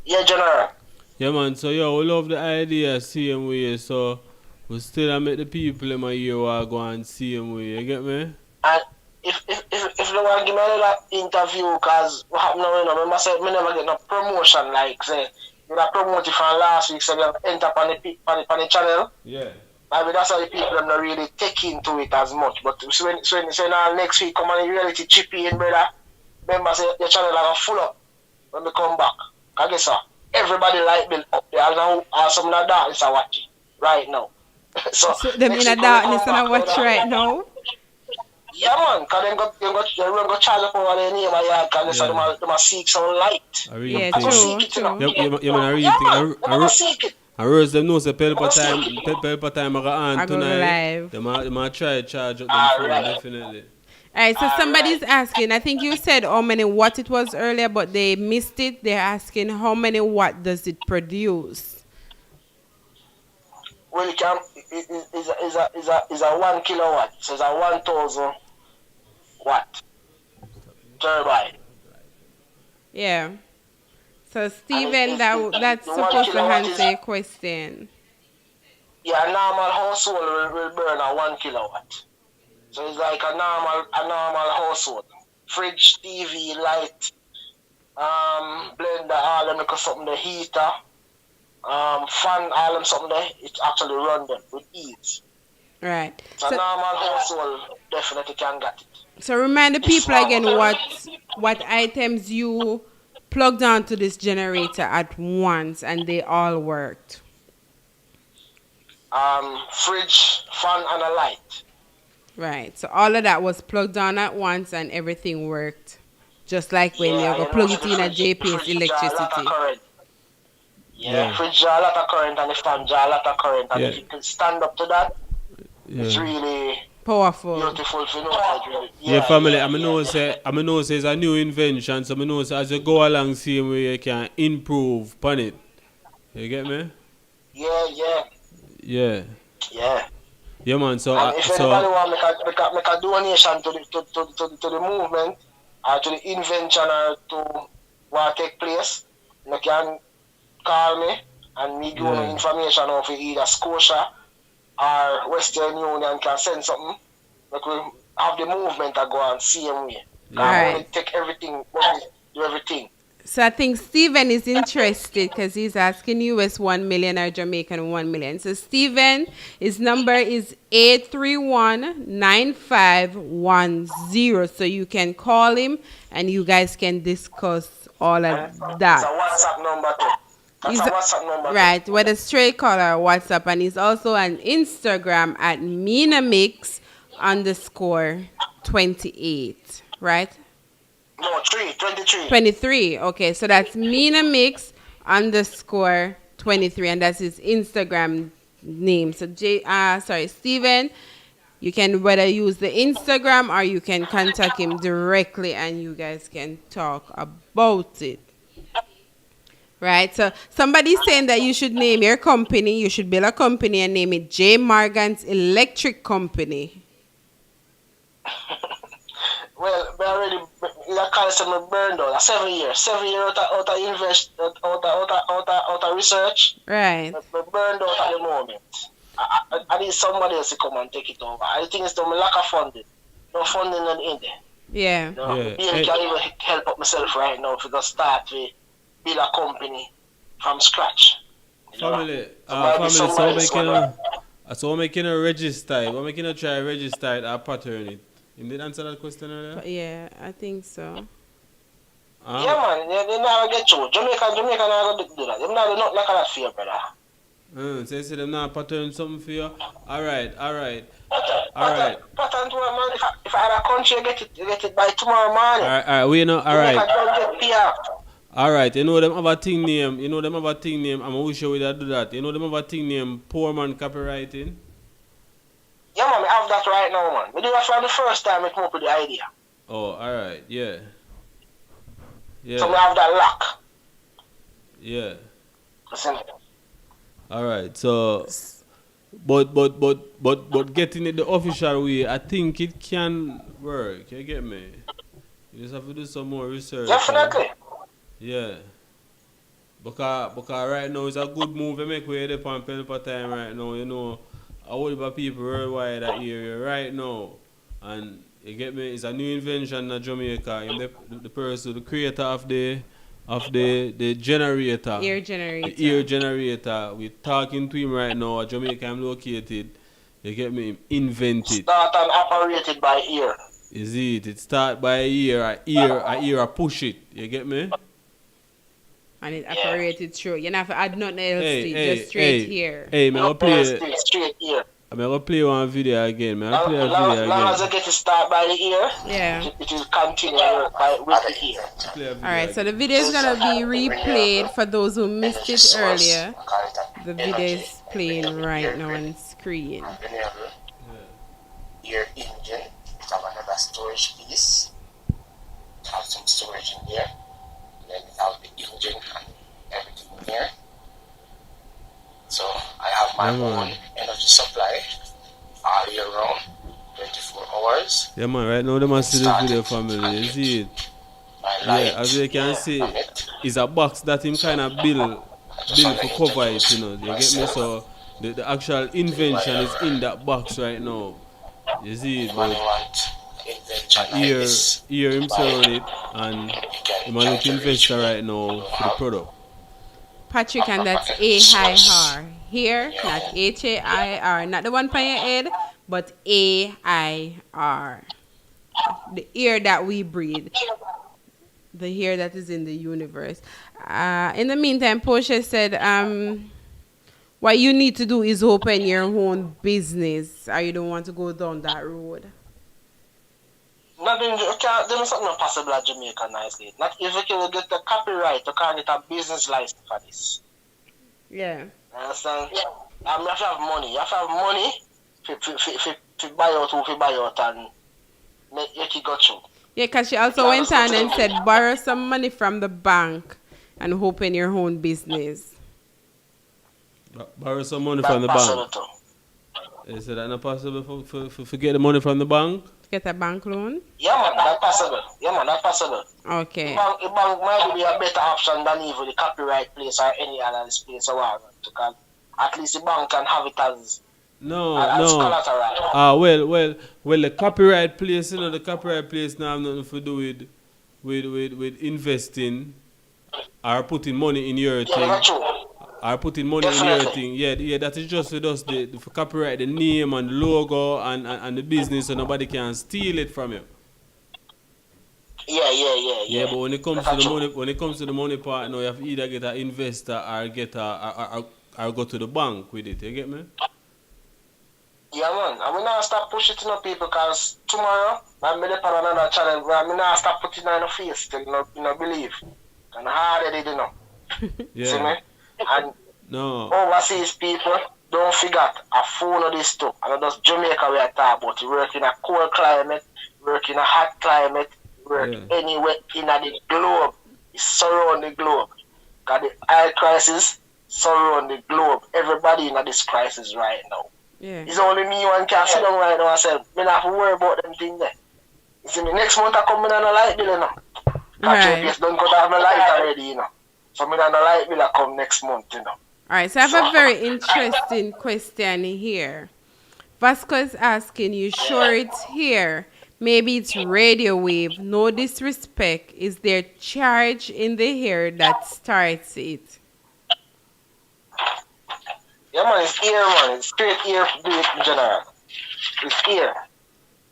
Yeah, General. Yeah, man. So yo, we love the idea same way. So. We still make the people in my year go and see him way, you get me? And if they want to give me another interview, because what happened now, you know, I say, I never get no promotion, like, say, you got promoted from last week, so you enter on the channel. Yeah. Maybe that's how the people are not really take into it as much. But when now next week come on the reality chip in, brother, remember, say, your channel are full up when they come back. I guess so. Everybody like build up there, and now some of the dance are watching right now. So them in a darkness and I watch right now. Yeah, man, because they go charge up over there near my yard because they must seek some light. Yeah, true. Yeah, man, I really think. I Rose them know say Pelpa time I go on tonight. They might try to charge up them phone, definitely. Alright, so somebody's asking, I think you said how many watt it was earlier, but they missed it. They're asking how many watt does it produce? Well, it can is a 1 kilowatt, so it's a 1,000 watt turbine. Yeah. So Stephen, that's supposed to answer your question. Yeah, a normal household will burn a 1 kilowatt. So it's like a normal household. Fridge, TV, light, blender, all them because something the heater. Fan, all them something there, it actually run them with ease. Right. So normal household definitely can get it. So remind the people again what items you plugged onto this generator at once and they all worked. Fridge, fan and a light. Right. So all of that was plugged on at once and everything worked. Just like when you go plug it in a JPS electricity. Yeah. Fridge draw a lot of current and the fan draw a lot of current. And if you can stand up to that, it's really powerful. Beautiful for really. Yeah, family, I know say it's a new invention, so I know say as you go along same way you can improve upon it. You get me? Yeah. Yeah, man. So, and if anybody want make a donation to the movement or to the invention or to what take place, you can call me and me give you information of either Scotia or Western Union can send something. Like we have the movement that go on same way. Alright. Take everything, do everything. So I think Steven is interested because he's asking US 1 million or Jamaican 1 million. So Steven, his number is 831-9510. So you can call him and you guys can discuss all of that. It's a WhatsApp number too. That's a WhatsApp number. Right, with a straight call or WhatsApp. And he's also on Instagram at Minamix_28. Right? No, 23. 23. Okay, so that's Minamix_23, and that's his Instagram name. So Steven, you can whether use the Instagram or you can contact him directly and you guys can talk about it. Right? So somebody's saying that you should name your company, you should build a company and name it J. Morgan's Electric Company. Well, we already call it some burned out. 7 years. 7 years out of research. Right. We burned out at the moment. I need somebody else to come and take it over. I think it's the lack of funding. No funding in there. Yeah. No, I can't even help up myself right now to just start to build a company from scratch. Family, so we're making a register. We're making a try register it or pattern it. You did answer that question earlier? Yeah, I think so. Yeah, man. They never get through. Jamaica never do that. They never not like that for you, brother. So you say them now pattern something for you? Alright. Pattern to what, man? If I had a country, you get it by tomorrow morning. Alright, we know, alright. Don't get PR. Alright, you know them have a thing name. I'm gonna wish you would do that. You know them have a thing name, Poor Man Copywriting. Yeah, man, I have that right now, man. We do that for the first time we come up with the idea. Oh, alright, yeah. So we have that lock. Yeah. Listen. Alright, so but getting it the official way, I think it can work. You get me? You just have to do some more research. Definitely. Yeah. Because right now it's a good move to make way up on Pelpa time right now, you know. A whole lot of people worldwide that area right now. And you get me, it's a new invention in Jamaica. The person, the creator of the generator. Ear generator. The ear generator. We're talking to him right now. At Jamaica I'm located. You get me? Invented. Start and operated by ear. Is it? It start by a ear. A ear push it. You get me? And it operated through. You don't have to add nothing else, just straight here. Hey, man, I'll play. Straight here. I'm going to play one video again, man. As long as you get to start by the ear, it will continue with the ear. Alright, so the video is going to be replayed for those who missed it earlier. The video is playing right now on screen. Ear engine. It have another storage piece. Have some storage in there. Then we have the engine and everything here. So I have my own energy supply all year round, 24 hours. Yeah, man, right now they must see this video, family. You see it? Yeah, as you can see, it's a box that him kind of build to cover it, you know. You get me? So the actual invention is in that box right now. You see it? But ear himself on it, and I'm a look investor right now for the product. Patrick, and that's A-I-R. Here, not H-A-I-R. Not the one by your head, but A-I-R. The ear that we breathe. The ear that is in the universe. In the meantime, Portia said, what you need to do is open your own business, or you don't want to go down that road. Nothing, there's something possible at Jamaica nicely. Not if you can get the copyright, you can't get a business license for this. Yeah. Understand? You have to have money. You have to have money to buy out who to buy out and make it go through. Yeah, because she also went on and said, borrow some money from the bank and open your own business. Borrow some money from the bank. Is that not possible for get the money from the bank? Get a bank loan? Yeah, man, that's possible. Yeah, man, that's possible. Okay. The bank might be a better option than even the copyright place or any other place around. Because at least the bank can have it as collateral. Well, the copyright place, the copyright place now have nothing to do with investing or putting money in your thing. That's true. Or putting money in your thing. Yeah, that is just with us the copyright, the name and the logo and the business, so nobody can steal it from you. Yeah. But when it comes to the money part, you have to either get an investor or or go to the bank with it. You get me? Yeah, man. I will not stop pushing to people because tomorrow I'm going to put another challenge where I'm not stop putting on the face till you believe. And hard they do know. Yeah. See me? And overseas people, don't forget, I follow this too. And that's Jamaica we are talking about. You work in a cold climate, work in a hot climate, work anywhere in the globe. It's surround the globe. Because the oil crisis surround the globe. Everybody in this crisis right now. Yeah. It's only me one can sit down right now and say, I don't have to worry about them things there. You see me, next month I come in on a light bill, you know. Because JPS don't go to have my light already, you know. So me on the light bill I come next month, you know. Alright, so I have a very interesting question here. Vasco is asking, you sure it's here? Maybe it's radio wave. No disrespect. Is there charge in the hair that starts it? Yeah, man, it's ear, man. It's straight ear to do it in general. It's ear.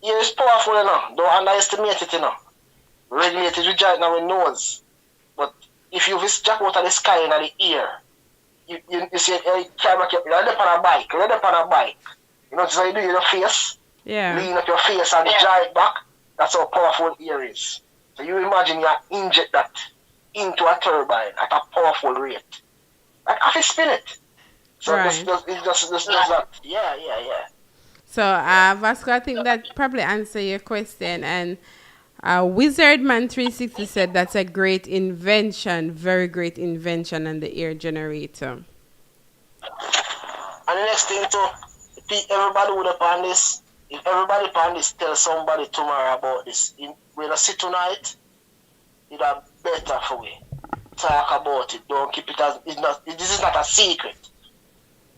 Ear is powerful, you know. Don't underestimate it, you know. Regulate it with now with nose. But if you just jack out of the sky in the ear, you see a camera, you're on a bike. You know, so you do your face. Yeah. Lean up your face and draw it back. That's how powerful ear is. So you imagine you inject that into a turbine at a powerful rate. Like, I can spin it. So it just does that. Yeah. So, Vasco, I think that probably answer your question. And Wizardman360 said that's a great invention, very great invention on the air generator. And the next thing too, everybody would have on this. If everybody upon this tell somebody tomorrow about this, we'll sit tonight, it's better for we. Talk about it. Don't keep it as this is not a secret.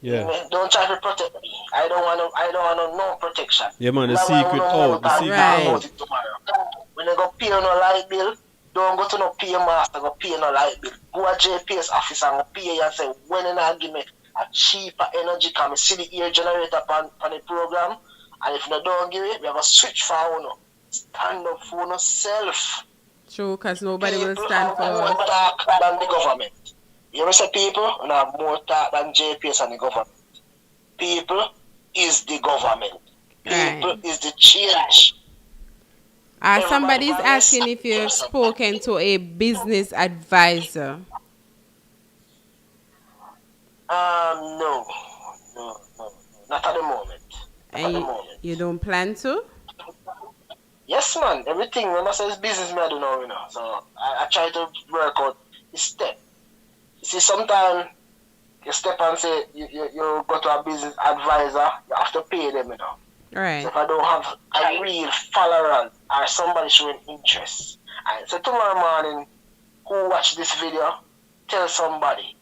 Yeah. Don't try to protect me. I don't want no protection. Yeah, man, the secret out. The secret out. When you go pay on a light bill, don't go to no pay master, go pay on a light bill. Go to JPS office and go pay and say, when you give me a cheaper energy, can I see the air generator on the program? And if you don't give it, we have a switch for you. Stand up for yourself. True, because nobody will stand for us. More talk than the government. You know, say people and have more talk than JPS and the government. People is the government. People is the change. Somebody's asking if you've spoken to a business advisor. No. Not at the moment. And you don't plan to? Yes, man. Everything when I say it's business, I don't know, you know. So I try to work out the step. You see, sometimes you step and say you go to a business advisor, you have to pay them, you know. Right. So if I don't have a real follower or somebody showing interest, and so tomorrow morning, who watch this video, tell somebody.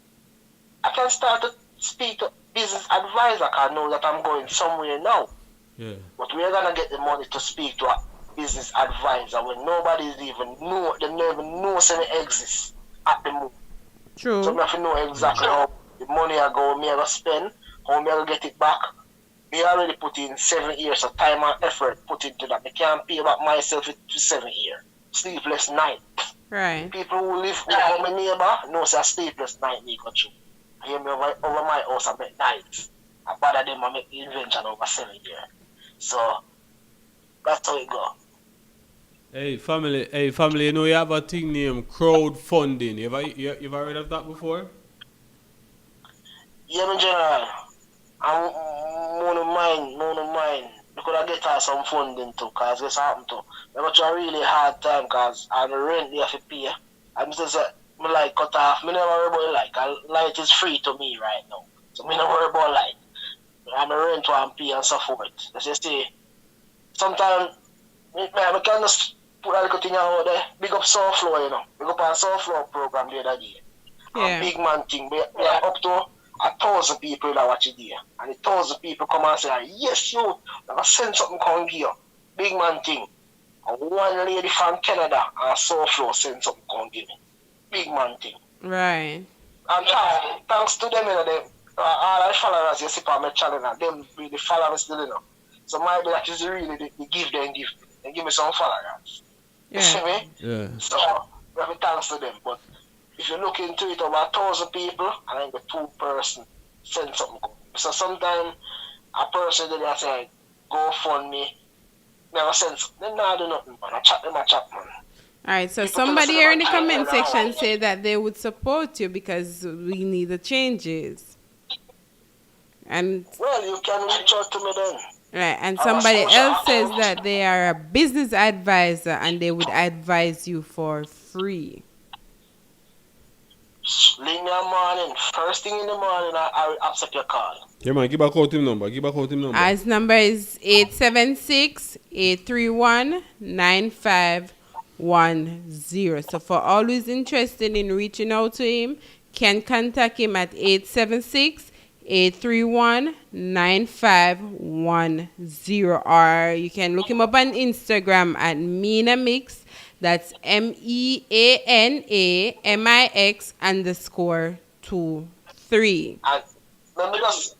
I can start to speak to business advisor because I know that I'm going somewhere now. Yeah. But we're gonna get the money to speak to a business advisor when nobody's even know, they never even know it exists at the moment. True. So I have to know exactly how the money I go, me I go spend, how me I go get it back. Me already put in 7 years of time and effort put into that. I can't pay back myself for 7 years. Sleepless night. Right. People who live with my neighbor know it's a sleepless night me go through. I hear me over my house I make nights. I bother them I make the invention over 7 years. So that's how it go. Hey family, you know you have a thing named crowdfunding. You ever heard of that before? Yeah, in general. I'm more than mine. You could have get her some funding too, because this happened to. I got a really hard time because I'm rent there for pay. I'm just me like cut off. Me never worry about light. Light is free to me right now. So me never worry about light. I'm a rent one pay and so forth. As you see, sometimes I can just put a little thing out there. Big up Soulflow, you know. Big up our Soulflow program the other day. Yeah. Big man thing. We are up to 1,000 people that watch it there. And 1,000 people come and say, yes, you, I send something come here. Big man thing. And one lady from Canada and Soulflow send something come give me. Big man thing. Right. And thanks to them, you know, all the followers you see on my channel, and them really follow me still, you know. So maybe that is really the give them gift. They give me some followers. You see me? Yeah. So, we have thanks to them. But if you look into it, over 1,000 people, and then the 2 person send something. So sometimes a person that say, go fund me, never send something. They never do nothing, man. I chat, man. Alright, so somebody here in the comment section say that they would support you because we need the changes. And well, you can reach out to me then. Right, and somebody else says that they are a business advisor and they would advise you for free. Leave me a morning. First thing in the morning, I will accept your call. Yeah, man, give back out him number. His number is 876-831-9510. So for all who's interested in reaching out to him, can contact him at 876-831-9510, or you can look him up on Instagram at Meanamix. That's MEANAMIX_23. And let me just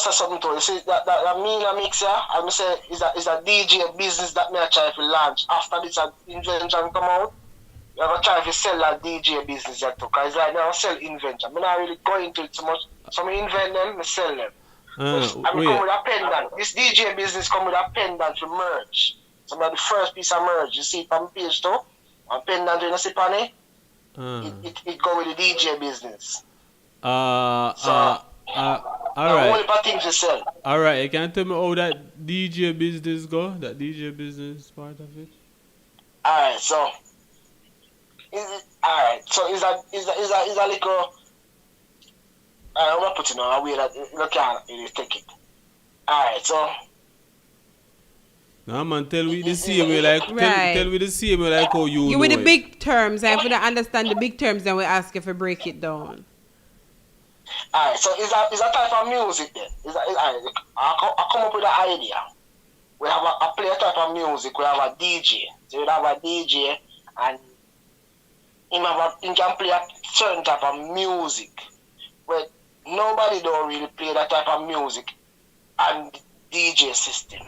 say something to you. You see, that Meanamix, I say is a DJ business that me I try to launch. After this invention come out, you have a try to sell that DJ business that too. Because right now I sell invention. I'm not really going into it so much. So I invent them, I sell them. I come with a pendant. This DJ business come with a pendant to merge. So the first piece of merge, you see it on the page too. A pendant you see on it. It go with the DJ business. Alright. Only for things to sell. Alright, you can tell me how that DJ business go? That DJ business part of it? Alright, so is a little I'm not putting on a way that you can't really take it. Alright, so no man, tell me the same way like tell me the same way like how you with know the big terms, and if you don't understand the big terms, then we ask you to break it down. Alright, so is a type of music then? I come up with an idea. We have a play type of music, we have a DJ. So we have a DJ and he can play a certain type of music. But nobody don't really play that type of music and DJ system.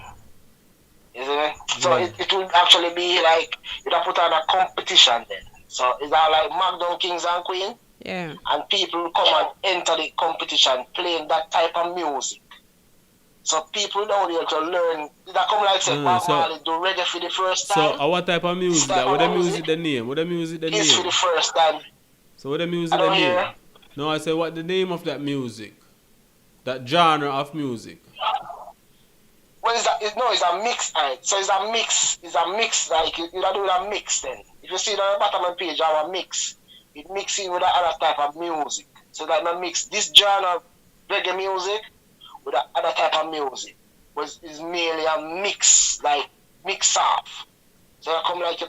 Isn't it? So it would actually be like you'd have put on a competition then. So is that like Magdon Kings and Queen? Yeah. And people will come and enter the competition playing that type of music. So people don't be able to learn. That come like say Bob Marley do reggae for the first time. So what type of music that? What the music the name? What the music the name? It's for the first time. So what the music the name? No, I said what the name of that music? That genre of music. Well, it's a mix, right? So it's a mix. It's a mix, like you don't do a mix then. If you see it on the bottom of the page, I have a mix. It mixing with other type of music. So that I mix this genre of reggae music with the other type of music. But it's merely a mix, like mix off. So you come like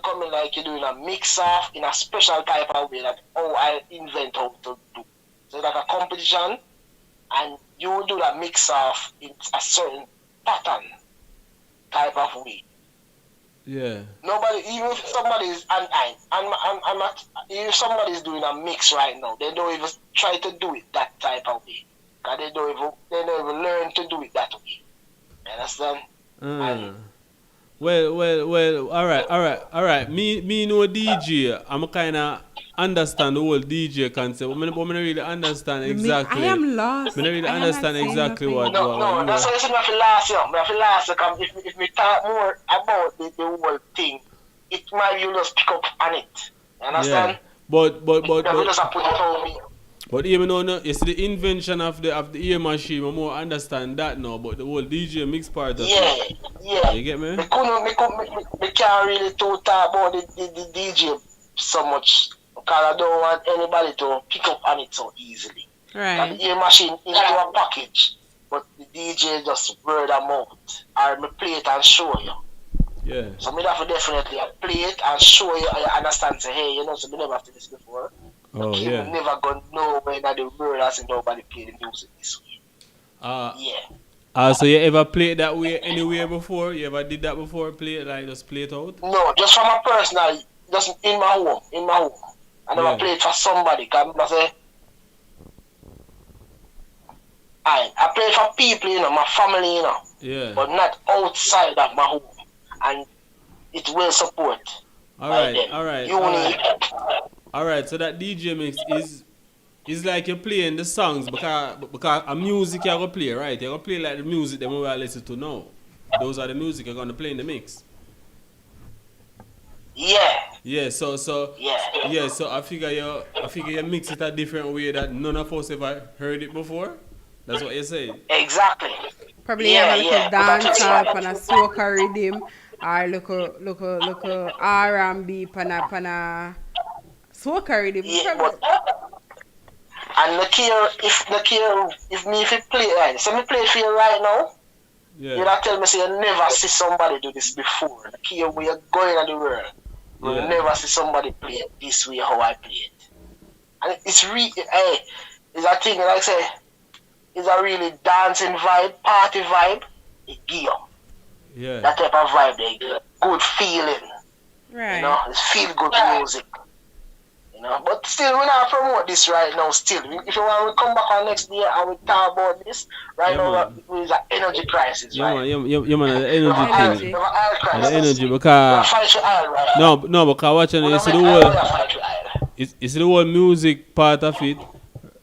you're doing a mix off in a special type of way that I invent how to do. So it's like a competition, and you do that mix off in a certain pattern type of way. Yeah. Nobody, even if somebody is if somebody is doing a mix right now, they don't even try to do it that type of way. Cause they don't even learn to do it that way. You understand? Well, alright. Me know DJ. I'm kinda understand the whole DJ concept, but I don't really understand exactly. I am lost. I don't really understand exactly what. No, that's why I said I feel last year. I feel last year. If we talk more about the whole thing, it might you just pick up on it. You understand? Yeah. But just put it on me. But even though no, you see the invention of the ear machine, I more understand that now. But the whole DJ mix part of it. Yeah. You get me? Me can't really talk about the DJ so much because I don't want anybody to pick up on it so easily. Right. The ear machine into a package, but the DJ just word of mouth. Or me play it and show you. Yeah. So me have to definitely play it and show you and you understand. Say, hey, you know, so me never have to this before. Oh, yeah. You never gonna know when the world has nobody play the music this way. So you ever played that way anywhere before? You ever did that before? Play it like just play it out? No, just from a personal, just in my home. I never played for somebody. Cause I say, I play for people, you know, my family, you know. Yeah. But not outside of my home, and it will support. All right. All right, so that DJ mix is like you're playing the songs because a music you're gonna play, right? You're gonna play like the music that we are listening to now. Those are the music you're gonna play in the mix. Yeah. So I figure you mix it a different way that none of us ever heard it before. That's what you're saying. Exactly. Probably have a little dance up and a soca rhythm, or look R&B pana soca rhythm. Yeah, but and look here, if me play right, so me play for you right now. Yeah. You not tell me say you never see somebody do this before. Look here, where you're going in the world, you never see somebody play it this way how I play it. And it's really, it's a thing like I say, it's a really dancing vibe, party vibe. It give you. Yeah. That type of vibe, they give you. Good feeling. Right. You know, it's feel good music. You know, but still, we're not promote this right now. Still, if you want to come back on next year and we talk about this, right now there's an energy crisis. Yeah, right? man, the energy thing. The energy because no, because watching you see the whole music part of it.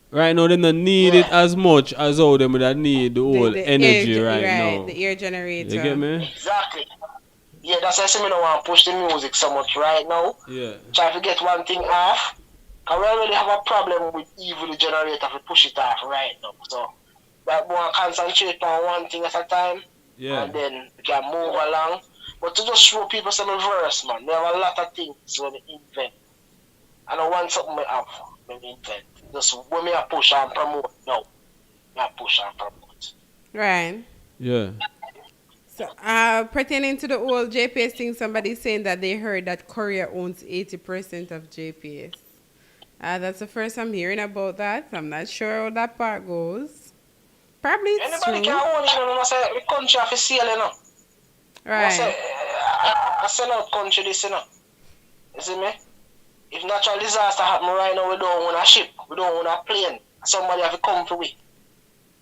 Right now, they don't need it as much as how them that need the whole energy right now. The ear generator. You get me? Exactly. Yeah, that's why I don't want to push the music so much right now. Yeah. Try to get one thing off. Because we already have a problem with evil generator to push it off right now. So, we want to concentrate on one thing at a time. Yeah. And then we can move along. But to just show people some verse, man. There are a lot of things when we invent. I don't want something we have when we invent. Just when we are push and promote now. We are push and promote. Right. Yeah. So, pertaining to the old JPS thing, somebody's saying that they heard that Korea owns 80% of JPS. That's the first I'm hearing about that. I'm not sure how that part goes. Probably it's anybody true. Can own it, you know. I say, the country have to sell, you know. Right. I sell out country this, you know. You see me? If natural disaster happen right now, we don't own a ship. We don't own a plane. Somebody have to come for we.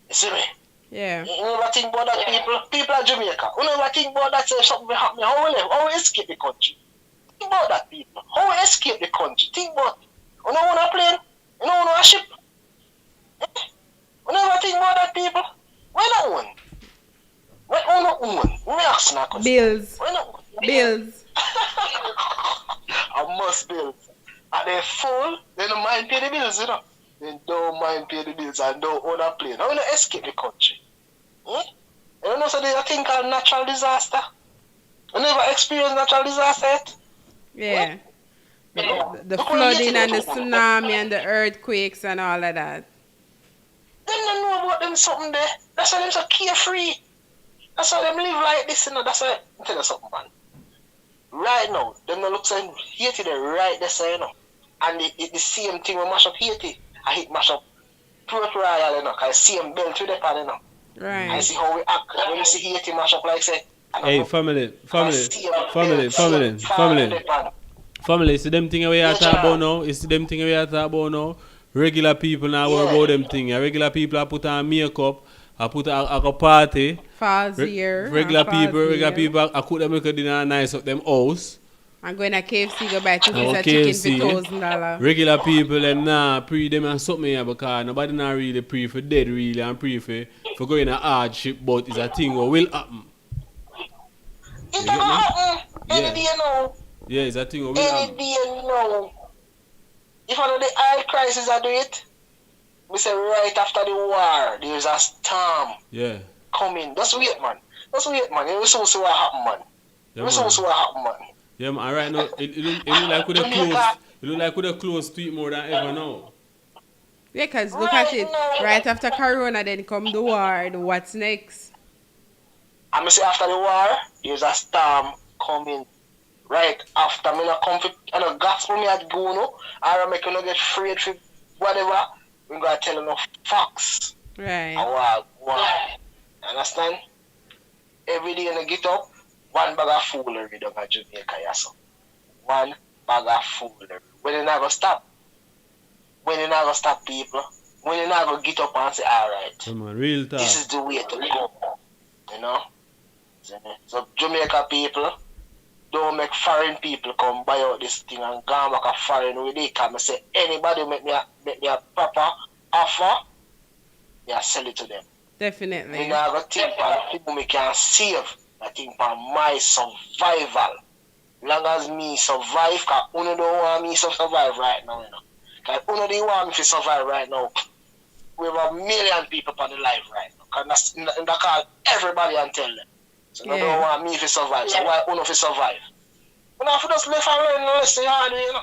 You see me? Yeah. You never think about that, people of Jamaica. You never think about that, say something will happen. How we escape the country? Think about that, people. How we escape the country? Think about it. You don't own a plane? You don't own a ship? You never think about that, people? Why not own? Why not own? Let me ask now. Bills. Why not own? Bills. I must bills. And they full, they don't mind pay the bills, you know. They don't mind pay the bills and don't own a plane. How will they escape the country? You know, so there's a thing called natural disaster. You never experienced natural disaster yet? Yeah. The flooding and the tsunami and the earthquakes and all of that. They don't know about them something there. That's why they're so carefree. That's why them live like this, you know. That's why, I'll tell you something, man. Right now, them don't look so Haiti, they're right there, so, you know. And it's the same thing with mash up Haiti. I hit mash up Port Royal, you know, because I see them belt with the pan, you know. Right. I see how we act when you see Haiti mash up like say. Hey, family. It's them thing we are talking about now. It's them thing we are talking about now. Regular people now worry about them thing. Regular people are put on makeup. I put a party. Falls here. Regular people I cook them make a dinner nice up them house. I'm going to KFC go buy 2 pieces of chicken for $1,000. Regular people them nah pre them and something here because nobody not really pre for dead really and pre for going a hardship, but it's a thing what will happen. It never happen. Any day now. Yeah, it's a thing what will happen. Any day now. If one of the oil crisis I do it, We say right after the war, there's a storm coming. Just wait, man. You will see what happen, man. You will see what happen, man. Yeah, man. Right now, it look like with a close to it more than ever now. Yeah, because look at it. Right after Corona, then come the war. What's next? I'm say after the war, there's a storm coming. Right after me not come and a gospel me at go no, or make you not get afraid for whatever. We gotta tell enough facts. Right. Why? Understand? Every day you get up, one bag of foolery down at Jamaica, yes. One bag of foolery. When you not gonna stop? When you not gonna stop, people? When you not gonna get up and say, alright, come on, real talk. This is the way to go. You know? So Jamaica people, don't make foreign people come buy out this thing and go back a foreign with it. Because I say anybody make me a proper offer, I sell it to them. Definitely. You know, I think about people me can save. I think about my survival. Long as me survive, because uno don't want me to survive right now, you know. Because uno don't want me to survive right now. We have 1 million people on the live right now. Because I call everybody and tell them. So they don't want me to survive. So why uno to survive? You know, if you just live and learn the lesson hard way, you know.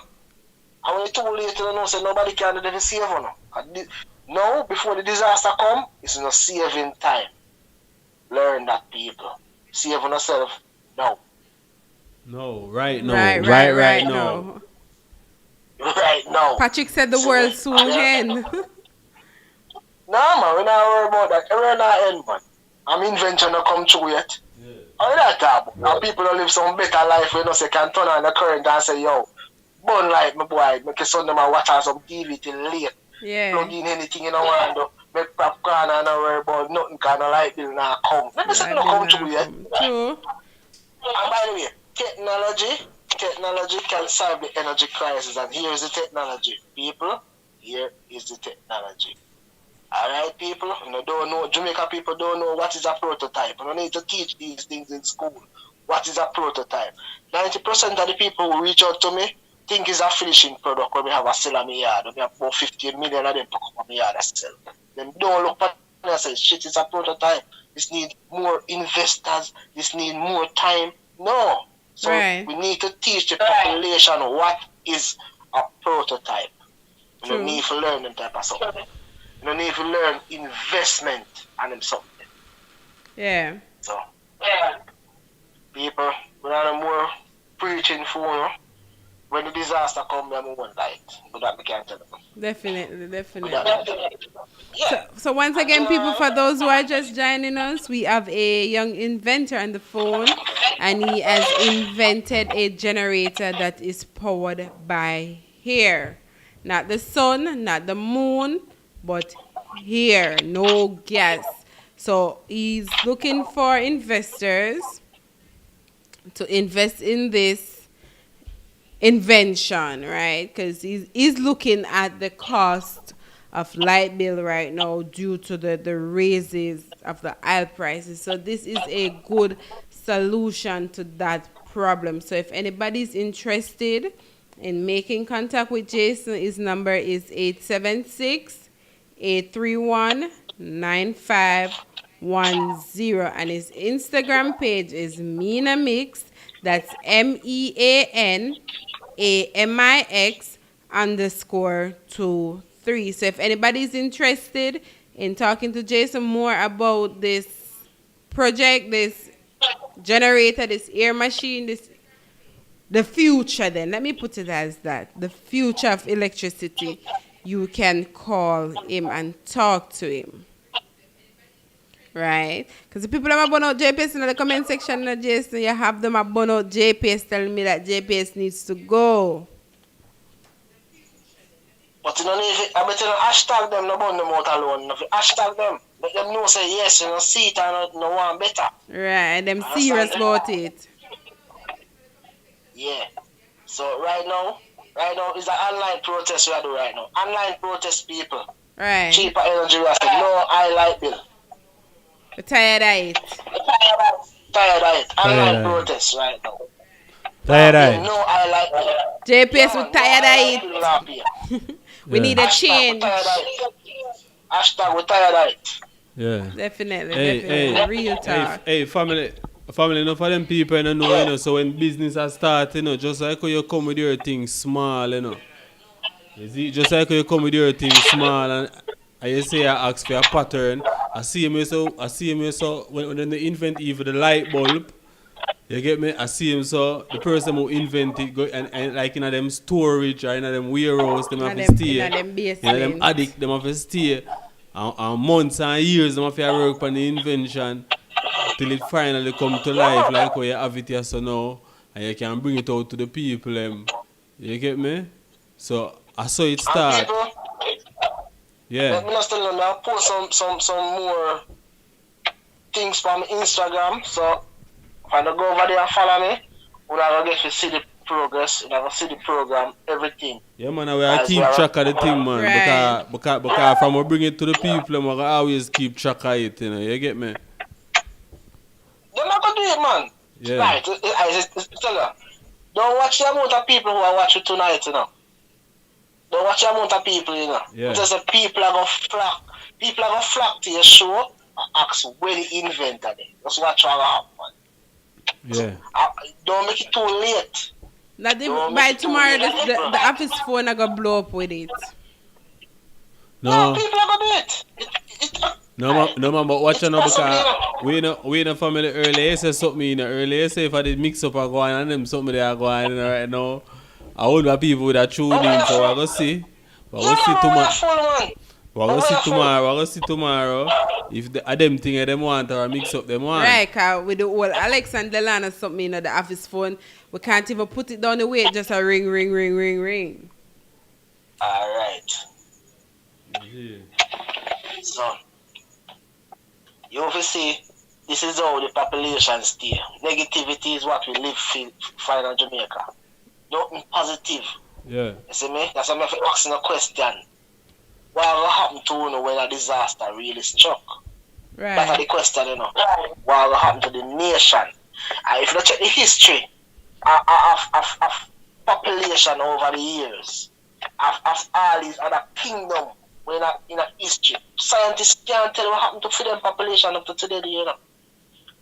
And when it's too late, you know, so nobody can do the save, you know. Now, before the disaster come, it's no saving time. Learn that, people. Save on yourself now. No, right now. Right now. Right now. Patrick said the world soon end. No, man, we're not worried about that. We're not end, man. I'm invention not come true yet. How that talk? Now people don't live some better life where you know say can turn on the current and say, yo, burn light, my boy, make your son them watch some TV till late. Yeah. Plug in anything you don't want to make popcorn and not worry about nothing kind of light bill now come. Let me say not come true yet. True. And by the way, technology can solve the energy crisis, and here is the technology. People, here is the technology. Alright, people, you don't know, Jamaica people don't know what is a prototype. You don't need to teach these things in school. What is a prototype? 90% of the people who reach out to me think it's a finishing product when we have a sell on my yard. We have about 50 million of them to come on my yard and sell. Then don't look at it and say, shit, it's a prototype. This need more investors. This need more time. No. So we need to teach the population what is a prototype. You don't need to learn them type of something. You don't need to learn investment and them something. Yeah. So, people, we don't more preaching for you. When the disaster comes, we won't light. But that we can't tell them. Definitely. So once again, people, for those who are just joining us, we have a young inventor on the phone, and he has invented a generator that is powered by hair. Not the sun, not the moon, but hair, no gas. So he's looking for investors to invest in this invention, right? Because he's looking at the cost of light bill right now due to the raises of the oil prices. So this is a good solution to that problem. So if anybody's interested in making contact with Jason, his number is 876-831-9510, and his Instagram page is Meanamix. That's MEANAMIX_23. So if anybody's interested in talking to Jason more about this project, this generator, this air machine, the future, then let me put it as that, the future of electricity, you can call him and talk to him. Right? Because the people that have burned out JPS in the comment section, Jason, you have them have burned out JPS telling me that JPS needs to go. But you don't need I bet you don't hashtag them, no burn them out alone. If you hashtag them, let them know say yes, you know, see it and no one better. Right, them serious about it. Yeah. So right now is an online protest we are doing right now. Online protest, people. Right. Cheaper energy, we are saying no high light bill. We're tired of it. Online protest right now. Tired of it. No high light bill. JPS, we're tired of it. We need a change. Hashtag we tired of it. Yeah. Definitely, Hey, definitely. hey, Real talk. hey, family, enough of them people you know, you know, so when business has started, you know, just like how you come with your thing small, you know. You see, just like how you come with your thing small and you say I ask for a pattern, I see him so when they invent even the light bulb, you get me? I see him so the person who invent it go and like in them storage or in them warehouse, them have to stay. In them You know, them addict, them have to stay. And months and years, them have to work on the invention till it finally come to life like how you have it here so now and you can bring it out to the people. You get me? So I saw it start. Yeah. Let me just tell you now, post some more things from Instagram. So if I go over there and follow me, we're going to get to see the progress, we're going to see the program, everything. Yeah, man, we are keep track of the thing, man. Right. Because from we bring it to the people, we going to always keep track of it, you know. You get me? They're not going to do it, man. Yeah. Right, I tell you, don't watch the amount of people who are watching tonight, you know. Don't watch the amount of people, you know. Yeah. Just the people are going to flock. People are going to flock to your show and ask where the inventor is. That's what you're going to happen. Yeah. Don't make it too late. By tomorrow, the office phone are going to blow up with it. No. People are going to do it. No man, but watch out now because we in a family early. You say something in the early. You say if I did mix up and go on and them something they are going right now. I would have people with a tune in, so we're going to see. We're going to see tomorrow. We're going to see tomorrow. If them thing they want or mix up them want. Right, because with the old Alex and Delana something in the office phone, we can't even put it down the way, just a ring. Alright. Yeah. So, you will see, this is how the population stay. Negativity is what we live for in Jamaica. Nothing positive. Yeah. You see me? That's why I'm asking a question. What will happen to you when a disaster really struck? Right. That's the question, you know. What will happen to the nation? And if you check the history of population over the years, of all these other kingdoms in a history, scientists can't tell what happened to them population up to today, you know.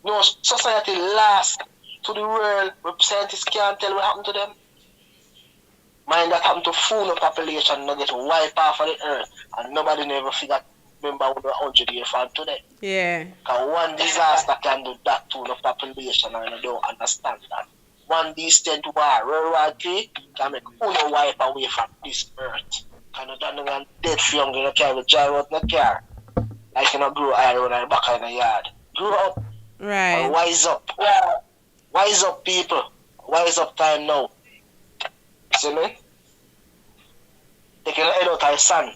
No society last to the world, but scientists can't tell what happened to them. Mind that happened to full population, not get wiped off of the earth, and nobody never figured, remember, when 100 years from today. Yeah. Because one disaster can do that to the population, and I don't understand that. One distant war, World War III, can make uno wipe away from this earth. Because you don't know dead for young, you don't care with drive out in the car. Like you don't grow iron in the back in the yard. Grow up. Right. And wise up. Wise up, people. Wise up time now. See me? Taking the head out of the sun.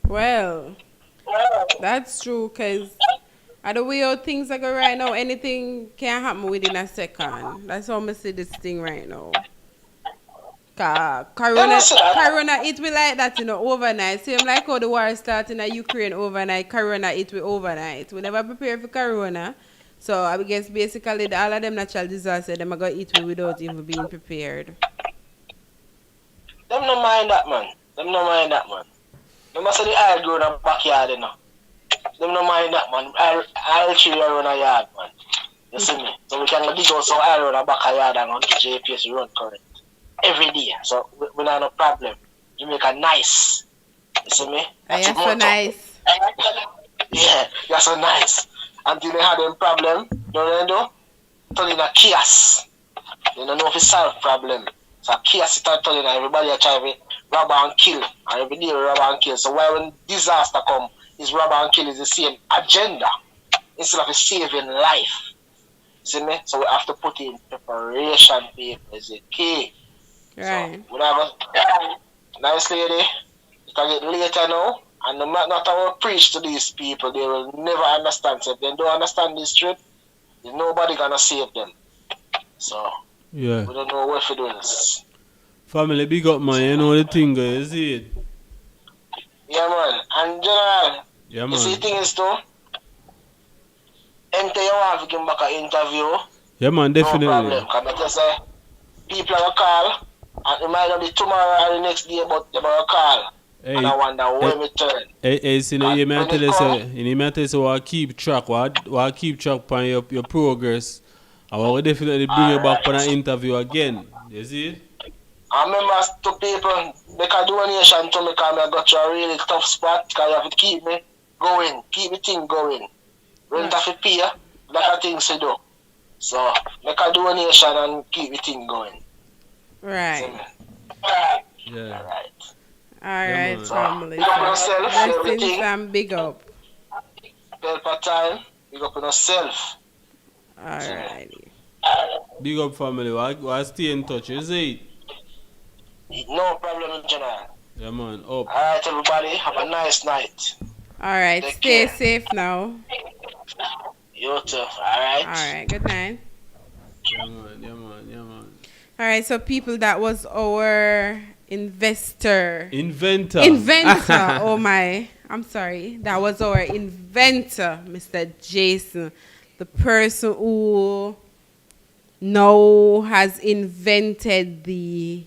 Well, that's true, because the way how things are going right now, anything can happen within a second. That's how I see this thing right now. Corona, it will like that, you know, overnight. Same like how the war started in Ukraine overnight, Corona, it will overnight. We never prepare for Corona. So I guess basically all of them natural disasters, them are going to eat we without even being prepared. Them no mind that, man. Them must say the aisle grow in the backyard, you know. Them no mind that, man. I'll tree around a yard, man. You see me? So we can dig out some aisle around the backyard and on the JPS run current. Every day. So we don't have no problem. Jamaica nice. You see me? That's so nice. Yeah, that's so nice. Until they had them problem, you know what they do? Turn in a chaos. They don't know if it's solve problem. So chaos is turning, everybody are trying to rob and kill. And every day rob and kill. So why when disaster come, is rob and kill is the same agenda. Instead of saving life. See me? So we have to put in preparation paper is a key. Right. So we have a nice lady. It can get later now. And no matter how we preach to these people, they will never understand. So if they don't understand this truth, there's nobody gonna save them. So yeah, we don't know what to do this. Family big up, man. You know the thing, you see it? Yeah, man. And general, yeah, man. You see the thing is too, enter you want to give back an interview. Yeah, man, definitely. No problem. Because I just say, people will call, and it might not be tomorrow or the next day, but they will call. and I wonder when we turn. You may tell us what keep track on your progress. I will definitely bring you back for an interview again. You see? I remember to people make a donation to me because I got to a really tough spot because you have to keep me going, keep the thing going. Rent have to pay, like a things to do. So make a donation and keep the thing going. Right. Yeah. Alright, family. Big up yourself, everything. And big up. Pelpa time, big up on yourself. Alrighty. Big up family. We'll stay in touch, you see? No problem, General. Yeah, man. Up. Alright, everybody. Have a nice night. Alright, stay safe now. You too. Alright. Alright, good night. Yeah, man. Alright, so people, that was our Inventor. Oh my. I'm sorry. That was our inventor, Mr. Jason. The person who now has invented the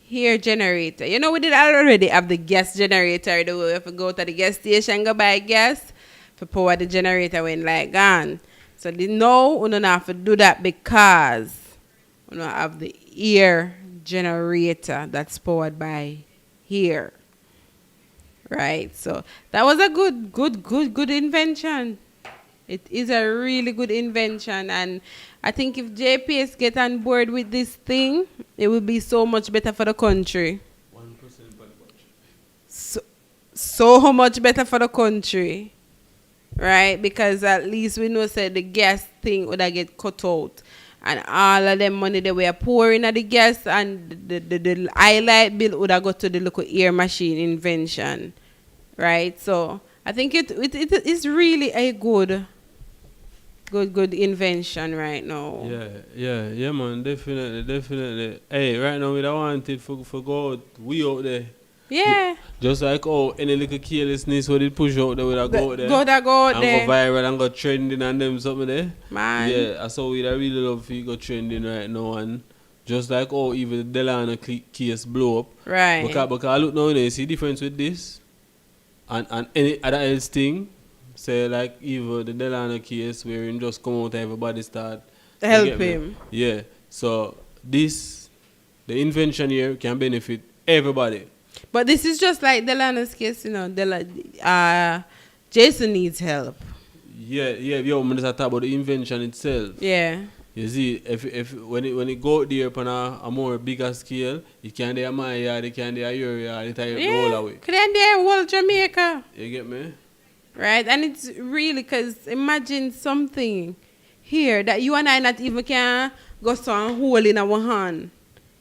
hair generator. You know, we did already have the gas generator. We have to go to the gas station, go buy gas to power the generator when like gone. So now we don't have to do that because we don't have the ear generator that's powered by hair. Right? So that was a good invention. It is a really good invention, and I think if JPS get on board with this thing, it will be so much better for the country. 1% for the budget. So much better for the country. Right? Because at least we know the gas thing would have get cut out. And all of them money they were pouring at the gas and the highlight bill would have got to the local air machine invention. Right? So I think it is really a good invention right now. Yeah, man, definitely. Hey, right now we don't want it for go out, we out there. Yeah. Just like any little carelessness what it push out there, we go out there. Go out there. And go viral and go trending and them something there. Man. Yeah, that's how we really love to go trending right now, and just like even the Delano case blow up. Right. Because I look now, you see the difference with this and any other else thing. Say like even the Delano case where him just come out and everybody start help him. Yeah. So the invention here can benefit everybody. But this is just like Delano's case, you know. Jason needs help. Yeah. I'm just talk about the invention itself. Yeah. You see, if when it go out there upon a more bigger scale, it can be my yard, it can be your yard, it can be all away. Can be whole Jamaica. You get me? Right, and it's really because imagine something here that you and I not even can go so and hold in our hand.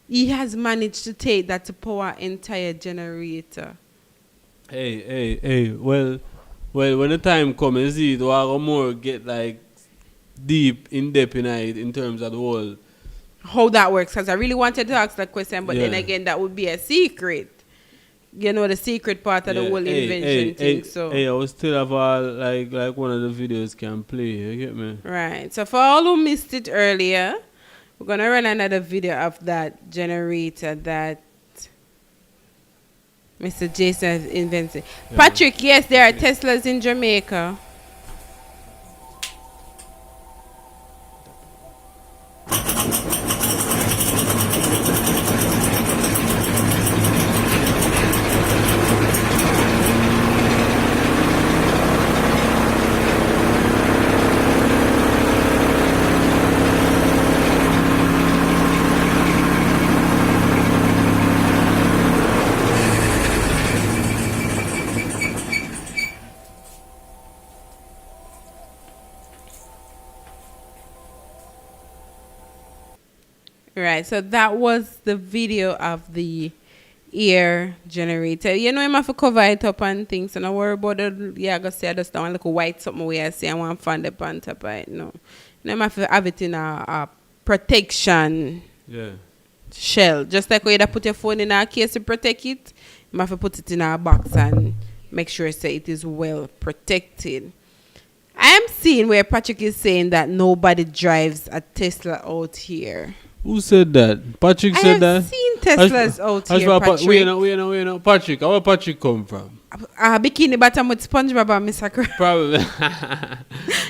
He has managed to take that to power entire generator. Hey. Well, when the time comes, it will more get like in depth in it in terms of the whole. How that works? Because I really wanted to ask that question, but then again, that would be a secret. You know, the secret part of the whole invention thing. So I will still have all like one of the videos can play. You get me? Right. So for all who missed it earlier, we're gonna run another video of that generator that Mr. Jason has invented. Yeah. Patrick, yes, there are Teslas in Jamaica. Right, so that was the video of the air generator. You know, you have to cover it up and things. So don't worry about it. Yeah, I got to say I just don't want to look white something where I say I want to find the on top of it. No. You have to have it in a protection shell. Just like when you put your phone in a case to protect it, you have to put it in a box and make sure say it is well protected. I am seeing where Patrick is saying that nobody drives a Tesla out here. Who said that? Patrick said that? I have seen Teslas out here, Patrick. We know. Patrick, where Patrick come from? Bikini Bottom with SpongeBob and Mr. Krabs. Probably.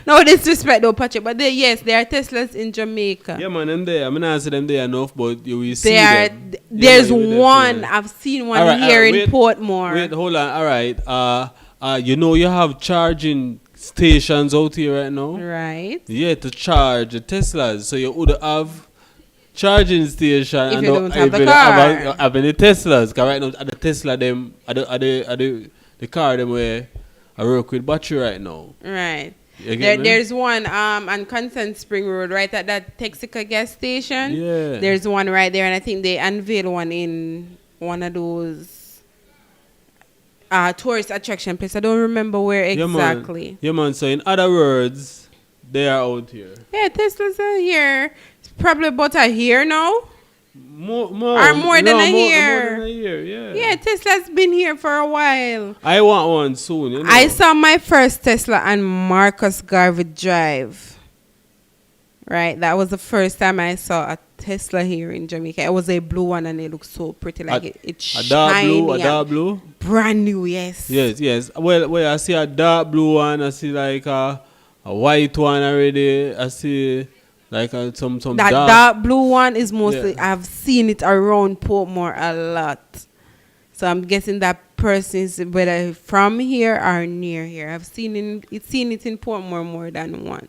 No disrespect though, Patrick, but there are Teslas in Jamaica. Yeah, man, them there. I'm not say them there enough, but you will see them. There's one. I've seen one here in Portmore. Wait, hold on. All right. You know you have charging stations out here right now. Right. Yeah, to charge the Teslas. So you would have charging station if and you don't have the car. Have any Teslas? Because right now at the Tesla them at the car them where I work with battery right now. Right. There's one on Constant Spring Road right at that Texaco gas station. Yeah. There's one right there, and I think they unveiled one in one of those tourist attraction places. I don't remember where exactly. Yeah, man. So in other words, they are out here. Yeah, Teslas are here. It's probably about a year now. More than a year, yeah. Yeah, Tesla's been here for a while. I want one soon, you know. I saw my first Tesla on Marcus Garvey Drive. Right, that was the first time I saw a Tesla here in Jamaica. It was a blue one and it looked so pretty, like it's shiny. A dark blue? Brand new, yes. Yes. Well, I see a dark blue one. I see like a white one already. I see like some that dark blue one is mostly, I've seen it around Portmore a lot. So I'm guessing that person is whether from here or near here. I've seen it in Portmore more than once.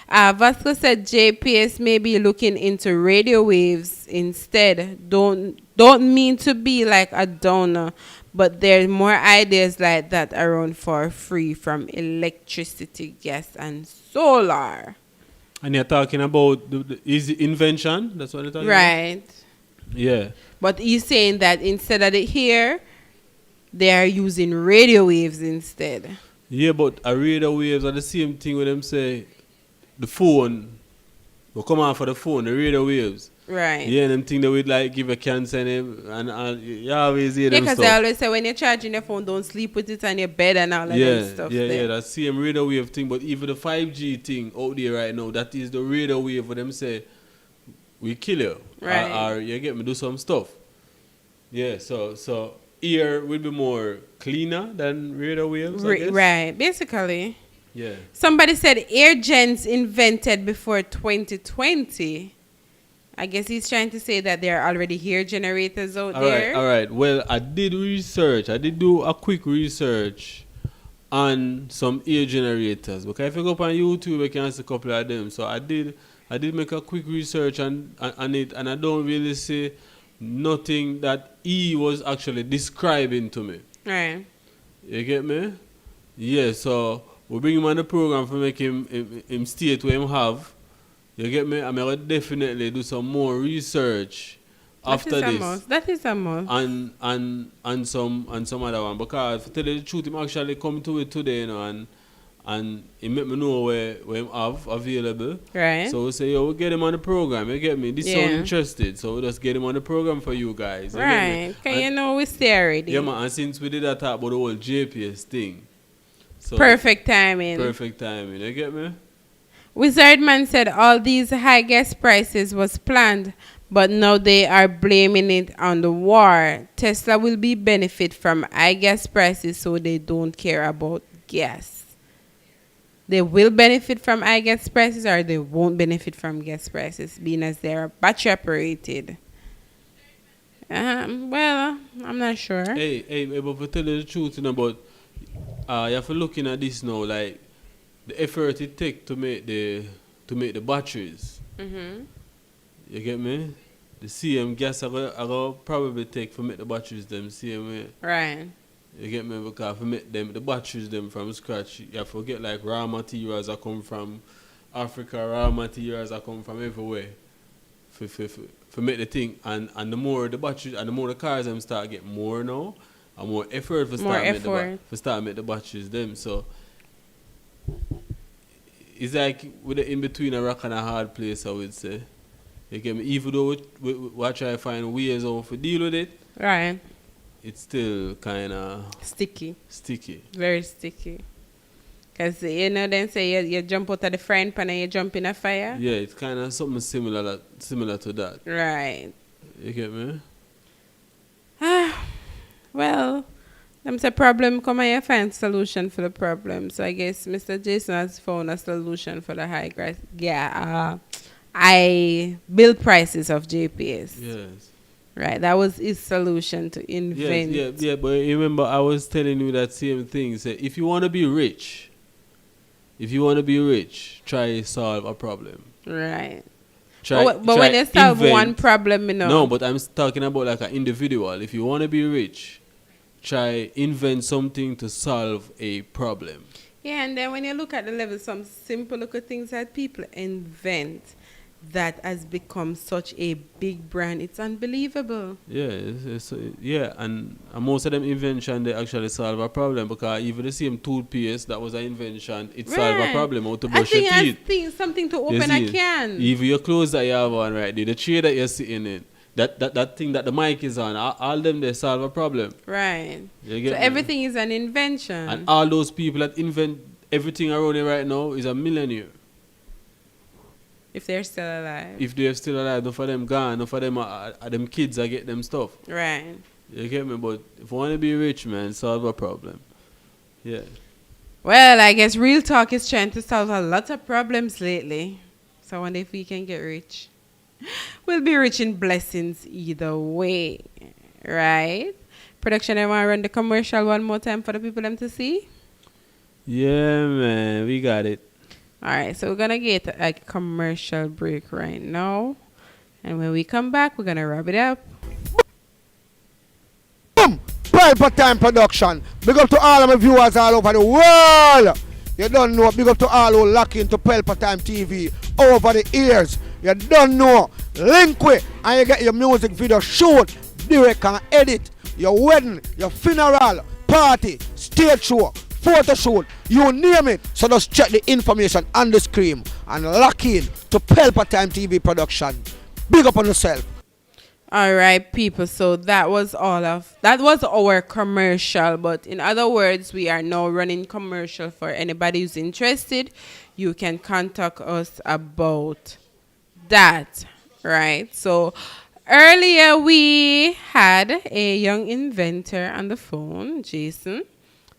Vasco said JPS may be looking into radio waves instead. Don't mean to be like a downer, but there's more ideas like that around for free from electricity, gas, and solar. And you're talking about is it invention? That's what you're talking about? Right. Yeah. But he's saying that instead of it here, they are using radio waves instead. Yeah, but a radio waves are the same thing with them say the phone will come out for the phone, the radio waves. Right. Yeah, and them thing they would like give a cancer and you always hear them because stuff. they always say when you're charging your phone, don't sleep with it on your bed and all of that stuff. Yeah, that same radio wave thing. But even the 5G thing out there right now, that is the radio wave for them say we kill you. Right. Or you get me do some stuff. Yeah, so ear will be more cleaner than radio waves, I guess. Right, basically. Yeah. Somebody said air gens invented before 2020. I guess he's trying to say that there are already hair generators out there. All right. Well, I did research. I did do a quick research on some air generators. Because if you go up on YouTube, you can see a couple of them. So I did make a quick research on it, and I don't really see nothing that he was actually describing to me. Right. You get me? Yeah, so we bring him on the program to make him state where him have. You get me? I'm going to definitely do some more research after this. That is a must. And some other one. Because to tell you the truth, him actually come to it today, you know, and he make me know where him have available. Right. So we say, yo, we get him on the program. You get me? This sound interested. So we just get him on the program for you guys. You right. Okay, you know we stay already. Yeah, man. And since we did that talk about the whole JPS thing. So perfect timing. You get me? Wizardman said all these high gas prices was planned, but now they are blaming it on the war. Tesla will be benefit from high gas prices, so they don't care about gas. They will benefit from high gas prices, or they won't benefit from gas prices, being as they are battery operated. Well, I'm not sure. Hey, but to tell you the truth, you know, but you have to looking at this now, like the effort it take to make the batteries. Mm-hmm. You get me? The CM gas I go probably take to make the batteries them same way. Right. You get me? Because to make them the batteries them from scratch, you have to get like raw materials that come from Africa, raw materials that come from everywhere. For make the thing, and the more the batteries and the more the cars them start get more now, and more effort for start make the batteries them. So it's like with the in between a rock and a hard place, I would say. You get me? Even though we try to find ways how to deal with it, right? It's still kind of sticky. Very sticky. Because, you know, then say you jump out of the frying pan and you jump in a fire. Yeah, it's kind of something similar to that. Right. You get me? Well, there's a problem, come and you find solution for the problem. So I guess Mr. Jason has found a solution for the high bill prices of JPS. Yes. Right, that was his solution to invent. Yeah, but remember I was telling you that same thing. Say, if you want to be rich, try solve a problem. Right. Try when you solve one problem, you know. No, but I'm talking about like an individual. If you want to be rich, try invent something to solve a problem. Yeah, and then when you look at the level, some simple little things that people invent that has become such a big brand, it's unbelievable. Yeah, and most of them invention they actually solve a problem, because even the same toothpaste that was an invention, it solved a problem how to brush your teeth. Something to open a can. Even your clothes that you have on right there, the chair that you're sitting in, that thing that the mic is on, all them they solve a problem. Right. So everything is an invention. And all those people that invent everything around you right now is a millionaire. If they're still alive. If they're still alive, enough of them gone, enough of them are them kids that get them stuff. Right. You get me? But if you want to be rich, man, solve a problem. Yeah. Well, I guess Real Talk is trying to solve a lot of problems lately. So I wonder if we can get rich. We'll be rich in blessings either way. Right? Production, I want to run the commercial one more time for the people them to see? Yeah, man. We got it. All right, so we're going to get a commercial break right now. And when we come back, we're going to wrap it up. Boom! Pelpa Time Production. Big up to all of my viewers all over the world. You don't know. Big up to all who lock into Pelpa Time TV over the years. You don't know. Link with and you get your music video shoot, direct and edit. Your wedding, your funeral, party, stage show, photo shoot, you name it. So just check the information on the screen and lock in to Pelpa Time TV production. Big up on yourself. All right, people. So that was our commercial. But in other words, we are now running commercial for anybody who's interested. You can contact us about that. Right. So earlier we had a young inventor on the phone, Jason.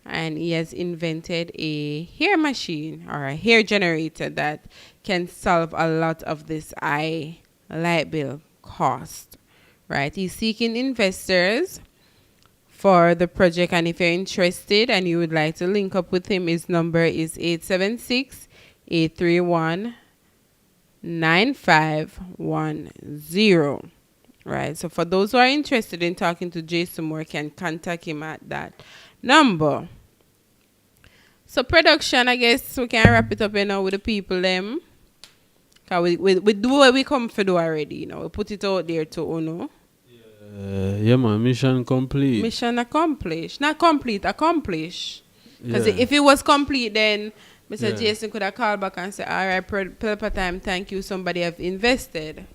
And he has invented a hair machine or a hair generator that can solve a lot of this high light bill cost. Right? He's seeking investors for the project. And if you're interested and you would like to link up with him, his number is 876-831-9510. Right? So for those who are interested in talking to Jason Moore, can contact him at that number. So production, I guess we can wrap it up with the people them. Cause we do what we come for do already, we put it out there to Uno. Yeah man, mission complete. Mission accomplished. Not complete, accomplished. Because if it was complete, then Mr. Jason could have called back and said, all right, Pelpa Time, thank you, somebody have invested.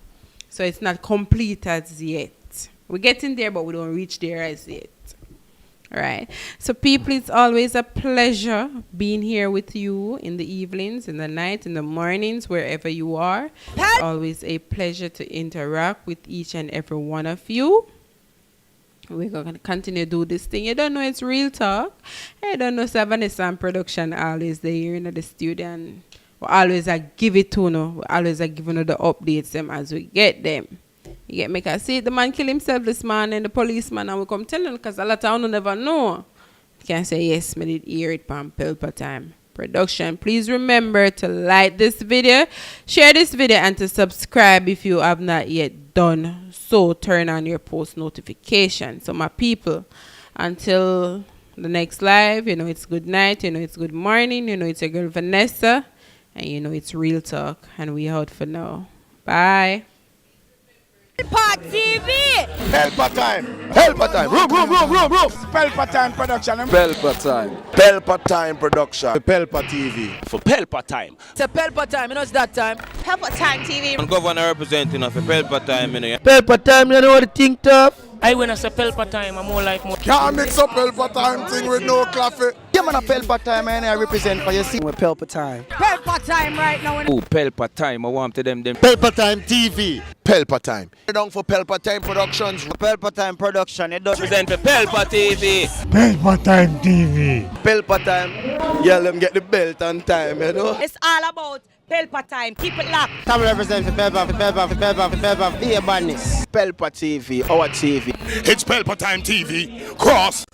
So it's not complete as yet. We're getting there, but we don't reach there as yet. All right. So people, it's always a pleasure being here with you in the evenings, in the night, in the mornings, wherever you are. It's always a pleasure to interact with each and every one of you. We're going to continue to do this thing. You don't know it's Real Talk. I don't know Vanessa production always there in the studio. And we always give it to you. We always giving you the updates them as we get them. You get me? Because see, the man kill himself this morning, the policeman, and we come tell him because a lot of you never know. You can say, yes, I did hear it from Pelpa Time Production. Please remember to like this video, share this video, and to subscribe if you have not yet done so. Turn on your post notification. So my people, until the next live, it's good night, it's good morning, it's your girl Vanessa, and it's Real Talk, and we out for now. Bye. Pelpa TV! Pelpa Time! Pelpa Time! Room! Pelpa Time Production! Pelpa Time. Pelpa Time Production. Pelpa TV. For Pelpa Time. It's a Pelpa Time, it's that time. Pelpa Time TV. I'm governor representing of Pelpa Time, Pelpa Time, you know what the thing tough? I when I say Pelpa time, I'm more like more. Can't mix up Pelpa time thing with no coffee. Yeah, man, a Pelpa time, man. I represent for you. See, with Pelpa time. Pelpa time right now. Oh, Pelpa time. I want to them. Pelpa time TV. Pelpa time. Down for Pelpa time productions. Pelpa time production. It does Present for Pelpa TV. Pelpa time TV. Pelpa time. Yeah, let me get the belt on time, you know. It's all about Pelpa time. Keep it locked. Come represent for Pelpa, be a badness. Pelpa TV, our TV. It's Pelpa time TV. Cross.